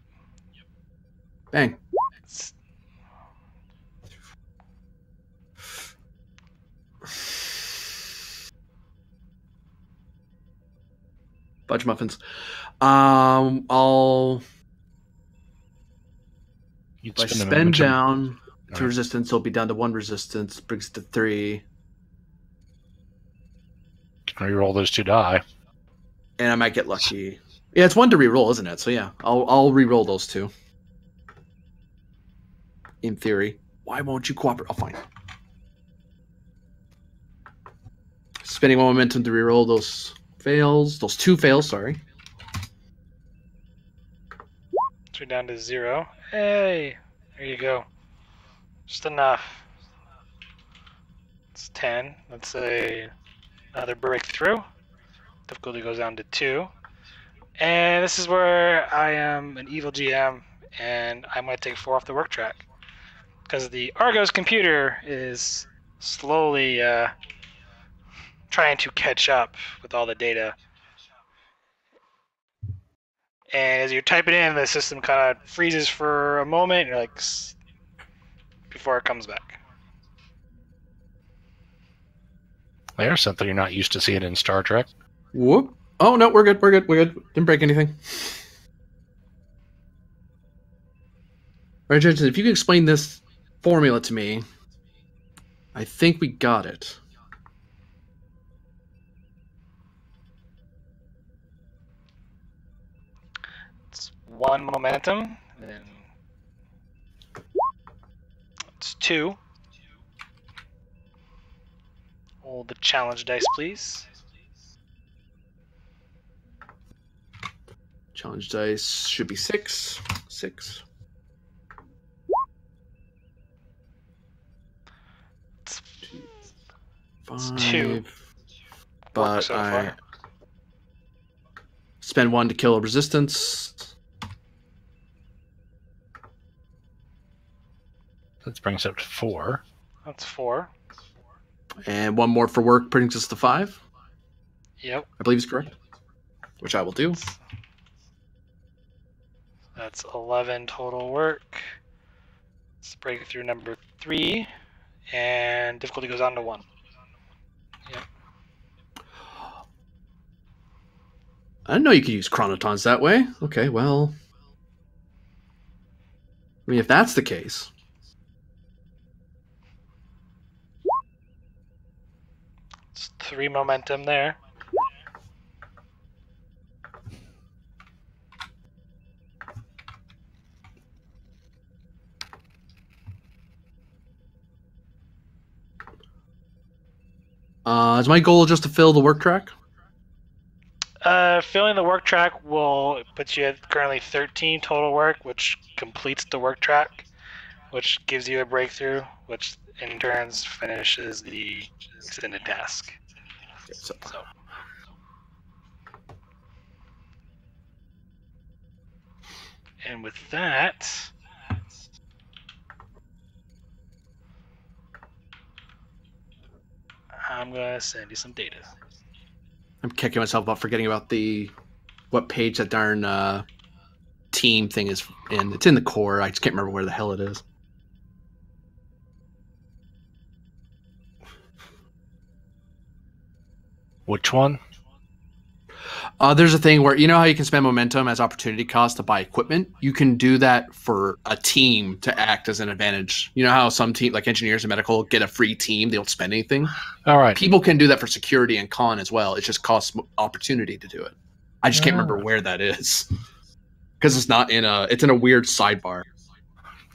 Bang. Fudge muffins. I'll... If I spend down to resistance, it'll be down to 1 resistance. Brings it to 3. Can reroll those 2 die. And I might get lucky. Yeah, it's 1 to reroll, isn't it? So yeah, I'll reroll those 2. In theory. Why won't you cooperate? Oh, fine. Spending 1 momentum to reroll those fails. Those 2 fails, sorry. So we're down to 0. Hey! There you go. Just enough. It's 10. Let's say another breakthrough. Difficulty goes down to 2. And this is where I am an evil GM, and I might take 4 off the work track. Because the Argo's computer is slowly trying to catch up with all the data. And as you're typing in, the system kind of freezes for a moment, and you're like, before it comes back. There's something you're not used to seeing in Star Trek. Whoop. Oh, no, we're good. Didn't break anything. All right, Jensen, if you can explain this formula to me, I think we got it. It's 1 momentum, and then it's 2. Roll the challenge dice, please. Challenge dice should be 6. 6. It's 2. But so I far. spend 1 to kill a resistance. That brings up to 4. That's 4. And 1 more for work brings us to 5. Yep. I believe is correct. Which I will do. That's 11 total work. It's breakthrough number 3. And difficulty goes on to 1. Yep. I didn't know you could use chronotons that way. Okay, well... I mean, if that's the case... It's 3 momentum there. Is my goal just to fill the work track? Filling the work track will put you at currently 13 total work, which completes the work track, which gives you a breakthrough, which in turns finishes the extended task. So. And with that, I'm gonna send you some data. I'm kicking myself about forgetting about what page that darn team thing is in. It's in the core. I just can't remember where the hell it is. Which one? There's a thing where you know how you can spend momentum as opportunity cost to buy equipment. You can do that for a team to act as an advantage. You know how some team, like engineers and medical, get a free team; they don't spend anything. All right. People can do that for security and con as well. It just costs opportunity to do it. I just can't remember where that is because it's not in a. It's in a weird sidebar.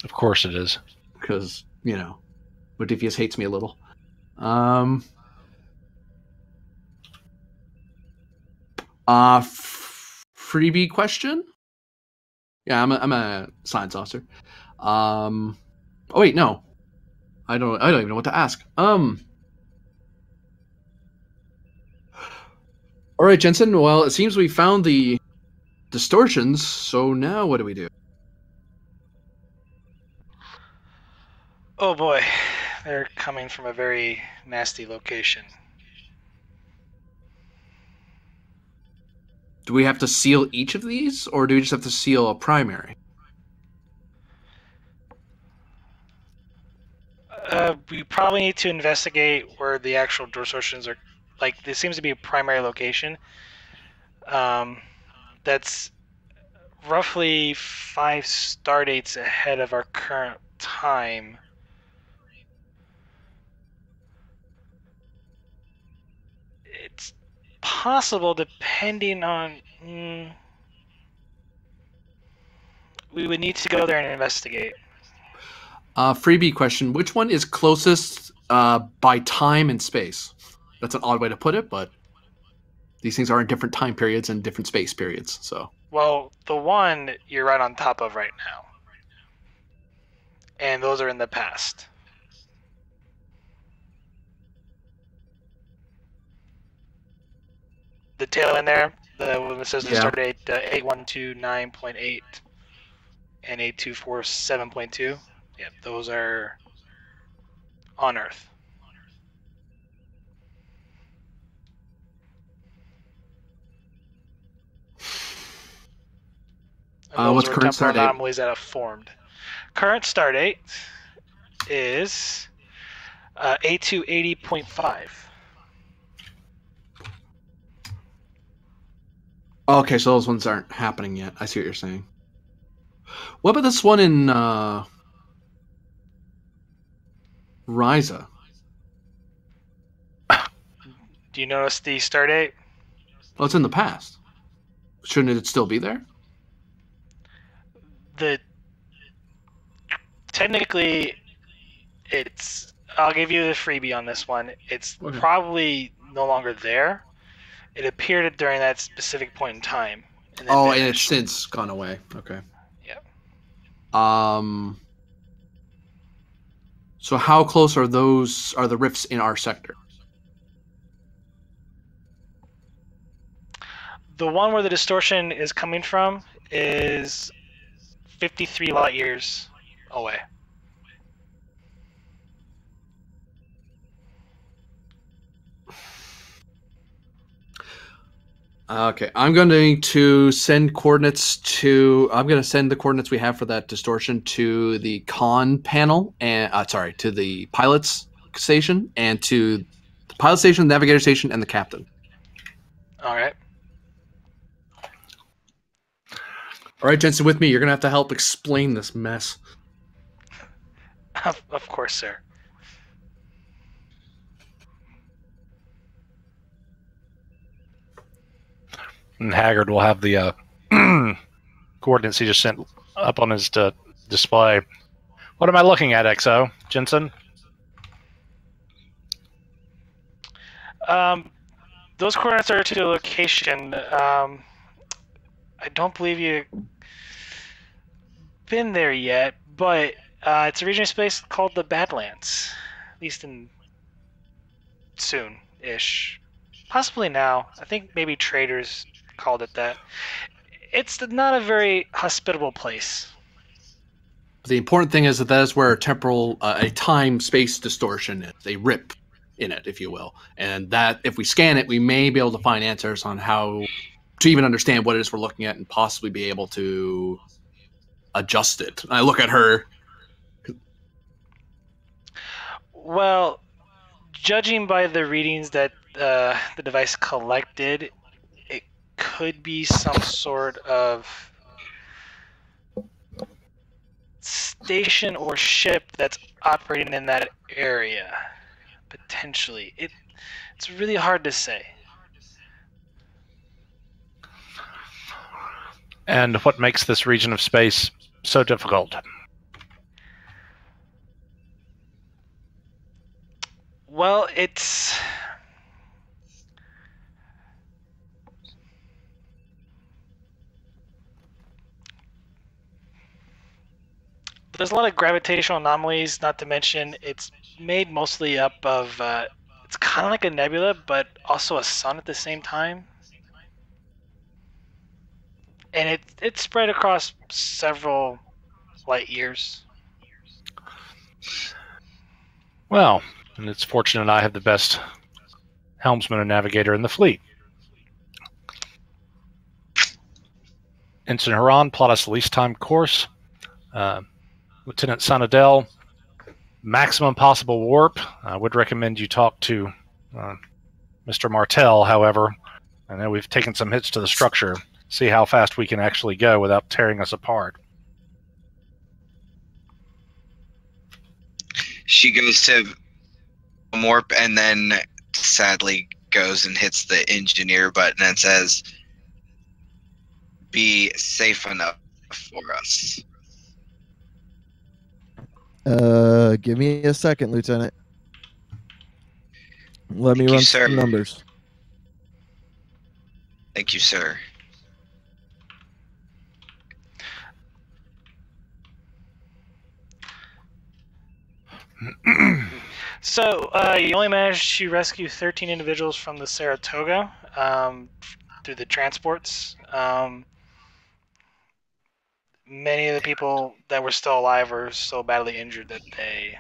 Of course it is. Because Modifius hates me a little. Freebie question? Yeah, I'm a science officer. Oh wait, no. I don't even know what to ask. All right, Jensen. Well, it seems we found the distortions, so now what do we do? Oh boy, they're coming from a very nasty location. Do we have to seal each of these, or do we just have to seal a primary? We probably need to investigate where the actual distortions are. Like, there seems to be a primary location. That's roughly 5 star dates ahead of our current time. It's possible, depending on. We would need to go there and investigate. Freebie question: which one is closest by time and space? That's an odd way to put it, but these things are in different time periods and different space periods. So, well, the one you're right on top of right now, and those are in the past. The tail end there, the one that says the start date 8129.8 and 8247.2. Yeah, those are on Earth. And those what's are current start temporal date? anomalies that have formed. Current start date is 8280.5. Okay, so those ones aren't happening yet. I see what you're saying. What about this one in Ryza? Do you notice the start date? Well, it's in the past. Shouldn't it still be there? Technically, it's. I'll give you the freebie on this one. It's Okay. probably no longer there. It appeared during that specific point in time. And then And vanished. it's since gone away. Okay. Yep. So how close are the rifts in our sector? The one where the distortion is coming from is 53 light years away. Okay, I'm going to send coordinates to. I'm going to send the coordinates we have for that distortion to the con panel and to the pilot's station and to the pilot station, the navigator station, and the captain. All right. All right, Jensen, with me, you're going to have to help explain this mess. Of course, sir. And Haggard will have the coordinates he just sent up on his display. What am I looking at, XO? Jensen? Those coordinates are to the location. I don't believe you've been there yet, but it's a region of space called the Badlands. At least in soon-ish. Possibly now. I think maybe traders called it that. It's not a very hospitable place. The important thing is that is where a time-space distortion is, a rip in it, if you will. And that, if we scan it, we may be able to find answers on how to even understand what it is we're looking at and possibly be able to adjust it. I look at her. Well, judging by the readings that the device collected, it could be some sort of station or ship that's operating in that area. Potentially. It's really hard to say. And what makes this region of space so difficult? Well, there's a lot of gravitational anomalies, not to mention it's made mostly up of, it's kind of like a nebula, but also a sun at the same time. And it's spread across several light years. Well, and it's fortunate I have the best helmsman and navigator in the fleet. Ensign Haran, plot us the least time course. Lieutenant Sanadell, maximum possible warp. I would recommend you talk to Mr. Martell, however. I know we've taken some hits to the structure. See how fast we can actually go without tearing us apart. She goes to warp and then sadly goes and hits the engineer button and says, "Be safe enough for us." Give me a second, Lieutenant. Let me Thank you, run sir. some numbers. Thank you, sir. So, you only managed to rescue 13 individuals from the Saratoga through the transports. Many of the people that were still alive were so badly injured that they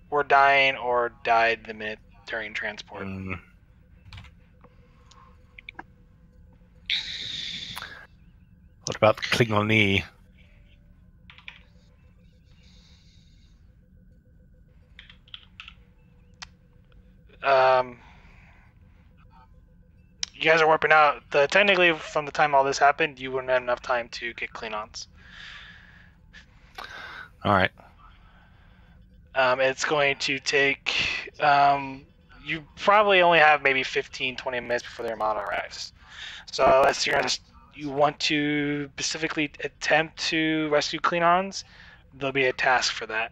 were dying or died the minute during transport. What about the Klingon? You guys are warping out. Technically, from the time all this happened, you wouldn't have enough time to get Klingons. All right. It's going to take... you probably only have maybe 15, 20 minutes before the Armada arrives. So unless you want to specifically attempt to rescue Klingons, there'll be a task for that.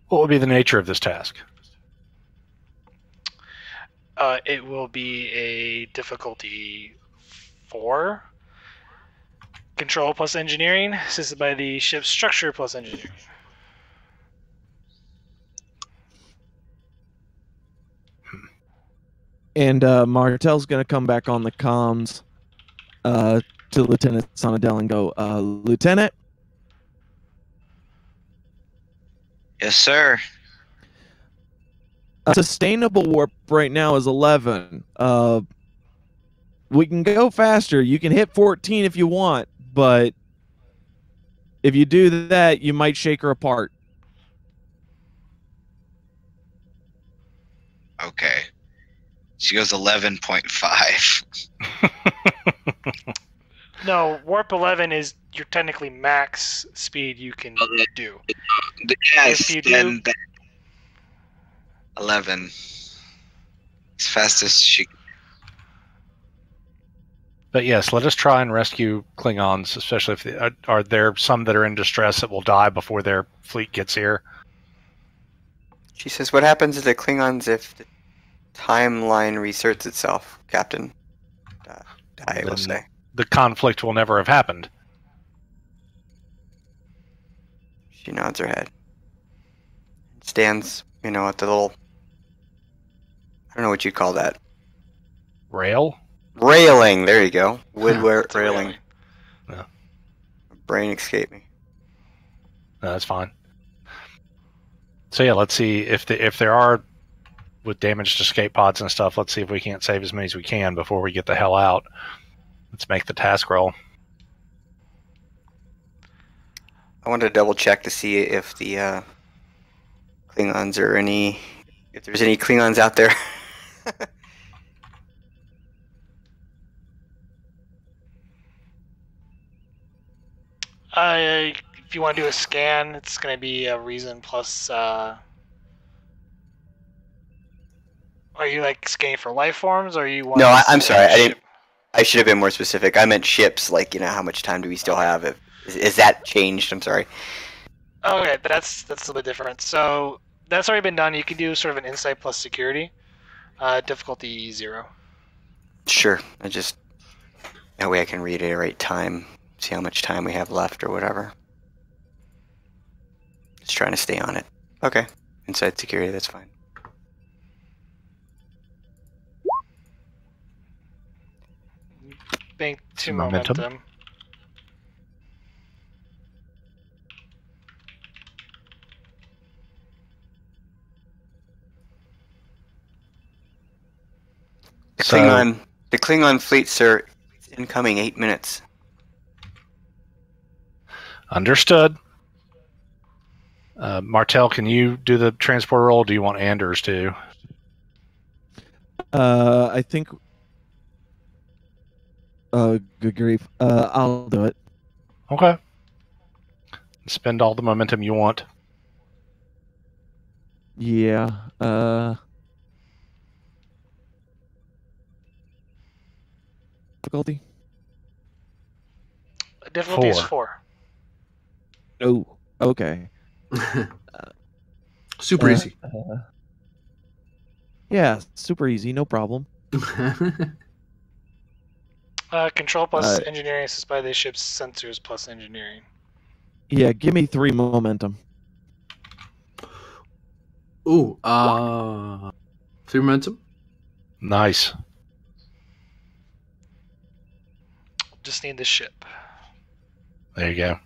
What would be the nature of this task? It will be a difficulty 4. Control plus engineering, assisted by the ship's structure plus engineering. And Martell's going to come back on the comms to Lieutenant Sonadell and go, Lieutenant? Yes, sir. Sustainable warp right now is 11. We can go faster. You can hit 14 if you want, but if you do that, you might shake her apart. Okay. She goes 11.5. No, warp 11 is your technically max speed you can do. Yes, If you then do- 11. As fast as she... But yes, let us try and rescue Klingons, especially if are there some that are in distress that will die before their fleet gets here. She says, "What happens to the Klingons if the timeline reserts itself, Captain?" I will Then say. the conflict will never have happened. She nods her head. Stands, at the little... I don't know what you'd call that. Rail? Railing, there you go. Wood It's a railing. Yeah. Brain escaped me. No, that's fine. So yeah, let's see if there are with damaged escape pods and stuff. Let's see if we can't save as many as we can before we get the hell out. Let's make the task roll. I wanted to double check to see if the Klingons are any If there's any Klingons out there. If you want to do a scan, it's going to be a reason plus. Are you like scanning for life forms, or you want? No, to I'm sorry. scan ship? I should have been more specific. I meant ships. Like, how much time do we still have? Is that changed? I'm sorry. Okay, that's a little bit different. So that's already been done. You can do sort of an insight plus security. Difficulty 0. Sure. That way I can reiterate time, see how much time we have left or whatever. Just trying to stay on it. Okay. Inside security, that's fine. Bank 2 Momentum. momentum. The Klingon fleet, sir, it's incoming 8 minutes. Understood. Martel, can you do the transport roll? Or do you want Anders to? I think. Good grief. I'll do it. Okay. Spend all the momentum you want. Yeah. Difficulty? Difficulty is 4. 4. Oh, okay. Super easy. Yeah, super easy, no problem. Control plus engineering assist by the ship's sensors plus engineering. Yeah, give me 3 momentum. Ooh, 3 momentum. Nice. Just need the ship. There you go.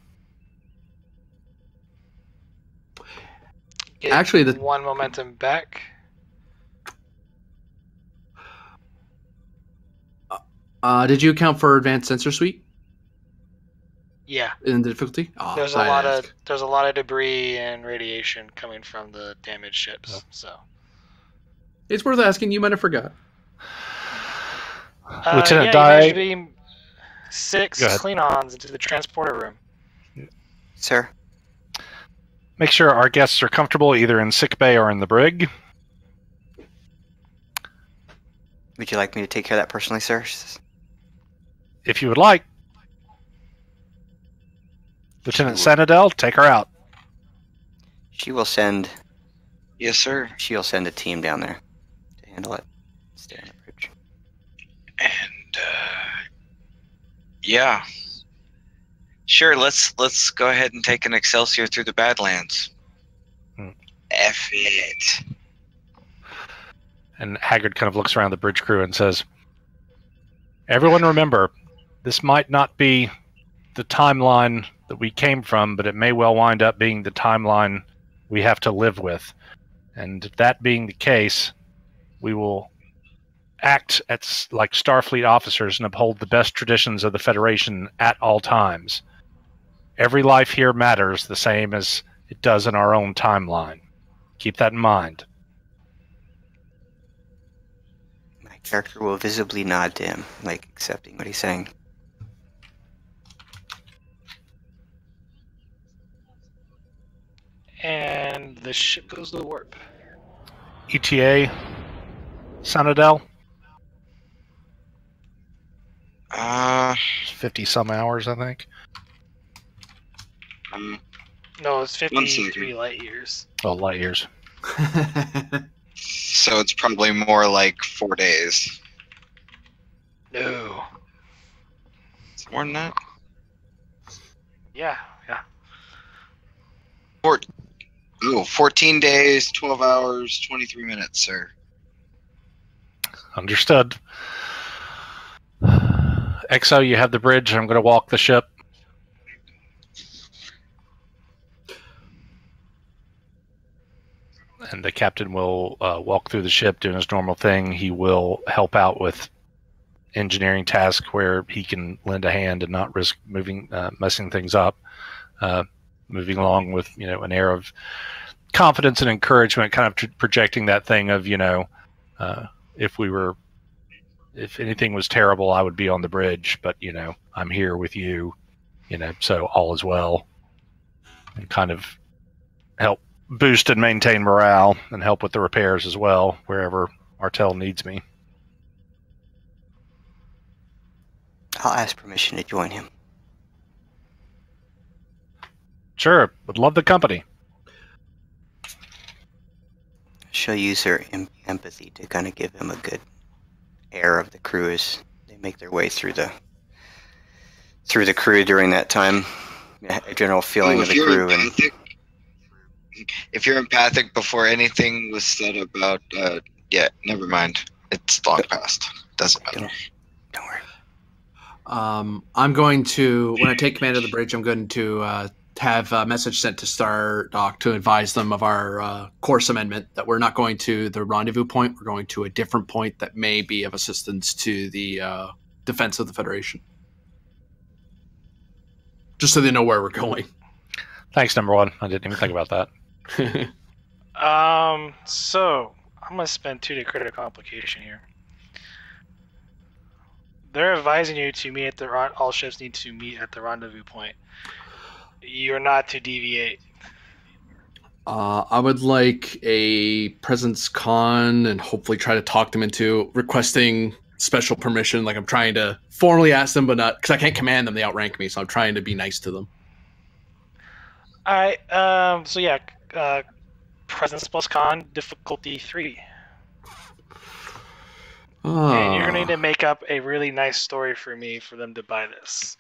Get Actually, 1 momentum back. Did you account for advanced sensor suite Yeah. in the difficulty? Oh, There's a lot of debris and radiation coming from the damaged ships. So It's worth asking. You might have forgot. Lieutenant you Dye. managed to beam 6 Go ahead. Klingons into the transporter room. Sir? Make sure our guests are comfortable either in sick bay or in the brig. Would you like me to take care of that personally, sir? If you would like. Lieutenant Sanadel, take her out. She will send Yes, sir. She'll send a team down there to handle it. Stay on the bridge. And yeah, sure. Let's go ahead and take an Excelsior through the Badlands. F it. And Haggard kind of looks around the bridge crew and says, everyone remember, this might not be the timeline that we came from, but it may well wind up being the timeline we have to live with. And that being the case, we will act like Starfleet officers and uphold the best traditions of the Federation at all times. Every life here matters the same as it does in our own timeline. Keep that in mind. My character will visibly nod to him, like accepting what he's saying. And the ship goes to the warp. ETA, Sanadel, 50 some hours, I think. No, it's 53 second. light years. Oh, light years. So it's probably more like 4 days. No. It's more than that. Yeah. 14 days, 12 hours, 23 minutes, sir. Understood. XO, you have the bridge. I'm going to walk the ship. And the captain will walk through the ship doing his normal thing. He will help out with engineering tasks where he can lend a hand and not risk messing things up. Moving along with an air of confidence and encouragement, kind of projecting that thing of, if anything was terrible, I would be on the bridge, but I'm here with you, so all is well, and kind of help boost and maintain morale and help with the repairs as well wherever Artel needs me. I'll ask permission to join him. Sure, would love the company. She'll use her empathy to kind of give him a good air of the crew as they make their way through the crew during that time. A general feeling of the crew. If you're empathic before anything was said about, never mind. It's long past. Doesn't matter. Don't worry. I'm going to, when I take command of the bridge, I'm going to have a message sent to Star Dock to advise them of our course amendment, that we're not going to the rendezvous point. We're going to a different point that may be of assistance to the defense of the Federation. Just so they know where we're going. Thanks, number one. I didn't even think about that. So I'm gonna spend 2 to create a complication here. They're advising you to meet at all ships need to meet at the rendezvous point. You're not to deviate. I would like a presence con and hopefully try to talk them into requesting special permission. Like, I'm trying to formally ask them, but not because I can't command them. They outrank me, so I'm trying to be nice to them. All right. So yeah, presence plus con, difficulty 3. And you're gonna need to make up a really nice story for me for them to buy this.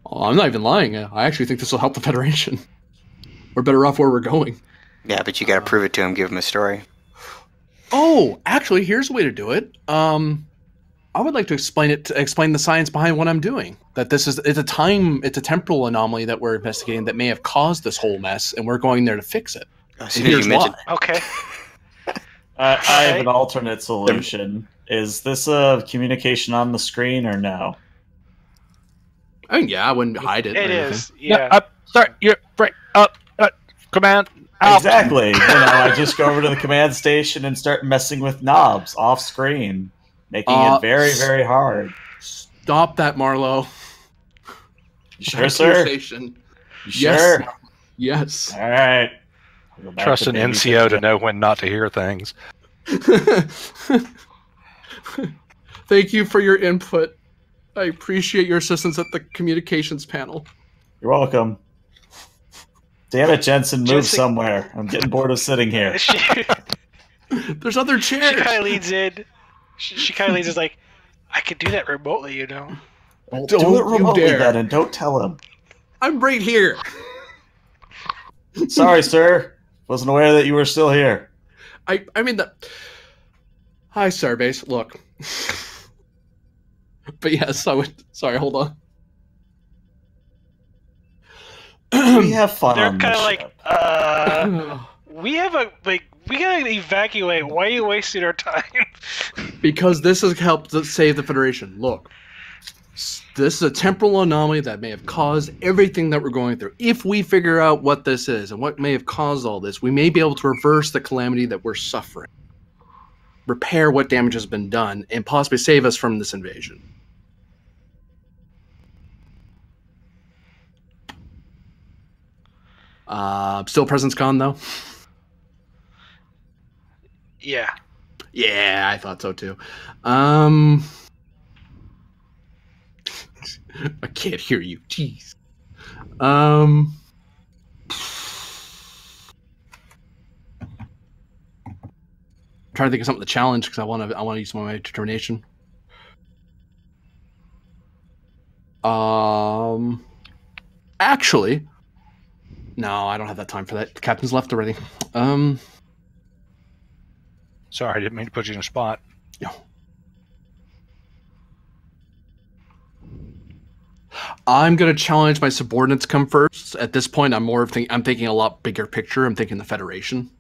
Oh, I'm not even lying. I actually think this will help the Federation. We're better off where we're going. Yeah, but you got to prove it to him. Give him a story. Oh, actually, here's a way to do it. I would like to explain the science behind what I'm doing. That it's a temporal anomaly that we're investigating that may have caused this whole mess, and we're going there to fix it. Here's why. Okay. I have an alternate solution. Is this a communication on the screen or no? I mean, yeah, I wouldn't hide it. It is. Yeah. Sorry, you're right. Command. Out. Exactly. I just go over to the command station and start messing with knobs off screen, making it very, very hard. Stop that, Marlowe. You sure, sir? You yes. Sure? Yes. All right. Trust an NCO to know when not to hear things. Thank you for your input. I appreciate your assistance at the communications panel. You're welcome. Damn it, Jensen, move somewhere. I'm getting bored of sitting here. There's other chairs. She kind of leads in. She kind of leads in like, I could do that remotely, Well, do it remotely then, and don't tell him. I'm right here. Sorry, sir. Wasn't aware that you were still here. I mean, hi, Starbase. Look. But yes, I would. Sorry, hold on. We have fun. They're on kind this of ship. we gotta evacuate. Why are you wasting our time? Because this has helped to save the Federation. Look, this is a temporal anomaly that may have caused everything that we're going through. If we figure out what this is and what may have caused all this, we may be able to reverse the calamity that we're suffering, repair what damage has been done, and possibly save us from this invasion. Still presence con, though? Yeah. Yeah, I thought so, too. I can't hear you. Jeez. Trying to think of something to challenge because I want to use my determination. Actually, no, I don't have that time for that. The captain's left already. Sorry, I didn't mean to put you in a spot. No. I'm going to challenge my subordinates come first. At this point, I'm thinking a lot bigger picture. I'm thinking the Federation.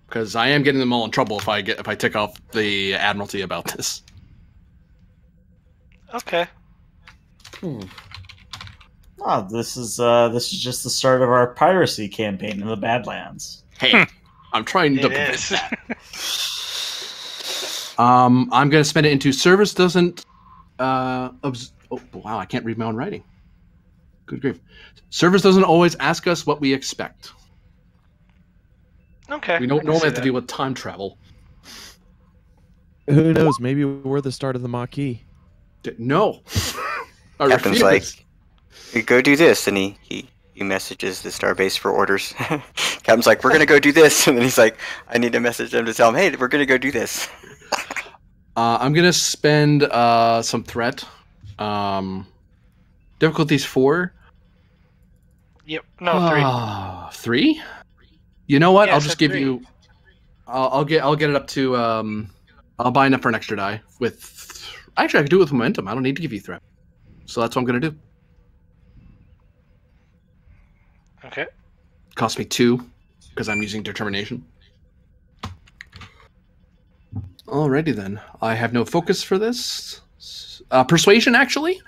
Because I am getting them all in trouble if I tick off the Admiralty about this. Okay. Oh, this is just the start of our piracy campaign in the Badlands. Hey, I'm trying to It prevent is. that. I'm going to spend it into service doesn't. Oh wow, I can't read my own writing. Good grief. Service doesn't always ask us what we expect. Okay. We I don't can normally see have to that. deal with time travel. Who knows? Maybe we're the start of the Maquis. No. I Captain's refuse. like, "You go do this," and he messages the starbase for orders. Captain's like, "We're gonna go do this," and then he's like, "I need to message them to tell them, hey, we're gonna go do this." I'm going to spend some threat. Difficulties 4. Yep. No, 3. 3? You know what? Yeah, I'll I just said give 3. you. I'll get it up to. I'll buy enough for an extra die with. Actually, I could do it with momentum. I don't need to give you threat, so that's what I'm gonna do. Okay. Cost me 2 because I'm using determination. Alrighty then. I have no focus for this. Persuasion, actually.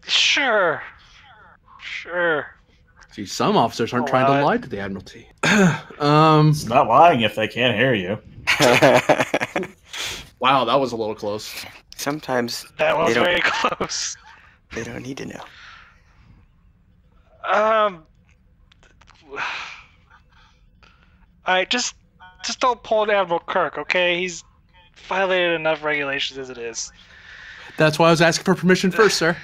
Sure. See, some officers aren't trying Allow to it. lie to the Admiralty. It's not lying if they can't hear you. Wow, that was a little close. Sometimes That was They don't- very close. they don't need to know. Alright, just don't pull an Admiral Kirk, okay? He's violated enough regulations as it is. That's why I was asking for permission first, sir.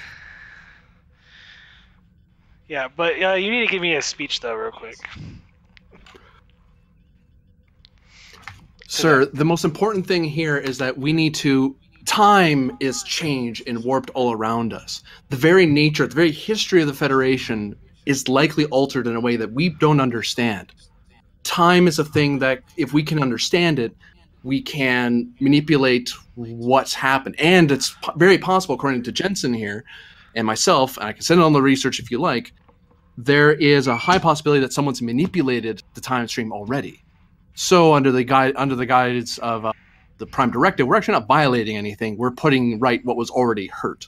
Yeah, but you need to give me a speech though, real quick. Sir, the most important thing here is that we need to. Time is changed and warped all around us. The very nature, the very history of the Federation is likely altered in a way that we don't understand. Time is a thing that, if we can understand it, we can manipulate what's happened. And it's very possible, according to Jensen here and myself, and I can send it on the research if you like, there is a high possibility that someone's manipulated the time stream already. So under the guidance of the Prime Directive, we're actually not violating anything. We're putting right what was already hurt.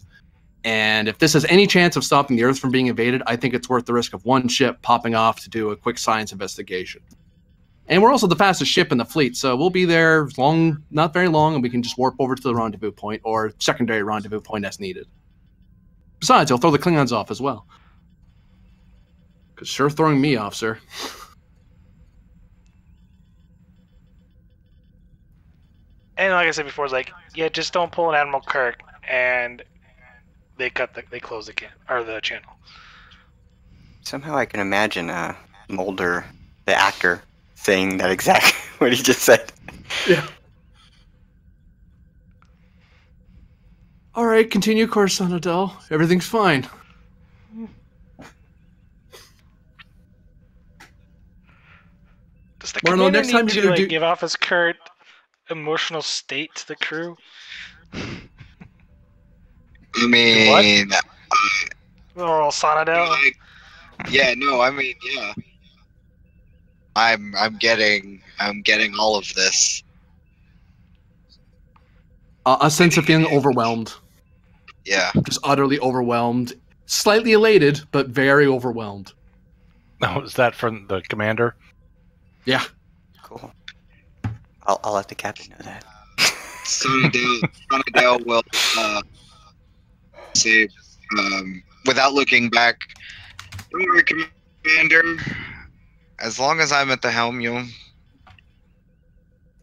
And if this has any chance of stopping the Earth from being invaded, I think it's worth the risk of one ship popping off to do a quick science investigation. And we're also the fastest ship in the fleet, so we'll be there not very long, and we can just warp over to the rendezvous point or secondary rendezvous point as needed. Besides, it'll throw the Klingons off as well. Because sure throwing me off, sir. And like I said before, it's like, yeah, just don't pull an Admiral Kirk, and they close the channel. Somehow I can imagine Mulder, the actor, saying that exact what he just said. Yeah. All right, continue course, Son Adele. Everything's fine. Does the Marlo, commander next time need you're to gonna like, do- give off his current emotional state to the crew? I mean, Or Sonadel? yeah, no, I mean, yeah. I'm getting all of this. A sense of feeling overwhelmed. Yeah. Just utterly overwhelmed. Slightly elated, but very overwhelmed. Oh, is that from the commander? Yeah. Cool. I'll let the captain know that. Sonadale will say, without looking back, "Don't worry, Commander. As long as I'm at the helm, you'll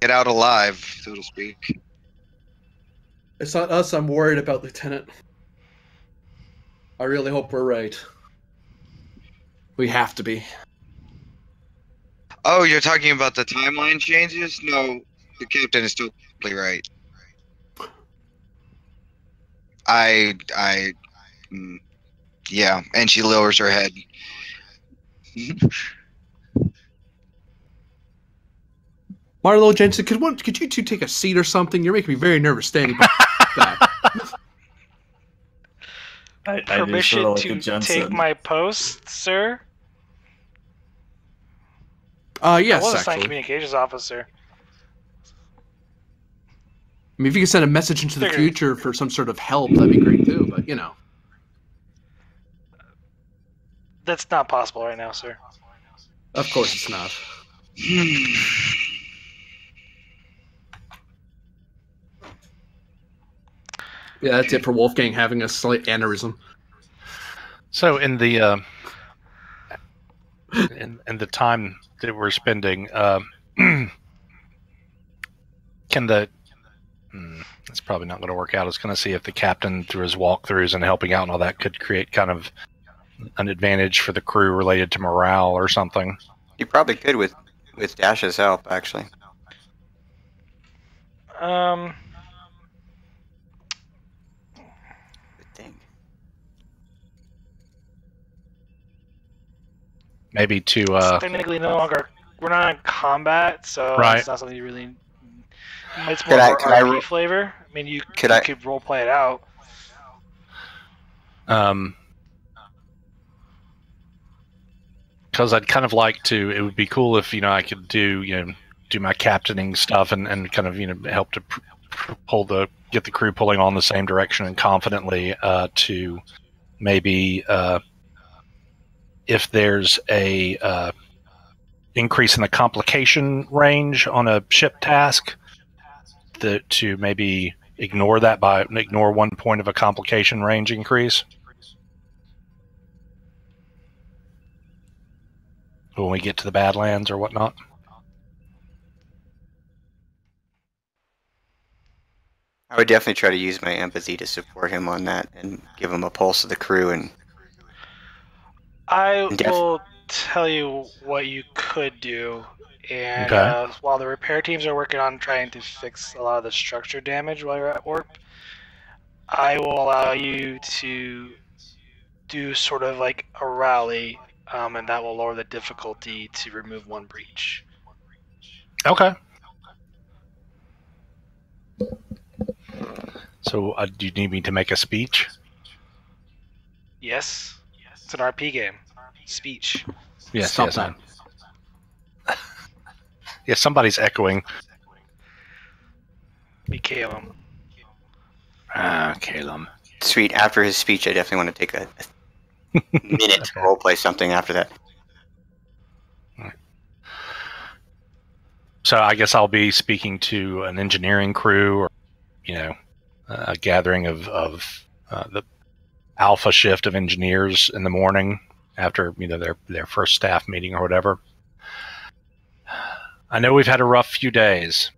get out alive, so to speak." It's not us I'm worried about, Lieutenant. I really hope we're right. We have to be. Oh, you're talking about the timeline changes? No, the captain is totally right. Yeah, and she lowers her head. Marlo, Jensen, could you two take a seat or something? You're making me very nervous standing back. I Permission do sort of to like a Jensen. take my post, sir? Yes, I was assigned actually. communications officer. I mean, if you could send a message into the Figured. future for some sort of help, that'd be great too. But you know, That's not possible right now, sir. Of course it's not. Yeah, that's it for Wolfgang having a slight aneurysm. So in the in the time that we're spending, can the it's probably not going to work out. I was going to see if the captain, through his walkthroughs and helping out and all that, could create kind of an advantage for the crew related to morale or something. You probably could with Dash's help, actually. Um, Good thing. Maybe to technically no longer. We're not in combat, so Right. it's not something you really. It's more Could I RP flavor. I mean, you Could role play it out. because I'd kind of like to. It would be cool if I could do my captaining stuff and kind of help to get the crew pulling on the same direction and confidently to maybe if there's a increase in the complication range on a ship task, to maybe ignore 1 point of a complication range increase when we get to the Badlands or whatnot. I would definitely try to use my empathy to support him on that and give him a pulse of the crew. And I will tell you what you could do. And Okay. While the repair teams are working on trying to fix a lot of the structure damage while you're at warp, I will allow you to do sort of like a rally, and that will lower the difficulty to remove 1 breach. Okay. So do you need me to make a speech? Yes, it's an RP game. Speech. Yes. Stop yes. that. Yeah, somebody's echoing. Be Calum. Calum. sweet, after his speech, I definitely want to take a minute to roleplay something after that. So I guess I'll be speaking to an engineering crew, or a gathering of the alpha shift of engineers in the morning after their first staff meeting or whatever. I know we've had a rough few days.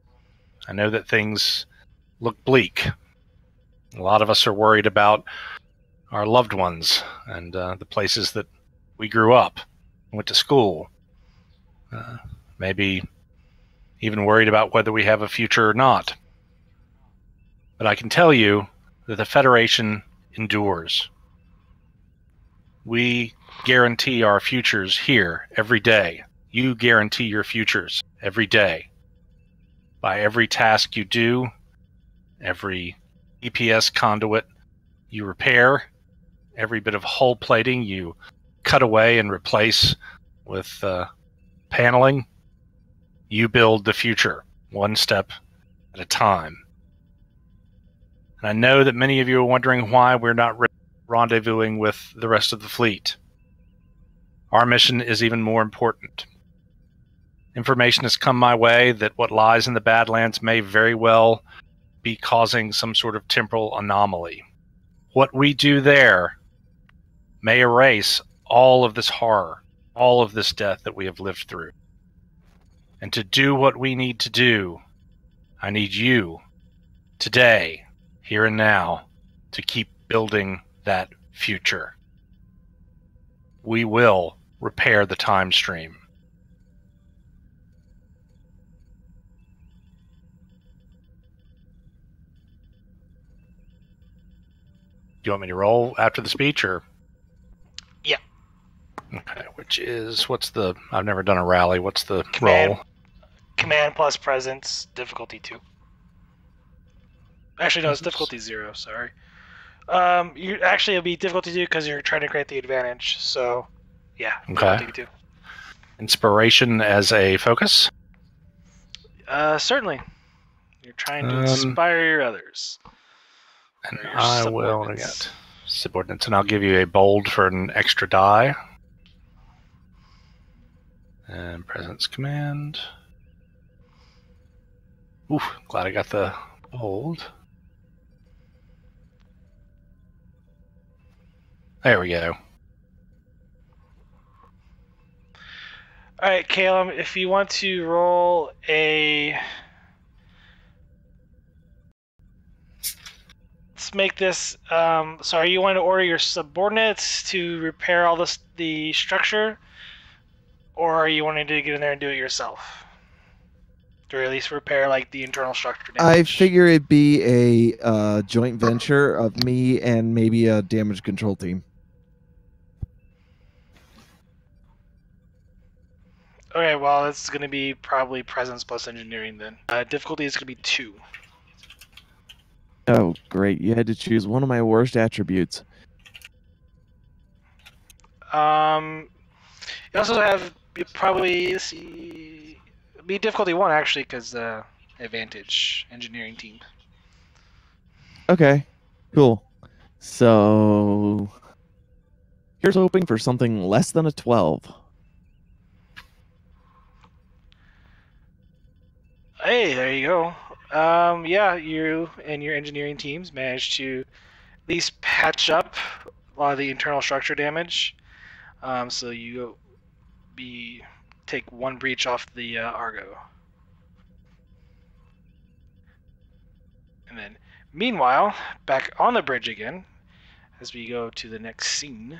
I know that things look bleak. A lot of us are worried about our loved ones and the places that we grew up, went to school. Maybe even worried about whether we have a future or not. But I can tell you that the Federation endures. We guarantee our futures here every day. You guarantee your futures every day. By every task you do, every EPS conduit you repair, every bit of hull plating you cut away and replace with paneling, you build the future, one step at a time. And I know that many of you are wondering why we're not rendezvousing with the rest of the fleet. Our mission is even more important. Information has come my way that what lies in the Badlands may very well be causing some sort of temporal anomaly. What we do there may erase all of this horror, all of this death that we have lived through. And to do what we need to do, I need you, today, here and now, to keep building that future. We will repair the time stream. Do you want me to roll after the speech, or? Yeah. Okay, I've never done a rally. What's the Command. roll? Command plus presence, difficulty 2. Actually, no, it's difficulty 0, sorry. It'll be difficulty 2 because you're trying to create the advantage, so, yeah. Okay. Difficulty 2. Inspiration as a focus? Certainly. You're trying to inspire your others. And Or your I will subordinates. get subordinates, and I'll give you a bold for an extra die. And presence command. Oof, glad I got the bold. There we go. All right, Caleb, if you want to roll a... Let's make this... sorry, you want to order your subordinates to repair all the structure? Or are you wanting to get in there and do it yourself? Or at least repair, like, the internal structure damage? I figure it'd be a joint venture of me and maybe a damage control team. Okay, well, it's going to be probably presence plus engineering then. Difficulty is going to be 2. Oh, great. You had to choose one of my worst attributes. You also have probably, let's see, be difficulty 1 actually, because advantage engineering team. Okay, cool. So here's hoping for something less than a 12. Hey, there you go. Yeah, you and your engineering teams managed to at least patch up a lot of the internal structure damage. So you take 1 breach off the Argo. And then, meanwhile, back on the bridge again, as we go to the next scene,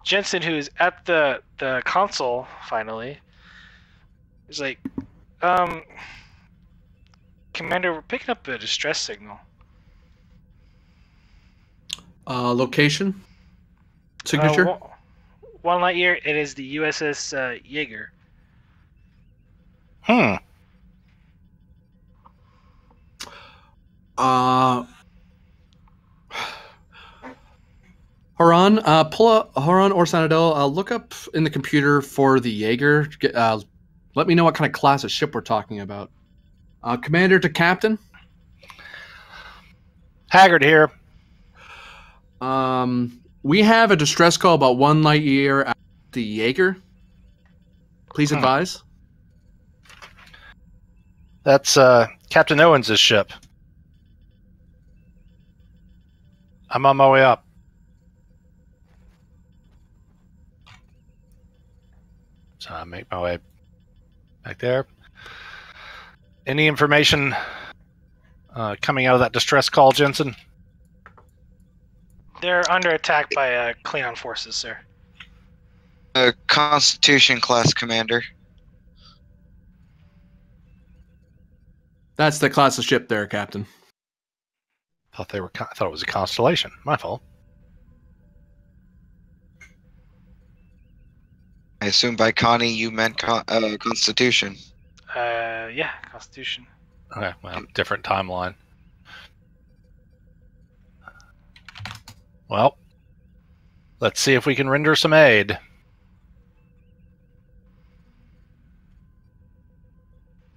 Jensen, who is at the console finally, is like, Commander, we're picking up a distress signal. Location? Signature? 1 light year. It is the USS Jaeger. Haran, Haran or Sanadel, look up in the computer for the Jaeger. Let me know what kind of class of ship we're talking about. Commander to Captain. Haggard here. We have a distress call about 1 light year at the Jaeger. Please advise. That's Captain Owens' ship. I'm on my way up. So I make my way back there. Any information coming out of that distress call, Jensen? They're under attack by Klingon forces, sir. Constitution class commander. That's the class of ship there, Captain. I thought it was a constellation. My fault. I assume by Connie you meant Constitution. Yeah, Constitution. Okay, well, different timeline. Well, let's see if we can render some aid.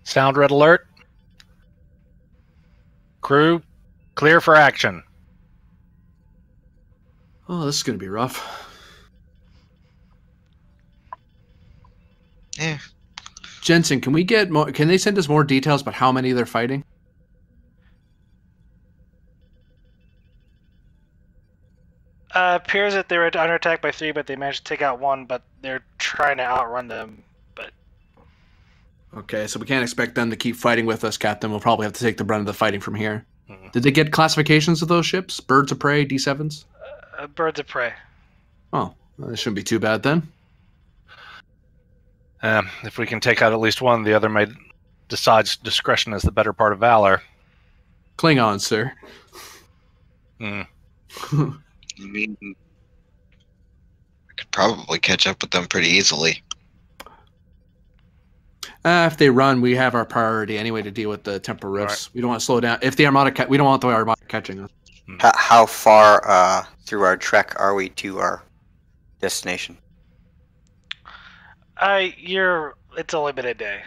Sound red alert. Crew, clear for action. Oh, this is going to be rough. Yeah. Jensen, can we get more? Can they send us more details about how many they're fighting? Appears that they were under attack by 3, but they managed to take out 1, but they're trying to outrun them. But okay, so we can't expect them to keep fighting with us, Captain. We'll probably have to take the brunt of the fighting from here. Mhm. Did they get classifications of those ships? Birds of prey, D7s? birds of prey. Oh, well, this shouldn't be too bad then. If we can take out at least one, the other may decide discretion is the better part of valor. Klingon, sir. Mm. I mean, we could probably catch up with them pretty easily. If they run, we have our priority anyway to deal with the temporal rifts. Right. We don't want to slow down. If the Armada, we don't want the Armada catching us. How far through our trek are we to our destination? It's only been a day.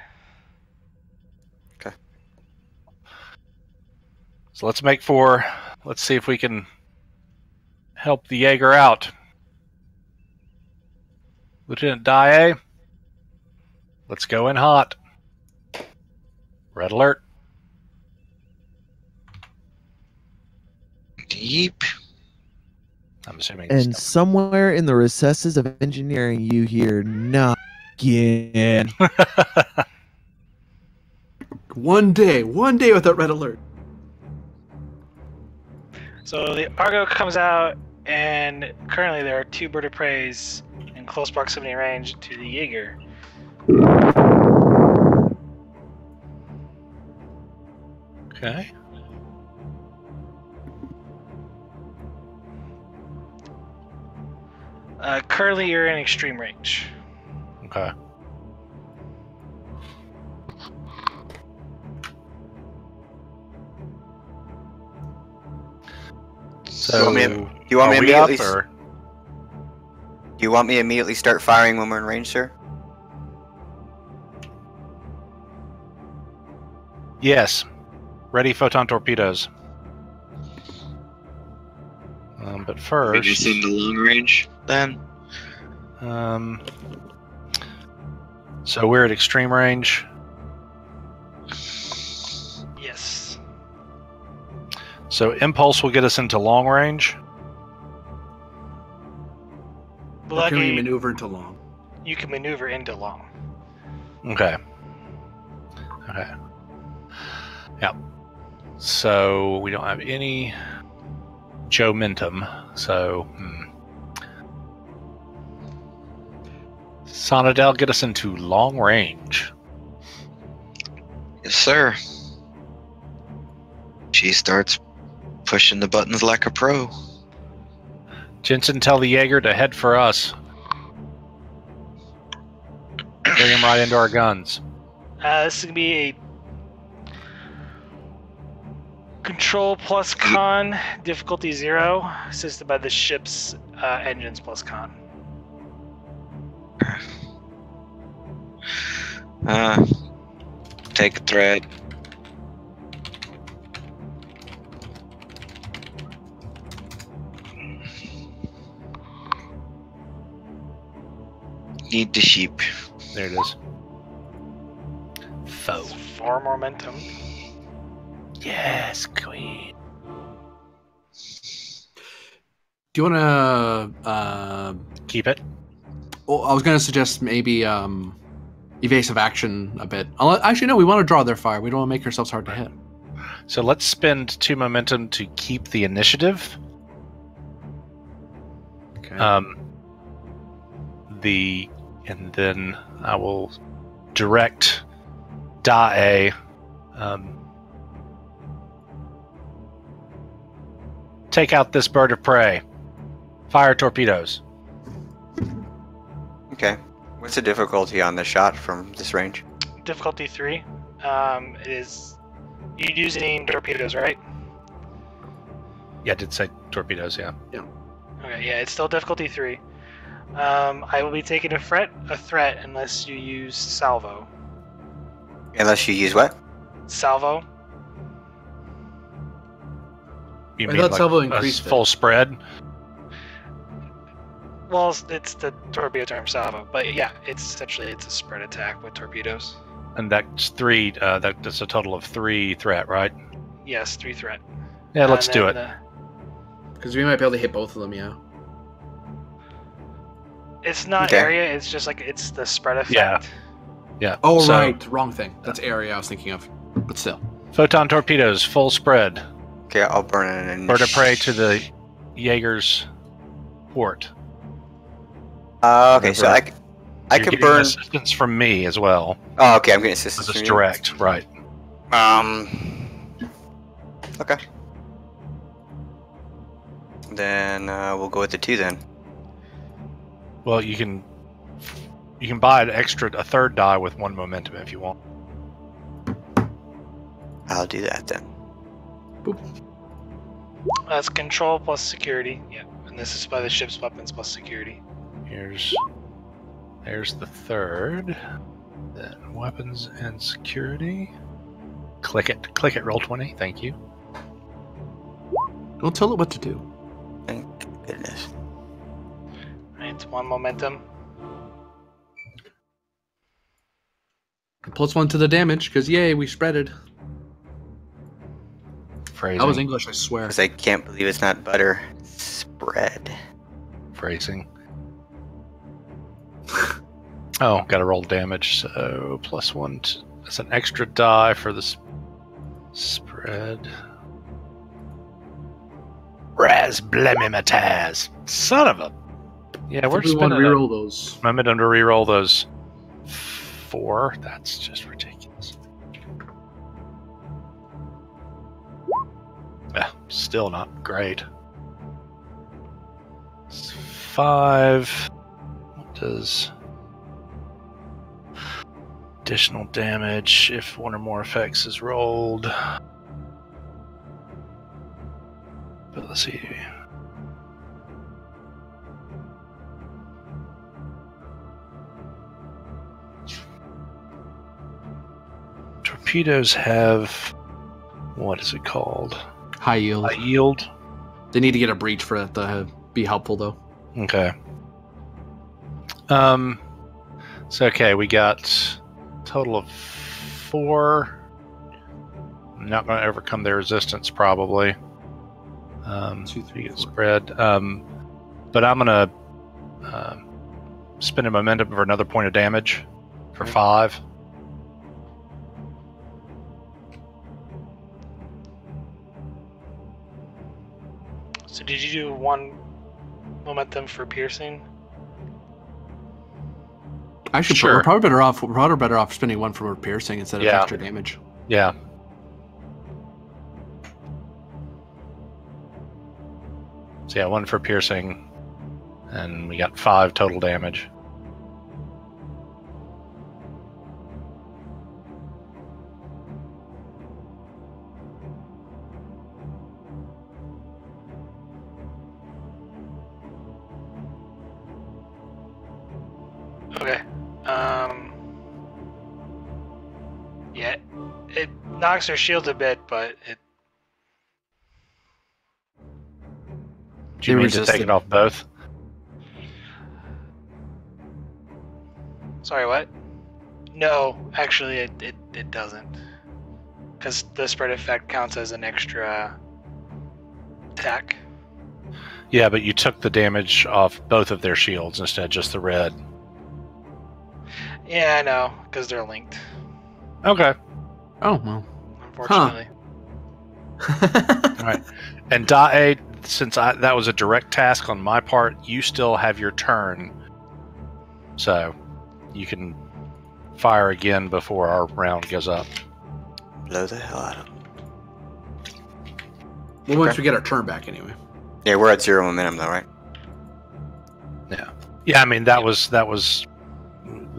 Okay. So let's make for. Let's see if we can help the Jaeger out. Lieutenant Dye, Let's go in hot. Red alert. Deep. I'm assuming. And somewhere in the recesses of engineering, you hear "not again." One day without red alert. So the Argo comes out, and currently there are 2 bird of preys in close proximity range to the Jaeger. Okay. Currently you're in extreme range. Okay. So, Do you want me are we immediately? up, or? Do you want me to immediately start firing when we're in range, sir? Yes. Ready photon torpedoes. But We first, just in the long range then. So we're at extreme range. Yes. So impulse will get us into long range. Or can we Lucky, maneuver into long? you can maneuver into long. Okay. Okay. Yep. So we don't have any Joe-mentum. So, Sonadel, get us into long range. Yes, sir. She starts pushing the buttons like a pro. Jensen, tell the Jaeger to head for us. Bring him right into our guns. This is going to be a control plus con, difficulty 0, assisted by the ship's engines plus con. Take a thread. Need the sheep. There it is. Foe. 4 momentum. Yes, queen. Do you want to? Keep it. Well, I was going to suggest maybe evasive action a bit. Actually, no. We want to draw their fire. We don't want to make ourselves hard to hit. So let's spend 2 momentum to keep the initiative. Okay. And then I will direct Die. Take out this bird of prey. Fire torpedoes. Okay. What's the difficulty on the shot from this range? Difficulty 3. It is. You use any torpedoes, right? Yeah, I did say torpedoes, yeah. Okay, yeah, it's still difficulty 3. I will be taking a threat unless you use salvo. Unless you use what? Salvo. You I mean thought like salvo a increased it. full spread? Well, it's the torpedo term salvo, but yeah, it's essentially a spread attack with torpedoes. And that's 3. That's a total of 3 threat, right? Yes, 3 threat. Yeah, let's And do then, it. Because we might be able to hit both of them. Yeah. It's not Okay. area. It's just like it's the spread effect. Yeah. Yeah. Oh So, right, wrong thing. That's area I was thinking of. But still. Photon torpedoes, full spread. Okay, I'll burn it in. Bird of prey to the Jaeger's port. Okay, so I You're could getting burn. assistance from me as well. Oh, okay, I'm getting assistance This from is you. direct, right? Okay. Then we'll go with the 2 then. Well, you can buy a third die with 1 momentum if you want. I'll do that then. That's control plus security. Yeah, and this is by the ship's weapons plus security. There's the third. Then weapons and security. Click it. Roll 20. Thank you. Don't tell it what to do. Thank goodness. Right, 1 momentum. +1 to the damage, because yay, we spreaded. Phrasing. That was English, I swear. Because I can't believe it's not butter. Spread. Phrasing. Oh, got to roll damage. So +1. That's an extra die for the spread. Raz blemimataz. Son of a. Yeah, we're we want to reroll those. I'm going to reroll those 4. That's just ridiculous. Yeah, still not great. 5. What does additional damage if one or more effects is rolled? But let's see. Torpedoes have, what is it called? High yield. High yield. They need to get a breach for that to be helpful, though. Okay. So okay, we got a total of 4. I'm not going to overcome their resistance, probably. 2, 3, get 4. spread. But I'm going to spend a momentum for another point of damage for 5. So did you do 1 momentum for piercing? Actually, Sure. we're probably better off. We're probably better off spending 1 for piercing instead of Yeah. extra damage. Yeah. So yeah, 1 for piercing, and we got 5 total damage. Okay. Yeah, it knocks her shield a bit, but it. Do you They mean to take resisted. it off both? Sorry, what? No, actually, it doesn't. Because the spread effect counts as an extra attack. Yeah, but you took the damage off both of their shields instead of just the red. Yeah, I know, because they're linked, Okay. Oh well. unfortunately. All right. And Dae, since that was a direct task on my part, you still have your turn. So you can fire again before our round goes up. Blow the hell out of them. Well, once we get our turn back, anyway. Yeah, we're at 0 momentum though, right? Yeah, I mean, that was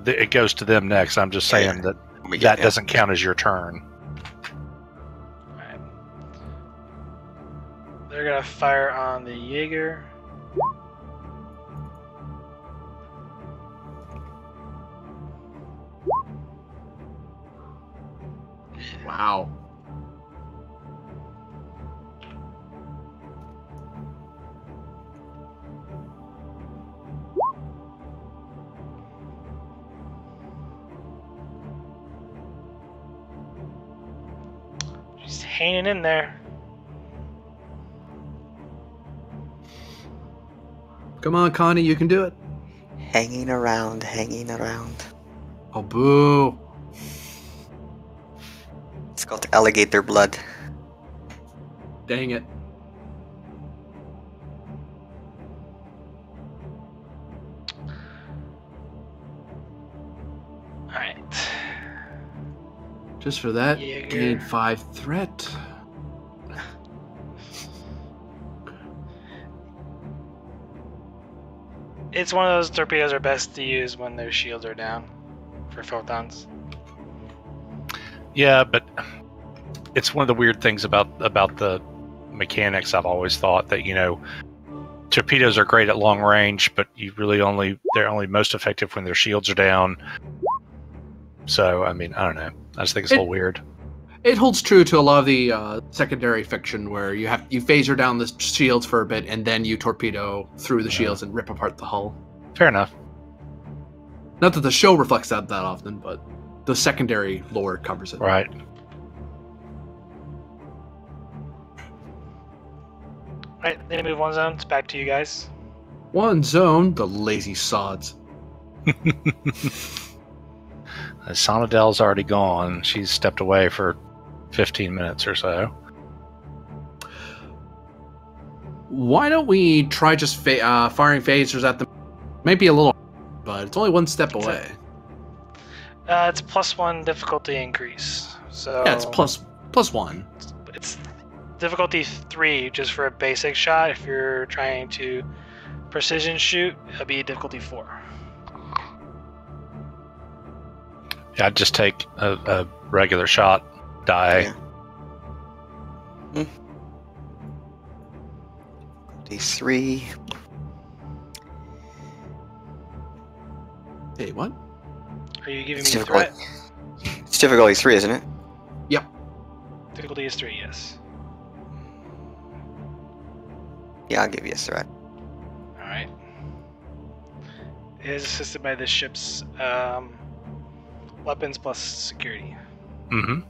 it goes to them next. I'm just saying Yeah. that We that get- doesn't count as your turn. Alright. They're gonna fire on the Jaeger. Wow. She's hanging in there. Come on, Connie, you can do it. Hanging around, hanging around. Oh, boo. It's called alligator blood. Dang it. Alright. Just for that, Jaeger. gain 5 threat. It's one of those torpedoes are best to use when their shields are down for photons. Yeah, but it's one of the weird things about the mechanics. I've always thought that, you know, torpedoes are great at long range, but they're only most effective when their shields are down. So, I mean, I don't know. I just think it's a little weird. It holds true to a lot of the secondary fiction where you phaser down the shields for a bit and then you torpedo through the shields and rip apart the hull. Fair enough. Not that the show reflects that often, but the secondary lore covers it. Right. Alright, then move one zone. It's back to you guys. One zone, the lazy sods. Sonadel's already gone. She's stepped away for 15 minutes or so. Why don't we try just firing phasers at them? Maybe a little, but it's only one step away. It's +1 difficulty increase. So Yeah, it's plus one. It's difficulty 3 just for a basic shot. If you're trying to precision shoot, it'll be difficulty 4. Yeah, I'd just take a regular shot die. Yeah. D3. Hey, what? Are you giving It's me a difficult. threat? It's difficulty 3, isn't it? Yep. Difficulty is 3, yes. Yeah, I'll give you a threat. Alright. It is assisted by the ship's weapons plus security. Mm-hmm.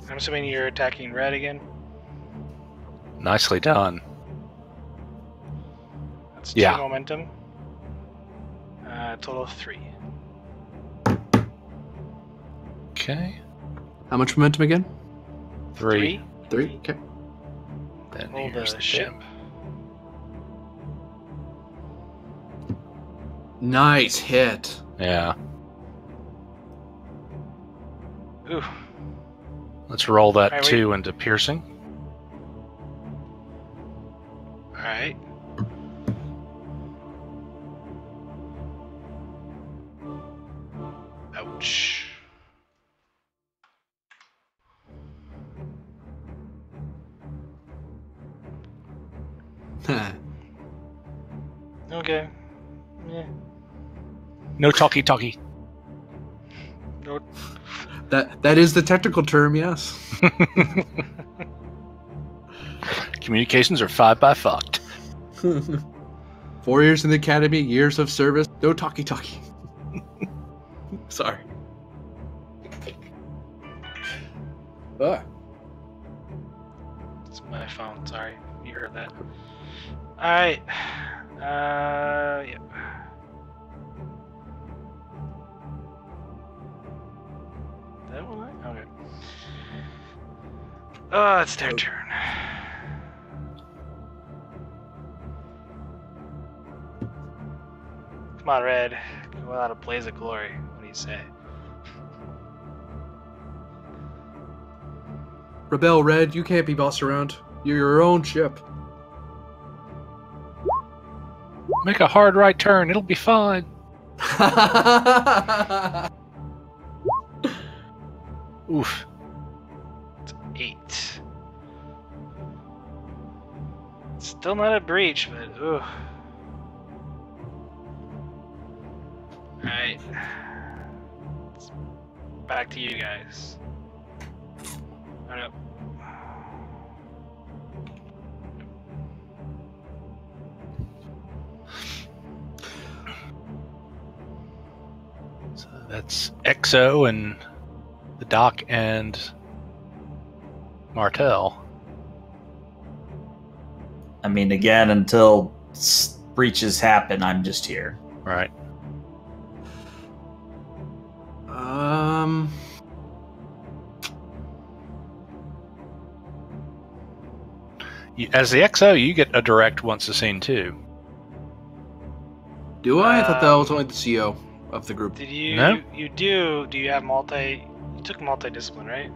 I'm assuming you're attacking red again? Nicely done. That's 2 Yeah. momentum. Total of 3. Okay. How much momentum again? 3. 3. Okay. Then Roll here's the the ship. Nice hit. Yeah. Ooh. Let's roll that Alright, 2 into piercing. Alright. Ouch. Okay. Yeah. No talkie. No. That is the technical term, yes. Communications are 5 by fucked. 4 years in the academy, years of service, no talkie. Sorry. It's my phone, sorry. You heard that. Alright. Yeah. That one? Okay. Oh, it's their turn. Come on, Red. Go out a blaze of glory. What do you say? Rebel Red, you can't be bossed around. You're your own ship. Make a hard right turn. It'll be fine. Oof. It's 8. Still not a breach, but ooh. Alright. It's back to you guys. Oh no. So that's Exo and the Doc and Martel. I mean, again, until breaches happen, I'm just here. Right. As the XO, you get a direct once a scene too. Do I? I thought that was only the CO of the group. Did you? No. You do? Do you have multi? You took multi-discipline, right?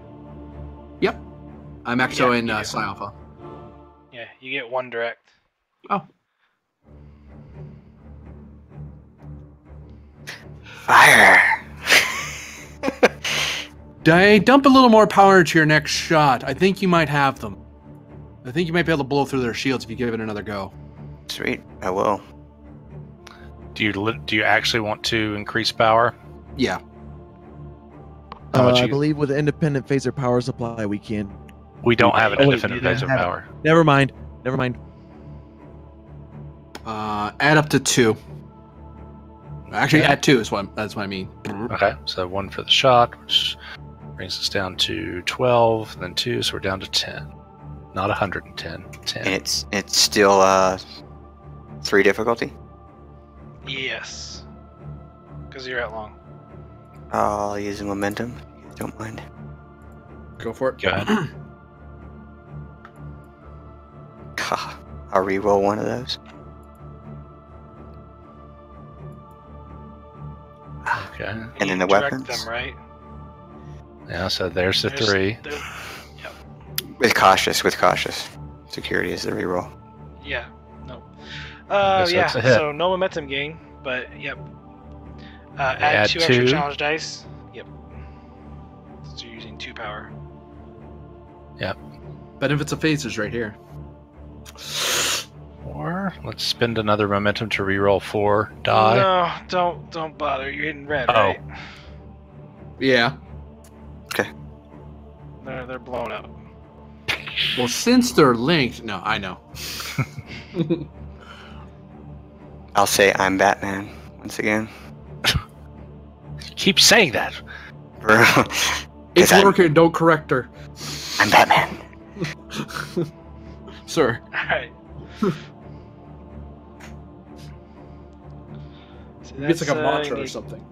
Yep. I'm Exo Yeah, in you do. Psi Alpha. Yeah, you get 1 direct. Oh. Fire! Dump a little more power into your next shot. I think you might have them. I think you might be able to blow through their shields if you give it another go. Sweet, I will. Do you actually want to increase power? Yeah. How much I you- believe with independent phaser power supply, we can. We don't have an Oh, wait, independent you didn't phase of have it. power. Never mind. Add up to 2. Actually, at 2 is that's what I mean. Okay, so 1 for the shot, which brings us down to 12, and then 2, so we're down to 10. Not 110, 10. And it's still 3 difficulty. Yes. Because you're at long. I'll use the momentum. If you don't mind. Go for it. Go ahead. I'll re-roll one of those. Okay. And then the Direct weapons. them, right? Yeah, so there's the 3. Yep. With cautious. Security is the re-roll. Yeah. No. Okay, so yeah. it's a hit. So no momentum gain, but yep. Add Add 2 extra 2. challenge dice. Yep. So you're using 2 power. Benefits of phasers right here. Or let's spend another momentum to reroll 4 die. No, don't bother. You're hitting red, Oh. right? Yeah. They're blown up. Well, since they're linked, no, I know. I'll say I'm Batman once again. Keep saying that. It's I'm- working. Don't correct her, I'm Batman. sir. All right. So It's like a that's, mantra or need something.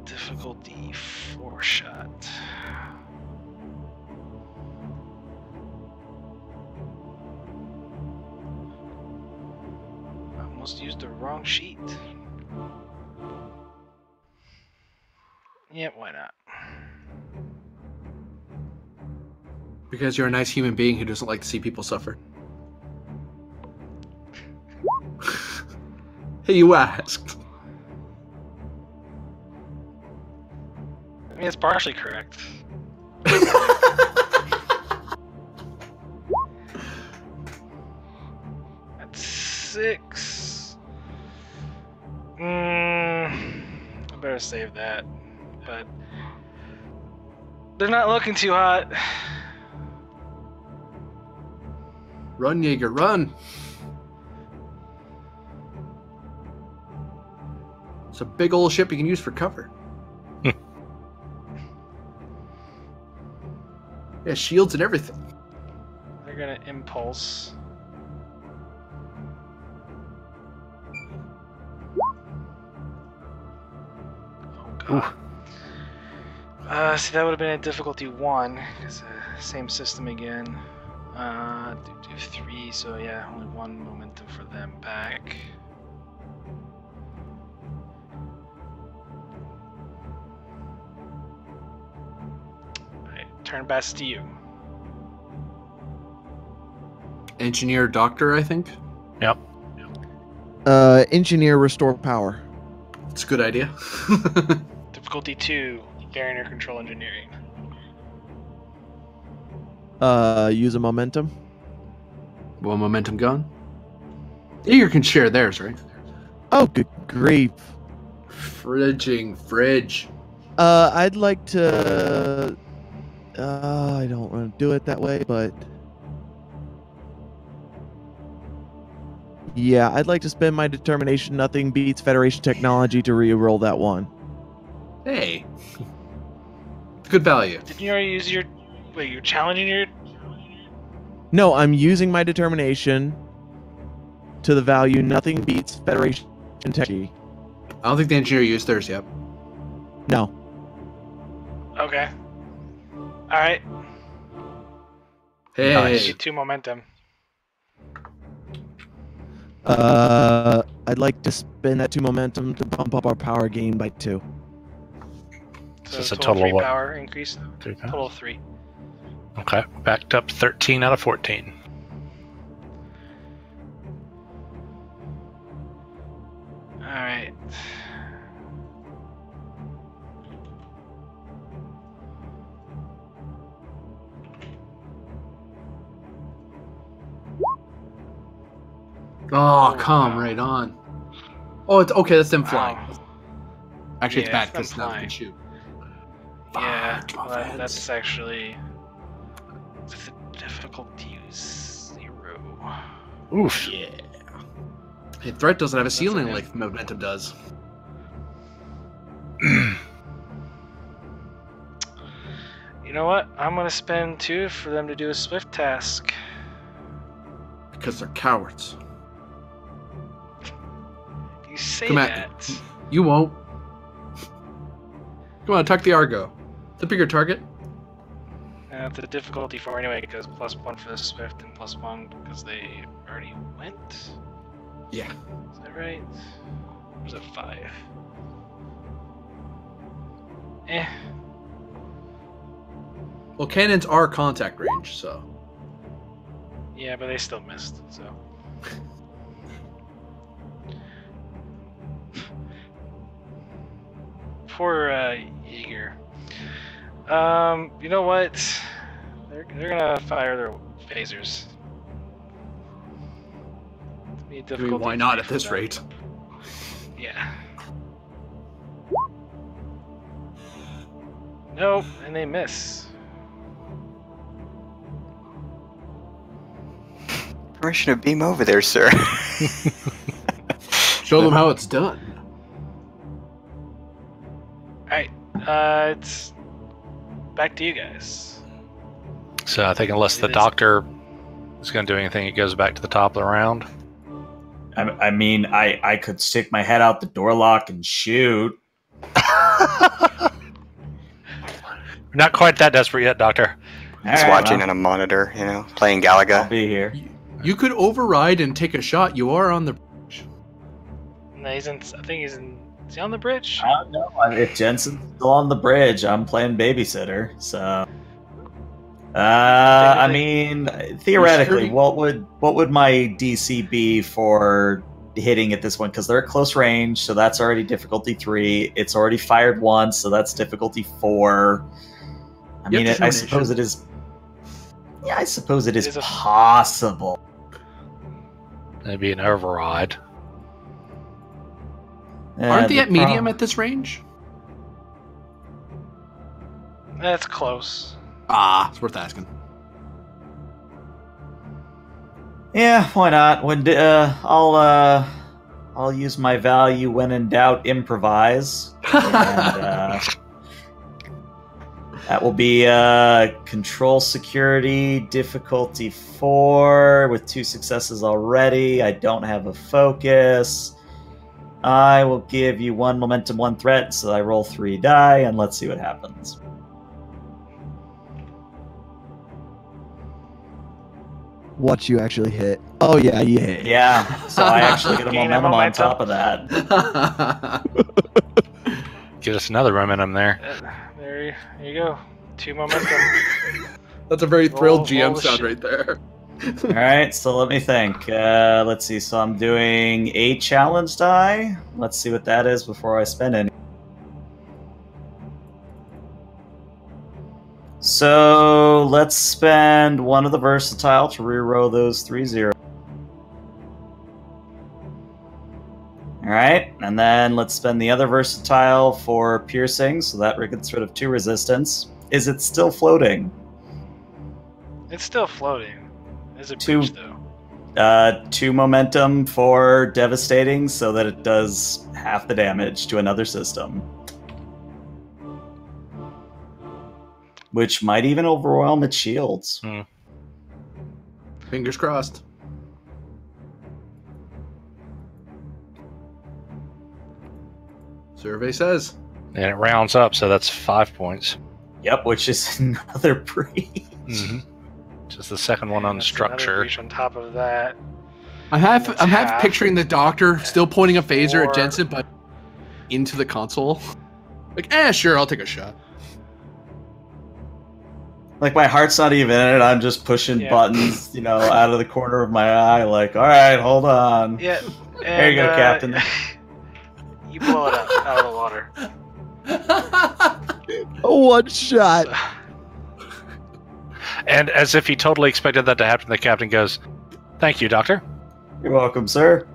Difficulty 4 shot. I almost used the wrong sheet. Yeah, why not? Because you're a nice human being who doesn't like to see people suffer. Hey, you asked. I mean, it's partially correct. That's 6. I better save that. But they're not looking too hot. Run, Jaeger, run! It's a big old ship you can use for cover. Yeah, shields and everything. They're gonna impulse. Oh god. See, that would have been a difficulty 1. It's the same system again. Do 3, so yeah, only 1 momentum for them back. Alright, turn back to you. Engineer, doctor, I think. Yep. Engineer, restore power. It's a good idea. Difficulty 2, barrier control engineering. Use a momentum. One momentum gone. Jaeger can share theirs, right? Oh, good grief. Fridge. I'd like to. I don't want to do it that way, but yeah, I'd like to spend my determination. Nothing beats Federation technology to re-roll that 1. Hey. Good value. Didn't you already use your... Wait, you're challenging your... No, I'm using my determination to the value. Nothing beats Federation technology. I don't think the engineer used theirs yet. No. Okay. Alright. Hey. Nice. Get 2 momentum. I'd like to spend that 2 momentum to bump up our power gain by 2. So it's a total of 3 what? power increase. 3 pounds. Total of 3. Okay, backed up 13 out of 14. Alright. Oh, come right on. Oh, it's okay. That's them flying. Wow. Actually, it's Yeah, bad it's because them now they flying. can shoot. Yeah, Fuck, well, muffins. that's actually the difficulty 0. Oof. Yeah. Hey, threat doesn't have a ceiling okay. like momentum does. You know what? I'm gonna spend 2 for them to do a swift task. Because they're cowards. You say Come at that. me. You won't. Come on, attack the Argo. The bigger target. The difficulty 4 anyway, because +1 for the swift and +1 because they already went. Yeah. Is that right? Or was it 5? Eh. Well, cannons are contact range, so. Yeah, but they still missed, so. Poor Jaeger. You know what? They're gonna fire their phasers. I mean, why not at this rate? Yeah. Nope, and they miss. Permission to beam over there, sir. Show them how it's done. Alright, it's back to you guys. So I think unless the doctor is going to do anything, it goes back to the top of the round. I mean, I could stick my head out the door lock and shoot. We're not quite that desperate yet, Doctor. Just watching on a monitor, playing Galaga. I'll be here. You could override and take a shot. You are on the bridge. No, he's in. I think he's in. Is he on the bridge? I don't know. If Jensen's still on the bridge, I'm playing babysitter. So, I mean, theoretically, what would my DC be for hitting at this one? Because they're at close range, so that's already difficulty 3. It's already fired once, so that's difficulty 4. I mean, I suppose it is. Yeah, I suppose it is possible. Maybe an override. Aren't they at medium at this range? That's close. Ah, it's worth asking. Yeah, why not? I'll use my value when in doubt. Improvise. And, that will be control security difficulty 4 with 2 successes already. I don't have a focus. I will give you 1 momentum, 1 threat, so I roll 3 die, and let's see what happens. What you actually hit? Oh yeah, you hit. Yeah, so I actually get a momentum on top of that. Get us another momentum there. There you go. 2 momentum. That's a very thrilled Roll GM the sound shit. right there. All right, so let me think. Let's see. So I'm doing 8 challenge die. Let's see what that is before I spend any. So let's spend 1 of the versatile to reroll those 3 0. All right, and then let's spend the other versatile for piercing, so that gets rid of 2 resistance. Is it still floating? It's still floating. There's a breach, though. 2 momentum for devastating, so that it does half the damage to another system. Which might even overwhelm its shields. Fingers crossed. Survey says. And it rounds up, so that's 5 points. Yep, which is another breach. Mm-hmm. Just the second one on That's structure. another breach on top of that. I'm half half. picturing the doctor still pointing a phaser 4. at Jensen, but into the console. Like, sure, I'll take a shot. Like, my heart's not even in it. I'm just pushing Yeah. buttons, out of the corner of my eye. Like, all right, hold on. Yeah. There you go, Captain. You blow it out of the water. A 1 shot. And as if he totally expected that to happen, the captain goes, "Thank you, Doctor." You're welcome, sir.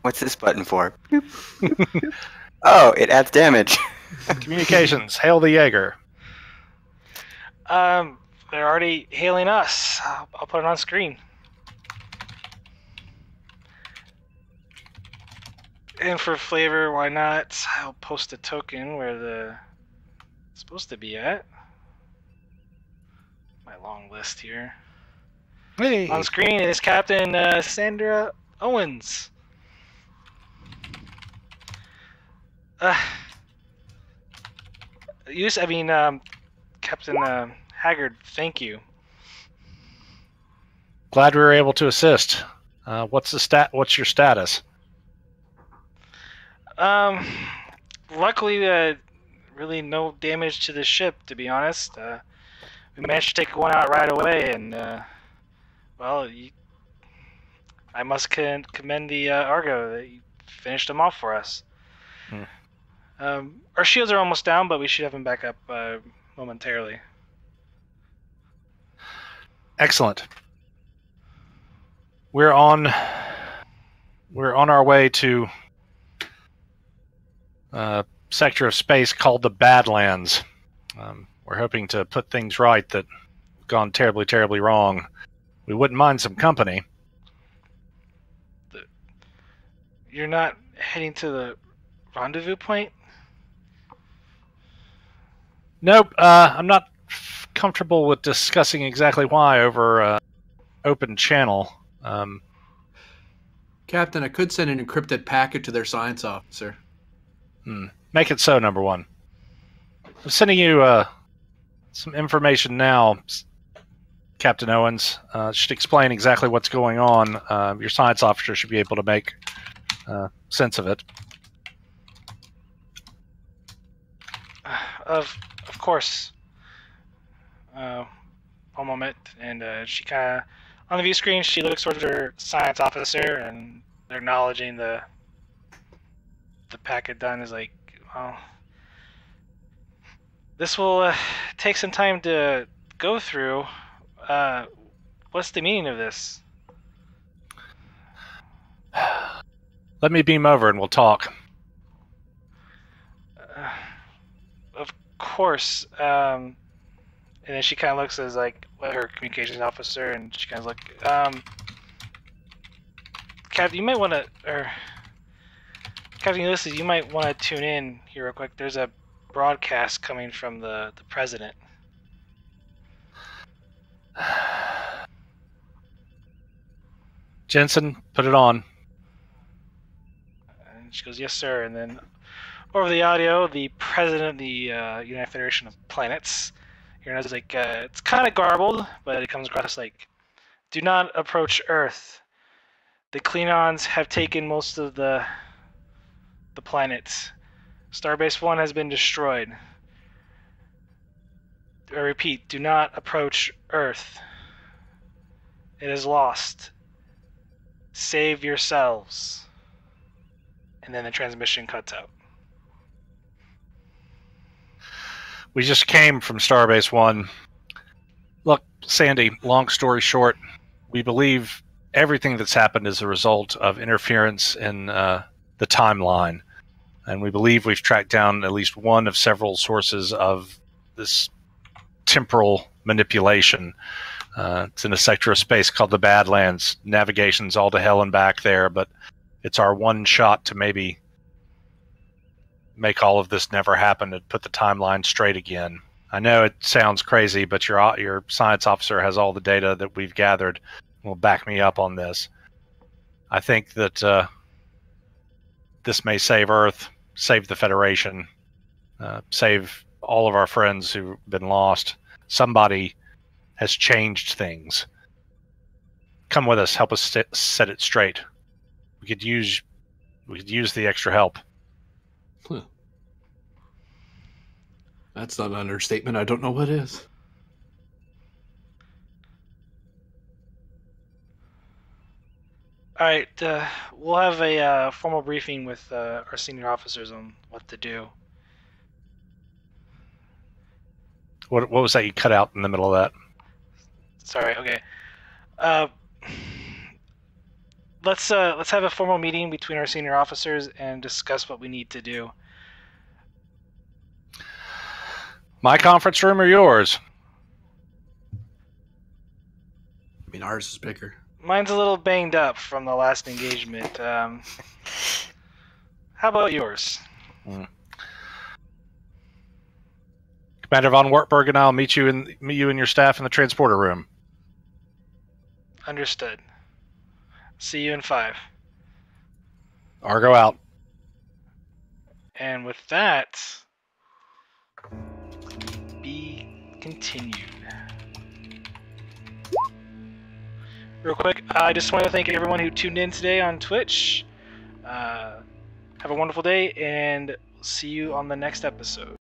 What's this button for? Oh, it adds damage. Communications, hail the Jaeger. They're already hailing us. I'll put it on screen. And for flavor, why not? I'll post a token where it's supposed to be at. My long list here. Hey. On screen is Captain Sandra Owens. Captain Haggard, thank you. Glad we were able to assist. What's your status? Luckily, really no damage to the ship, to be honest. We managed to take one out right away, and I must commend the Argo that you finished them off for us. Our shields are almost down, but we should have them back up momentarily. Excellent. We're on our way to a sector of space called the Badlands. We're hoping to put things right that have gone terribly, terribly wrong. We wouldn't mind some company. You're not heading to the rendezvous point? Nope. I'm not comfortable with discussing exactly why over open channel. Captain, I could send an encrypted packet to their science officer. Make it so, number one. I'm sending you some information now, Captain Owens. Should explain exactly what's going on. Your science officer should be able to make sense of it. Of course. One moment, and she kind of, on the view screen, she looks towards her science officer, and they're acknowledging the packet done is like, well, this will take some time to go through. What's the meaning of this? Let me beam over and we'll talk. Of course. And then she kind of looks as like her communications officer, and she kind of look. Captain, you might want to, or Captain Ulysses, you might want to tune in here real quick. There's a broadcast coming from the president. Jensen, put it on. And she goes, yes, sir. And then over the audio, the president of the United Federation of Planets, here knows like, it's kind of garbled, but it comes across like, do not approach Earth. The Klingons have taken most of the planets. Starbase 1 has been destroyed. I repeat, do not approach Earth. It is lost. Save yourselves. And then the transmission cuts out. We just came from Starbase 1. Look, Sandy, long story short, we believe everything that's happened is a result of interference in the timeline. And we believe we've tracked down at least one of several sources of this temporal manipulation. It's in a sector of space called the Badlands. Navigation's all to hell and back there, but it's our one shot to maybe make all of this never happen and put the timeline straight again. I know it sounds crazy, but your science officer has all the data that we've gathered and will back me up on this. I think that this may save Earth, save the Federation, save all of our friends who've been lost. Somebody has changed things. Come with us, help us set it straight. We could use the extra help. Huh. That's not an understatement. I don't know what is. All right, we'll have a formal briefing with our senior officers on what to do. What was that you cut out in the middle of that? Sorry. Okay. Let's have a formal meeting between our senior officers and discuss what we need to do. My conference room or yours? I mean, ours is bigger. Mine's a little banged up from the last engagement. How about yours? Commander von Wartburg and I'll meet you and your staff in the transporter room. Understood. See you in 5. Argo out. And with that, be continued. Real quick, I just want to thank everyone who tuned in today on Twitch. Have a wonderful day, and see you on the next episode.